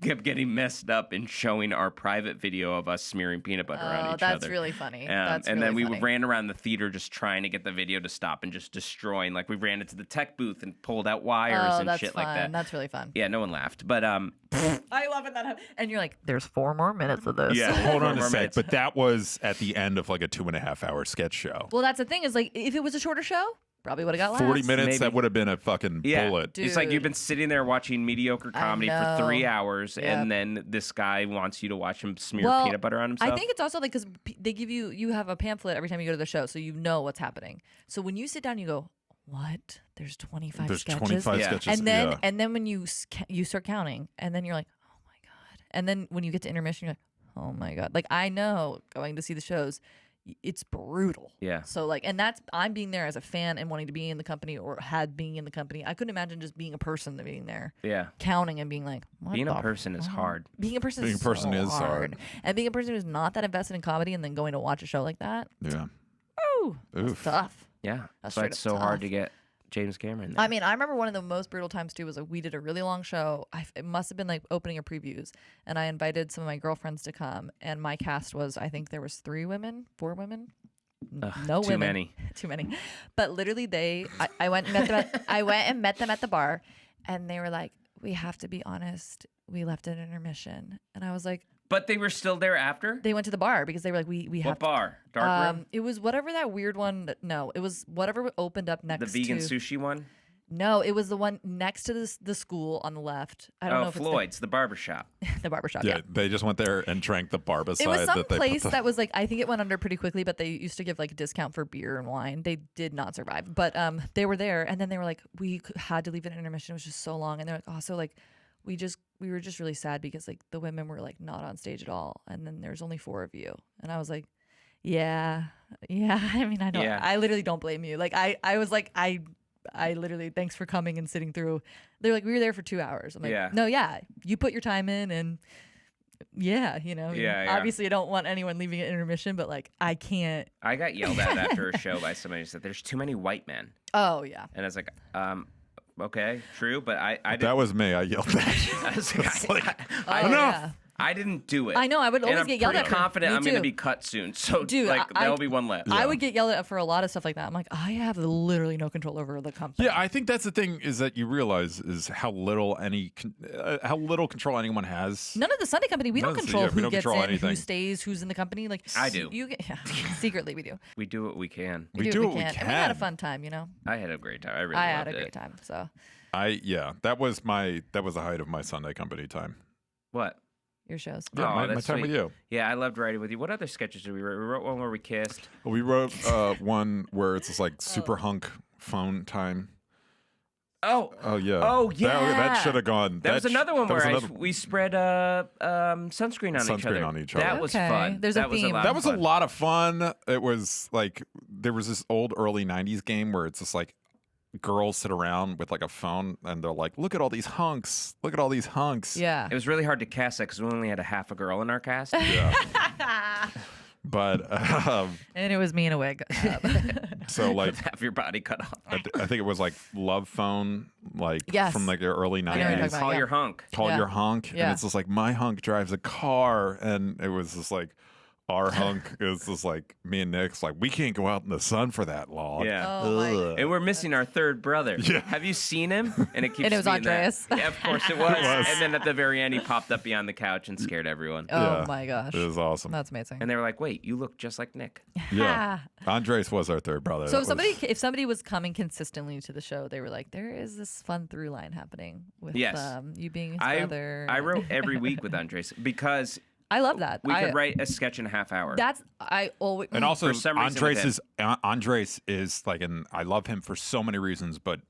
[SPEAKER 1] kept getting messed up and showing our private video of us smearing peanut butter on each
[SPEAKER 3] that's
[SPEAKER 1] other.
[SPEAKER 3] really funny.
[SPEAKER 1] And
[SPEAKER 3] That's
[SPEAKER 1] then we
[SPEAKER 3] really funny.
[SPEAKER 1] ran around the theater just trying to get the video to stop and just destroying. Like we ran into the tech booth and pulled out wires
[SPEAKER 3] Oh,
[SPEAKER 1] and
[SPEAKER 3] that's
[SPEAKER 1] shit
[SPEAKER 3] fun.
[SPEAKER 1] like that.
[SPEAKER 3] That's really fun.
[SPEAKER 1] Yeah, no one laughed, but
[SPEAKER 3] I love it that happens. And you're like, there's 4 more minutes of this.
[SPEAKER 1] yeah.
[SPEAKER 2] Hold on a
[SPEAKER 1] 4
[SPEAKER 2] sec,
[SPEAKER 1] minutes.
[SPEAKER 2] but that was at the end of like a 2.5 hour sketch show.
[SPEAKER 3] Well, that's the thing is like, if it was a shorter show, probably would have got last.
[SPEAKER 2] 40 minutes,
[SPEAKER 1] Maybe.
[SPEAKER 2] that would have been a fucking
[SPEAKER 1] Yeah.
[SPEAKER 2] bullet.
[SPEAKER 1] It's like
[SPEAKER 3] Dude.
[SPEAKER 1] you've been sitting there watching mediocre
[SPEAKER 3] I
[SPEAKER 1] comedy for
[SPEAKER 3] know.
[SPEAKER 1] 3 hours,
[SPEAKER 3] Yep.
[SPEAKER 1] and then this guy wants you to watch him smear
[SPEAKER 3] Well,
[SPEAKER 1] peanut butter on himself.
[SPEAKER 3] I think it's also like because they give you have a pamphlet every time you go to the show, so you know what's happening. So when you sit down, you go, "What? There's 25
[SPEAKER 2] There's
[SPEAKER 3] sketches."
[SPEAKER 2] 25
[SPEAKER 1] Yeah.
[SPEAKER 2] sketches.
[SPEAKER 3] And then when you start counting, and then you're like, "Oh my god!" And then when you get to intermission, you're like, "Oh my god!" Like I know going to see the shows, it's brutal.
[SPEAKER 1] Yeah.
[SPEAKER 3] So like, and that's I'm being there as a fan and wanting to be in the company or had being in the company. I couldn't imagine just being a person being there,
[SPEAKER 1] Yeah.
[SPEAKER 3] counting and being like, what
[SPEAKER 1] Being a
[SPEAKER 3] the
[SPEAKER 1] person is
[SPEAKER 3] fuck?
[SPEAKER 1] hard.
[SPEAKER 3] Being a person
[SPEAKER 2] Being
[SPEAKER 3] is
[SPEAKER 2] a person
[SPEAKER 3] so
[SPEAKER 2] is hard.
[SPEAKER 3] And being a person who's not that invested in comedy and then going to watch a show like that,
[SPEAKER 2] yeah.
[SPEAKER 3] ooh, that's
[SPEAKER 2] Oof.
[SPEAKER 3] tough.
[SPEAKER 1] Yeah.
[SPEAKER 3] That's
[SPEAKER 1] That's why
[SPEAKER 3] straight
[SPEAKER 1] it's
[SPEAKER 3] up
[SPEAKER 1] so hard
[SPEAKER 3] tough.
[SPEAKER 1] to get James Cameron there.
[SPEAKER 3] I mean, I remember one of the most brutal times too was like we did a really long show. It must have been like opening or previews, and I invited some of my girlfriends to come. And my cast was, I think there was 4 women, no
[SPEAKER 1] too
[SPEAKER 3] women,
[SPEAKER 1] many.
[SPEAKER 3] too many. But literally, I went and met them. I went and met them at the bar, and they were like, "We have to be honest. We left at intermission," and I was like,
[SPEAKER 1] But they were still there after?
[SPEAKER 3] "They went to the bar because they were like, we have
[SPEAKER 1] What bar? Dark room?
[SPEAKER 3] It was whatever that weird one. No, it was whatever opened up next.
[SPEAKER 1] The vegan
[SPEAKER 3] to,
[SPEAKER 1] sushi one?
[SPEAKER 3] No, it was the one next to the school on the left. I don't know
[SPEAKER 1] Oh,
[SPEAKER 3] if
[SPEAKER 1] Floyd's, the barbershop.
[SPEAKER 3] it's the barbershop.
[SPEAKER 2] Yeah,
[SPEAKER 3] Yeah.
[SPEAKER 2] they just went there and drank the barbicide.
[SPEAKER 3] It was some
[SPEAKER 2] that they
[SPEAKER 3] place
[SPEAKER 2] put the,
[SPEAKER 3] that was like, I think it went under pretty quickly, but they used to give like a discount for beer and wine. They did not survive, but they were there, and then they were like, had to leave at intermission. It was just so long, and they're like, oh, so like we were just really sad because like the women were like not on stage at all, and then there's only 4 of you, and I was like, yeah. I mean, I don't.
[SPEAKER 1] Yeah.
[SPEAKER 3] I literally don't blame you. Like I was like I literally, thanks for coming and sitting through. They're like, we were there for 2 hours. I'm like,
[SPEAKER 1] Yeah.
[SPEAKER 3] no, yeah, you put your time in, and yeah,
[SPEAKER 1] Yeah, yeah.
[SPEAKER 3] obviously I don't want anyone leaving at intermission, but like I can't.
[SPEAKER 1] I got yelled at after a show by somebody who said, there's too many white men.
[SPEAKER 3] Oh yeah.
[SPEAKER 1] And I was like, okay, true, but I didn't.
[SPEAKER 2] that was me. I yelled that.
[SPEAKER 1] I was like,
[SPEAKER 3] Oh,
[SPEAKER 2] enough.
[SPEAKER 3] yeah.
[SPEAKER 1] I didn't do it.
[SPEAKER 3] I know, I would
[SPEAKER 1] And
[SPEAKER 3] always
[SPEAKER 1] I'm
[SPEAKER 3] get yelled
[SPEAKER 1] pretty
[SPEAKER 3] at for-
[SPEAKER 1] confident
[SPEAKER 3] me
[SPEAKER 1] I'm going to
[SPEAKER 3] too.
[SPEAKER 1] be cut soon. So,
[SPEAKER 3] Dude,
[SPEAKER 1] like,
[SPEAKER 3] I-
[SPEAKER 1] there'll be one left.
[SPEAKER 3] I would get yelled at for a lot of stuff like that. I'm like, I have literally no control over the company.
[SPEAKER 2] Yeah, I think that's the thing is that you realize is how little control anyone has.
[SPEAKER 3] None of the Sunday company, we
[SPEAKER 2] None
[SPEAKER 3] don't
[SPEAKER 2] of the-
[SPEAKER 3] control
[SPEAKER 2] yeah, we
[SPEAKER 3] who
[SPEAKER 2] don't
[SPEAKER 3] gets
[SPEAKER 2] control
[SPEAKER 3] in, who
[SPEAKER 2] anything.
[SPEAKER 3] stays, who's in the company. Like
[SPEAKER 1] I do.
[SPEAKER 3] You get, secretly, we do.
[SPEAKER 1] We do what we can.
[SPEAKER 2] We do what we
[SPEAKER 3] And we had a
[SPEAKER 2] can.
[SPEAKER 3] fun time, you know.
[SPEAKER 1] I had a great time. I really
[SPEAKER 3] I
[SPEAKER 1] loved
[SPEAKER 3] had a
[SPEAKER 1] it.
[SPEAKER 3] great time. So
[SPEAKER 2] That was the height of my Sunday Company time.
[SPEAKER 1] What?
[SPEAKER 3] your shows.
[SPEAKER 2] Yeah,
[SPEAKER 1] Oh,
[SPEAKER 2] my
[SPEAKER 1] that's
[SPEAKER 2] time with
[SPEAKER 1] sweet.
[SPEAKER 2] you.
[SPEAKER 1] Yeah, I loved writing with you. What other sketches did we write? We wrote one where we kissed.
[SPEAKER 2] We wrote one where it's just like super hunk phone time.
[SPEAKER 1] Oh,
[SPEAKER 2] Oh yeah.
[SPEAKER 1] Oh,
[SPEAKER 2] That
[SPEAKER 1] yeah.
[SPEAKER 2] should have gone.
[SPEAKER 1] that was another one
[SPEAKER 2] that was
[SPEAKER 1] where
[SPEAKER 2] another-
[SPEAKER 1] we spread sunscreen on each
[SPEAKER 2] Sunscreen
[SPEAKER 1] other.
[SPEAKER 2] on each other.
[SPEAKER 1] That was
[SPEAKER 3] Okay.
[SPEAKER 1] fun.
[SPEAKER 3] There's a
[SPEAKER 1] that was
[SPEAKER 3] theme.
[SPEAKER 1] lot
[SPEAKER 2] That
[SPEAKER 1] of
[SPEAKER 2] was
[SPEAKER 1] fun.
[SPEAKER 2] a lot of fun. It was like there was this old early '90s game where it's just like girls sit around with like a phone and they're like, "Look at all these hunks! Look at all these hunks!"
[SPEAKER 3] Yeah.
[SPEAKER 1] It was really hard to cast that because we only had a half a girl in our cast.
[SPEAKER 2] Yeah. But
[SPEAKER 3] And it was me in a wig.
[SPEAKER 2] so like
[SPEAKER 1] Have your body cut off.
[SPEAKER 2] I think it was like Love Phone, like
[SPEAKER 3] Yes.
[SPEAKER 2] from like the early
[SPEAKER 3] know what you're talking
[SPEAKER 2] '90s.
[SPEAKER 3] about.
[SPEAKER 1] Call
[SPEAKER 3] yeah.
[SPEAKER 1] your hunk.
[SPEAKER 2] Call
[SPEAKER 3] Yeah.
[SPEAKER 2] your hunk,
[SPEAKER 3] Yeah.
[SPEAKER 2] and it's just like my hunk drives a car, and it was just like our hunk is just like me and Nick's like, we can't go out in the sun for that long.
[SPEAKER 1] Yeah.
[SPEAKER 3] Oh my
[SPEAKER 2] Ugh.
[SPEAKER 1] And we're missing our third brother.
[SPEAKER 2] Yeah.
[SPEAKER 1] Have you seen him? And it keeps
[SPEAKER 3] And it was
[SPEAKER 1] being that.
[SPEAKER 3] Andreas.
[SPEAKER 1] Yeah, of course it was.
[SPEAKER 2] was.
[SPEAKER 1] And then at the very end, he popped up beyond the couch and scared everyone.
[SPEAKER 3] Oh
[SPEAKER 2] Yeah.
[SPEAKER 3] my gosh.
[SPEAKER 2] It was awesome.
[SPEAKER 3] That's amazing.
[SPEAKER 1] And they were like, "Wait, you look just like Nick."
[SPEAKER 2] Yeah. Andres was our third brother.
[SPEAKER 3] So
[SPEAKER 2] That
[SPEAKER 3] if somebody was coming consistently to the show, they were like, there is this fun through line happening with
[SPEAKER 1] Yes.
[SPEAKER 3] you being his
[SPEAKER 1] I
[SPEAKER 3] brother.
[SPEAKER 1] I wrote every week with Andres because
[SPEAKER 3] I love that.
[SPEAKER 1] we could write a sketch in a half hour.
[SPEAKER 3] That's I always
[SPEAKER 2] And also,
[SPEAKER 1] For some reason
[SPEAKER 2] Andres is like, and I love him for so many reasons, but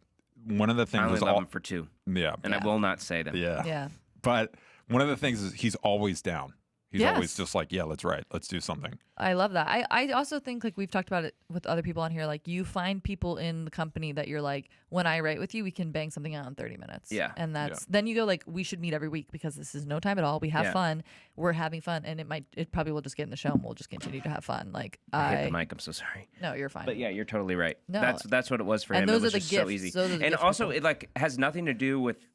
[SPEAKER 2] one of the
[SPEAKER 1] I
[SPEAKER 2] things
[SPEAKER 1] only
[SPEAKER 2] is
[SPEAKER 1] love him for 2,
[SPEAKER 2] yeah,
[SPEAKER 1] and I will not say them.
[SPEAKER 2] yeah,
[SPEAKER 3] yeah.
[SPEAKER 2] But one of the things is he's always down. He's
[SPEAKER 3] Yes.
[SPEAKER 2] always just like, yeah, let's write, let's do something.
[SPEAKER 3] I love that. I also think like we've talked about it with other people on here. Like you find people in the company that you're like, when I write with you, we can bang something out in 30 minutes.
[SPEAKER 1] Yeah.
[SPEAKER 3] And then you go like, we should meet every week because this is no time at all. We have
[SPEAKER 1] Yeah.
[SPEAKER 3] fun. We're having fun, and it probably will just get in the show, and we'll just continue to have fun. Like
[SPEAKER 1] I hit the mic. I'm so sorry.
[SPEAKER 3] no, you're fine.
[SPEAKER 1] But yeah, you're totally right.
[SPEAKER 3] No.
[SPEAKER 1] That's what it was for
[SPEAKER 3] And
[SPEAKER 1] him.
[SPEAKER 3] those
[SPEAKER 1] It was
[SPEAKER 3] are the
[SPEAKER 1] just so
[SPEAKER 3] gifts.
[SPEAKER 1] easy.
[SPEAKER 3] Those are the
[SPEAKER 1] And
[SPEAKER 3] gifts
[SPEAKER 1] also,
[SPEAKER 3] people-
[SPEAKER 1] it like has nothing to do with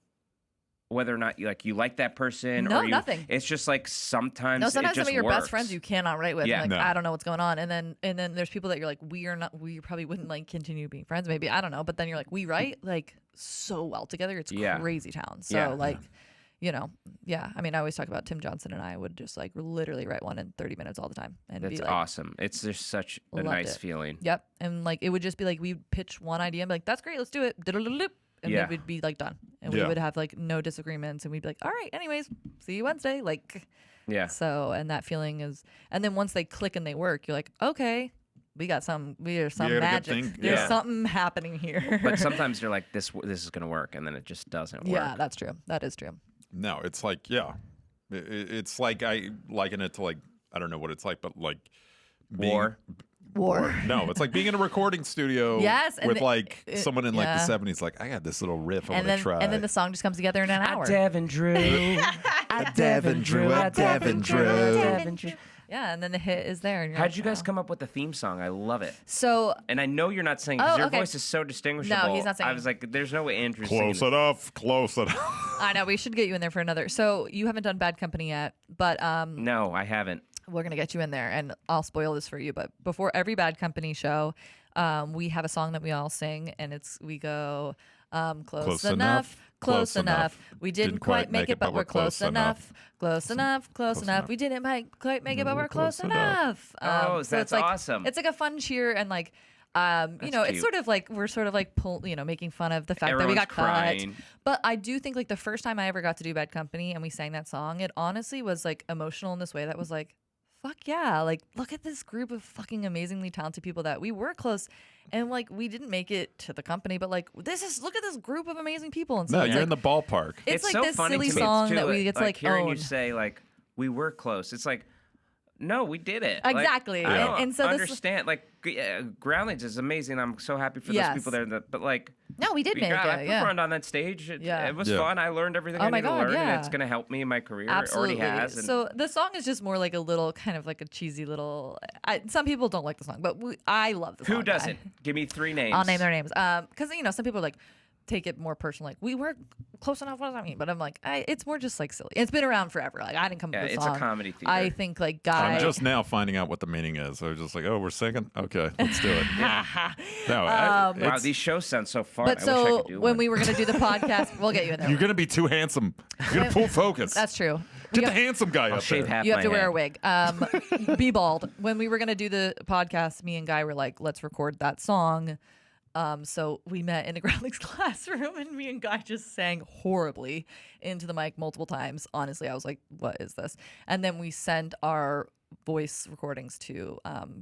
[SPEAKER 1] whether or not you like that person.
[SPEAKER 3] No,
[SPEAKER 1] or
[SPEAKER 3] nothing.
[SPEAKER 1] It's just like sometimes.
[SPEAKER 3] No,
[SPEAKER 1] it
[SPEAKER 3] sometimes
[SPEAKER 1] just
[SPEAKER 3] some of your
[SPEAKER 1] works.
[SPEAKER 3] best friends you cannot write with.
[SPEAKER 1] Yeah.
[SPEAKER 3] And, like,
[SPEAKER 2] No.
[SPEAKER 3] I don't know what's going on. And then there's people that you're like, we probably wouldn't like continue being friends. Maybe I don't know. But then you're like, we write like so well together. It's
[SPEAKER 1] Yeah.
[SPEAKER 3] crazy town. So
[SPEAKER 1] Yeah.
[SPEAKER 3] like, you know, yeah. I mean, I always talk about Tim Johnson and I would just like literally write one in 30 minutes all the time and
[SPEAKER 1] That's
[SPEAKER 3] be like,
[SPEAKER 1] awesome. It's just such a
[SPEAKER 3] Loved
[SPEAKER 1] nice
[SPEAKER 3] it.
[SPEAKER 1] feeling.
[SPEAKER 3] Yep. And like it would just be like we'd pitch one idea and be like, that's great, let's do it. Diddle-diddle-doop. And
[SPEAKER 1] Yeah.
[SPEAKER 3] we would be like done. And
[SPEAKER 2] Yeah.
[SPEAKER 3] we would have like no disagreements and we'd be like, all right, anyways, see you Wednesday. Like
[SPEAKER 1] Yeah.
[SPEAKER 3] so, and that feeling is, and then once they click and they work, you're like, okay, there's some
[SPEAKER 2] had a good
[SPEAKER 3] magic.
[SPEAKER 2] thing.
[SPEAKER 3] There's
[SPEAKER 1] Yeah.
[SPEAKER 3] something happening here.
[SPEAKER 1] But sometimes you're like, this is gonna work, and then it just doesn't work.
[SPEAKER 3] yeah, that's true. That is true.
[SPEAKER 2] No, it's like, yeah, it's like I liken it to like, I don't know what it's like, but like being,
[SPEAKER 1] War.
[SPEAKER 2] No, it's like being in a recording studio
[SPEAKER 3] Yes, and
[SPEAKER 2] with
[SPEAKER 3] the-
[SPEAKER 2] like someone in like
[SPEAKER 3] yeah.
[SPEAKER 2] the 70s, like, I got this little riff I
[SPEAKER 3] And
[SPEAKER 2] want to
[SPEAKER 3] then
[SPEAKER 2] try.
[SPEAKER 3] and then the song just comes together in an hour.
[SPEAKER 1] Devon Drew.
[SPEAKER 2] Devon Drew.
[SPEAKER 1] Devon Drew.
[SPEAKER 3] Yeah, and then the hit is there. And you're
[SPEAKER 1] How'd
[SPEAKER 3] like,
[SPEAKER 1] you guys
[SPEAKER 3] wow.
[SPEAKER 1] come up with the theme song? I love it.
[SPEAKER 3] So
[SPEAKER 1] And I know you're not singing because
[SPEAKER 3] Oh,
[SPEAKER 1] your
[SPEAKER 3] okay.
[SPEAKER 1] voice is so distinguishable.
[SPEAKER 3] No, he's not
[SPEAKER 1] I
[SPEAKER 3] singing.
[SPEAKER 1] was like, there's no way Andrew's
[SPEAKER 2] Close
[SPEAKER 1] singing.
[SPEAKER 2] enough, close enough.
[SPEAKER 3] I know we should get you in there for another. So you haven't done Bad Company yet, but
[SPEAKER 1] No, I haven't.
[SPEAKER 3] we're gonna get you in there, and I'll spoil this for you. But before every Bad Company show, we have a song that we all sing, and we go close enough. Close enough. We didn't quite make it, but we're close enough. Close enough. Close enough. We didn't quite make it, but we're close enough.
[SPEAKER 1] Oh,
[SPEAKER 3] so
[SPEAKER 1] that's
[SPEAKER 3] it's like,
[SPEAKER 1] awesome.
[SPEAKER 3] It's like a fun cheer and like. You know, it's
[SPEAKER 1] cute.
[SPEAKER 3] sort of like we're sort of like making fun of the fact that we
[SPEAKER 1] Everyone's
[SPEAKER 3] got
[SPEAKER 1] crying.
[SPEAKER 3] cut. But I do think like the first time I ever got to do Bad Company and we sang that song, it honestly was like emotional in this way that was like, fuck yeah, like look at this group of fucking amazingly talented people that we were close and like we didn't make it to the company, but like look at this group of amazing people. And so
[SPEAKER 2] No,
[SPEAKER 3] it's
[SPEAKER 2] you're
[SPEAKER 3] like,
[SPEAKER 2] in the ballpark.
[SPEAKER 3] it's like
[SPEAKER 1] so
[SPEAKER 3] this
[SPEAKER 1] funny
[SPEAKER 3] silly
[SPEAKER 1] to me,
[SPEAKER 3] song
[SPEAKER 1] too,
[SPEAKER 3] that we get to like
[SPEAKER 1] hearing
[SPEAKER 3] own.
[SPEAKER 1] you say like we were close. It's like, no, we did it.
[SPEAKER 3] Exactly.
[SPEAKER 1] Like, I
[SPEAKER 3] And-
[SPEAKER 1] don't
[SPEAKER 3] and so this-
[SPEAKER 1] understand. Like Groundlings is amazing. I'm so happy for
[SPEAKER 3] Yes.
[SPEAKER 1] those people there. But like,
[SPEAKER 3] No, we did make
[SPEAKER 1] I
[SPEAKER 3] it. Yeah.
[SPEAKER 1] performed on that stage. It,
[SPEAKER 3] Yeah.
[SPEAKER 1] it was
[SPEAKER 2] Yeah.
[SPEAKER 1] fun. I learned everything
[SPEAKER 3] Oh
[SPEAKER 1] I
[SPEAKER 3] my
[SPEAKER 1] need to
[SPEAKER 3] God,
[SPEAKER 1] learn,
[SPEAKER 3] yeah.
[SPEAKER 1] and it's going to help me in my career.
[SPEAKER 3] Absolutely.
[SPEAKER 1] It already has. And
[SPEAKER 3] So the song is just more like a little kind of like a cheesy little. Some people don't like the song, but I love the song.
[SPEAKER 1] who doesn't? Give me 3 names.
[SPEAKER 3] I'll name their names. Because you know some people like take it more personal. Like we were close enough. What does that mean? But I'm like, it's more just like silly. It's been around forever. Like I didn't come
[SPEAKER 1] Yeah,
[SPEAKER 3] up with
[SPEAKER 1] it's
[SPEAKER 3] the
[SPEAKER 1] a
[SPEAKER 3] song.
[SPEAKER 1] comedy theater.
[SPEAKER 3] I think like Guy.
[SPEAKER 2] I'm just now finding out what the meaning is. I was just like, oh, we're singing? Okay, let's do it. No,
[SPEAKER 1] Wow,
[SPEAKER 2] it's-
[SPEAKER 1] these shows sound so fun.
[SPEAKER 3] but
[SPEAKER 1] I wish I
[SPEAKER 3] so
[SPEAKER 1] could do
[SPEAKER 3] when
[SPEAKER 1] one.
[SPEAKER 3] we were gonna do the podcast, we'll get you in there.
[SPEAKER 2] you're going to be too handsome. You're going to pull focus.
[SPEAKER 3] That's true.
[SPEAKER 2] Get
[SPEAKER 3] We
[SPEAKER 2] the
[SPEAKER 3] got-
[SPEAKER 2] handsome guy
[SPEAKER 1] I'll
[SPEAKER 2] up
[SPEAKER 1] shave
[SPEAKER 2] there.
[SPEAKER 1] half
[SPEAKER 3] You have
[SPEAKER 1] my
[SPEAKER 3] to wear
[SPEAKER 1] head.
[SPEAKER 3] a wig. Be bald. When we were gonna do the podcast, me and Guy were like, let's record that song. So we met in the Groundlings classroom, and me and Guy just sang horribly into the mic multiple times. Honestly, I was like, "What is this?" And then we sent our voice recordings to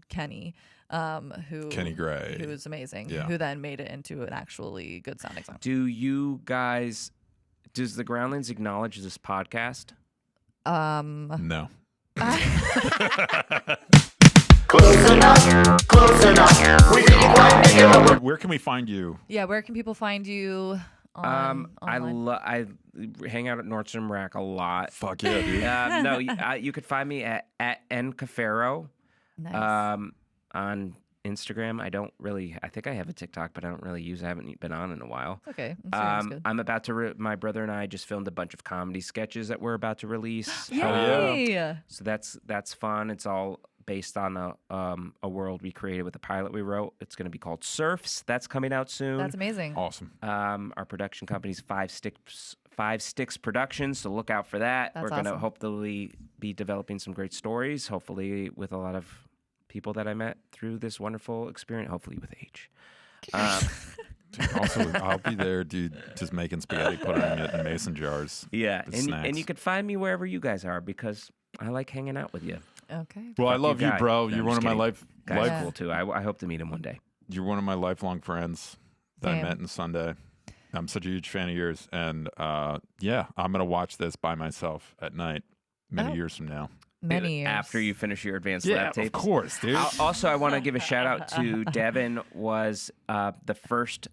[SPEAKER 3] Kenny,
[SPEAKER 2] Kenny Gray.
[SPEAKER 3] who was amazing.
[SPEAKER 2] Yeah.
[SPEAKER 3] Who then made it into an actually good sounding song.
[SPEAKER 1] Do you guys? Does the Groundlings acknowledge this podcast?
[SPEAKER 2] No.
[SPEAKER 4] Close enough, close enough. We didn't quite make it, but we're
[SPEAKER 2] Where can we find you?
[SPEAKER 3] Yeah, where can people find you? On,
[SPEAKER 1] I
[SPEAKER 3] online?
[SPEAKER 1] I hang out at Nordstrom Rack a lot.
[SPEAKER 2] Fuck yeah, dude.
[SPEAKER 1] No, you could find me at NICK CAFERO
[SPEAKER 3] Nice.
[SPEAKER 1] on Instagram. I think I have a TikTok, but I don't really use. I haven't been on in a while.
[SPEAKER 3] It's okay. Instagram's good.
[SPEAKER 1] I'm about to. My brother and I just filmed a bunch of comedy sketches that we're about to release.
[SPEAKER 3] Yay!
[SPEAKER 1] So that's fun. It's all based on a world we created with a pilot we wrote. It's going to be called Surfs. That's coming out soon.
[SPEAKER 3] That's amazing.
[SPEAKER 2] Awesome.
[SPEAKER 1] Our production company's Five Sticks Productions, so look out for that.
[SPEAKER 3] That's
[SPEAKER 1] We're going to
[SPEAKER 3] awesome.
[SPEAKER 1] hopefully be developing some great stories, hopefully with a lot of people that I met through this wonderful experience, hopefully with H.
[SPEAKER 2] Dude, also, I'll be there, dude, just making spaghetti, putting it in mason jars.
[SPEAKER 1] Yeah,
[SPEAKER 2] with
[SPEAKER 1] and
[SPEAKER 2] snacks.
[SPEAKER 1] you could find me wherever you guys are because I like hanging out with you.
[SPEAKER 3] Okay.
[SPEAKER 2] Well, I
[SPEAKER 1] Fuck
[SPEAKER 2] love
[SPEAKER 1] you,
[SPEAKER 2] you,
[SPEAKER 1] Guy.
[SPEAKER 2] bro.
[SPEAKER 1] No,
[SPEAKER 2] You're
[SPEAKER 1] I'm
[SPEAKER 2] one
[SPEAKER 1] just
[SPEAKER 2] of my
[SPEAKER 1] kidding. Guy's
[SPEAKER 3] Yeah.
[SPEAKER 1] cool too. I hope to meet him one day.
[SPEAKER 2] You're one of my lifelong friends that
[SPEAKER 3] Same.
[SPEAKER 2] I met in Sunday. I'm such a huge fan of yours, and yeah, I'm gonna watch this by myself at night many
[SPEAKER 3] Oh.
[SPEAKER 2] years from now.
[SPEAKER 3] Many years.
[SPEAKER 1] After you finish your advanced
[SPEAKER 2] Yeah,
[SPEAKER 1] lab
[SPEAKER 2] of
[SPEAKER 1] tapes.
[SPEAKER 2] course, dude.
[SPEAKER 1] Also, I want to give a shout out to Devon. Was the first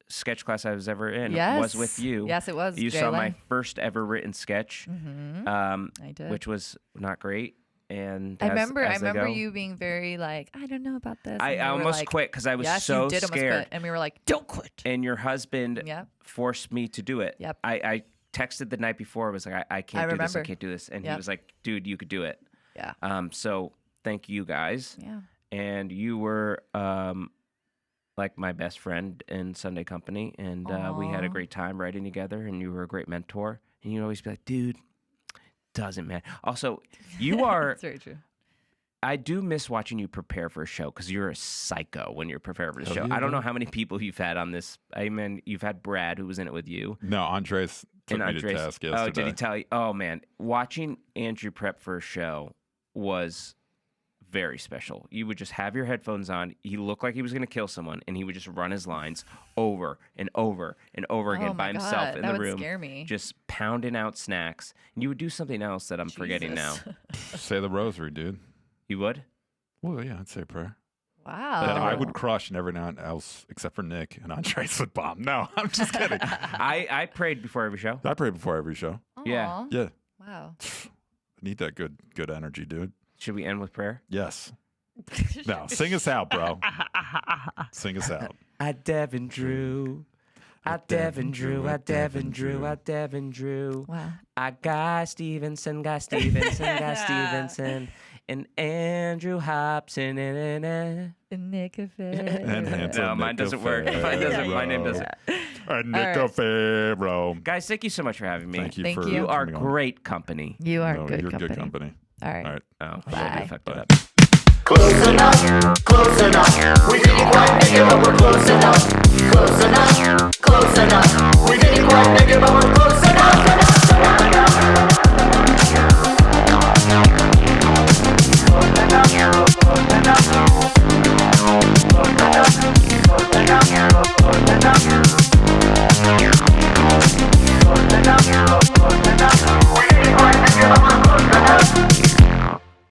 [SPEAKER 1] sketch class I was ever in
[SPEAKER 3] Yes.
[SPEAKER 1] was with you.
[SPEAKER 3] Yes, it was.
[SPEAKER 1] You
[SPEAKER 3] Jay
[SPEAKER 1] saw
[SPEAKER 3] Lang.
[SPEAKER 1] my first ever written sketch,
[SPEAKER 3] I did.
[SPEAKER 1] which was not great. And
[SPEAKER 3] I
[SPEAKER 1] as
[SPEAKER 3] remember
[SPEAKER 1] they go,
[SPEAKER 3] you being very like, I don't know about this.
[SPEAKER 1] I
[SPEAKER 3] and you were
[SPEAKER 1] almost
[SPEAKER 3] like,
[SPEAKER 1] quit because I was
[SPEAKER 3] yes,
[SPEAKER 1] so
[SPEAKER 3] you did almost
[SPEAKER 1] scared.
[SPEAKER 3] quit. And we were like, don't quit.
[SPEAKER 1] And your husband
[SPEAKER 3] Yep.
[SPEAKER 1] forced me to do it.
[SPEAKER 3] Yep.
[SPEAKER 1] I texted the night before. I was like, I can't do this. I
[SPEAKER 3] remember.
[SPEAKER 1] can't do this. And he
[SPEAKER 3] Yep.
[SPEAKER 1] was like, dude, you could do it.
[SPEAKER 3] Yeah.
[SPEAKER 1] So thank you guys.
[SPEAKER 3] Yeah.
[SPEAKER 1] And you were like my best friend in Sunday Company, and we had a
[SPEAKER 3] Aw.
[SPEAKER 1] great time writing together. And you were a great mentor. And you'd always be like, dude, doesn't matter. Also, you are.
[SPEAKER 3] That's very true.
[SPEAKER 1] I do miss watching you prepare for a show because you're a psycho when you're preparing for the
[SPEAKER 2] Oh,
[SPEAKER 1] show.
[SPEAKER 2] yeah,
[SPEAKER 1] I don't know
[SPEAKER 2] man.
[SPEAKER 1] how many people you've had on this. I mean, you've had Brad who was in it with you.
[SPEAKER 2] No, Andres took
[SPEAKER 1] And
[SPEAKER 2] me to
[SPEAKER 1] Andres.
[SPEAKER 2] task
[SPEAKER 1] Oh,
[SPEAKER 2] yesterday.
[SPEAKER 1] did he tell you? Oh man, watching Andrew prep for a show was very special. You would just have your headphones on. He looked like he was going to kill someone, and he would just run his lines over and over and over again
[SPEAKER 3] Oh
[SPEAKER 1] by
[SPEAKER 3] my
[SPEAKER 1] himself
[SPEAKER 3] God,
[SPEAKER 1] in
[SPEAKER 3] that
[SPEAKER 1] the
[SPEAKER 3] would
[SPEAKER 1] room,
[SPEAKER 3] scare me.
[SPEAKER 1] just pounding out snacks. And you would do something else that I'm forgetting now.
[SPEAKER 3] Jesus.
[SPEAKER 2] Say the rosary, dude.
[SPEAKER 1] You would?
[SPEAKER 2] Well, yeah, I'd say a prayer.
[SPEAKER 3] Wow.
[SPEAKER 2] That I would crush, and every now and else, except for Nick, and Andres would bomb. No, I'm just kidding.
[SPEAKER 1] I prayed before every show.
[SPEAKER 2] I pray before every show.
[SPEAKER 1] Yeah.
[SPEAKER 3] Aw.
[SPEAKER 2] Yeah,
[SPEAKER 3] Wow.
[SPEAKER 2] I need that good energy, dude.
[SPEAKER 1] Should we end with prayer?
[SPEAKER 2] Yes. No, sing us out, bro. Sing us out.
[SPEAKER 1] I Devon Drew. I Devon Drew. I Devon Drew. I Devon Drew.
[SPEAKER 3] Wow.
[SPEAKER 1] I Guy Stevenson. Guy Stevenson. And Andrew Hobson.
[SPEAKER 3] And Nick Cafero.
[SPEAKER 2] And handsome
[SPEAKER 1] No, mine
[SPEAKER 2] Nick
[SPEAKER 1] doesn't work. Mine doesn't. My name doesn't.
[SPEAKER 2] And Nick
[SPEAKER 3] All right.
[SPEAKER 2] Cafero.
[SPEAKER 1] Guys, thank you so much for having me.
[SPEAKER 2] Thank you
[SPEAKER 3] Thank
[SPEAKER 2] for
[SPEAKER 3] you.
[SPEAKER 1] You are
[SPEAKER 2] coming on.
[SPEAKER 1] great company.
[SPEAKER 3] You are
[SPEAKER 2] No,
[SPEAKER 3] good
[SPEAKER 2] you're
[SPEAKER 3] company.
[SPEAKER 2] good company.
[SPEAKER 3] All right.
[SPEAKER 2] All right.
[SPEAKER 1] Oh,
[SPEAKER 3] Bye.
[SPEAKER 1] I fucked it
[SPEAKER 2] Bye.
[SPEAKER 1] up.
[SPEAKER 4] Close enough, close enough. We didn't quite make it, but we're close enough. Close enough, close enough. We didn't quite make it, but we're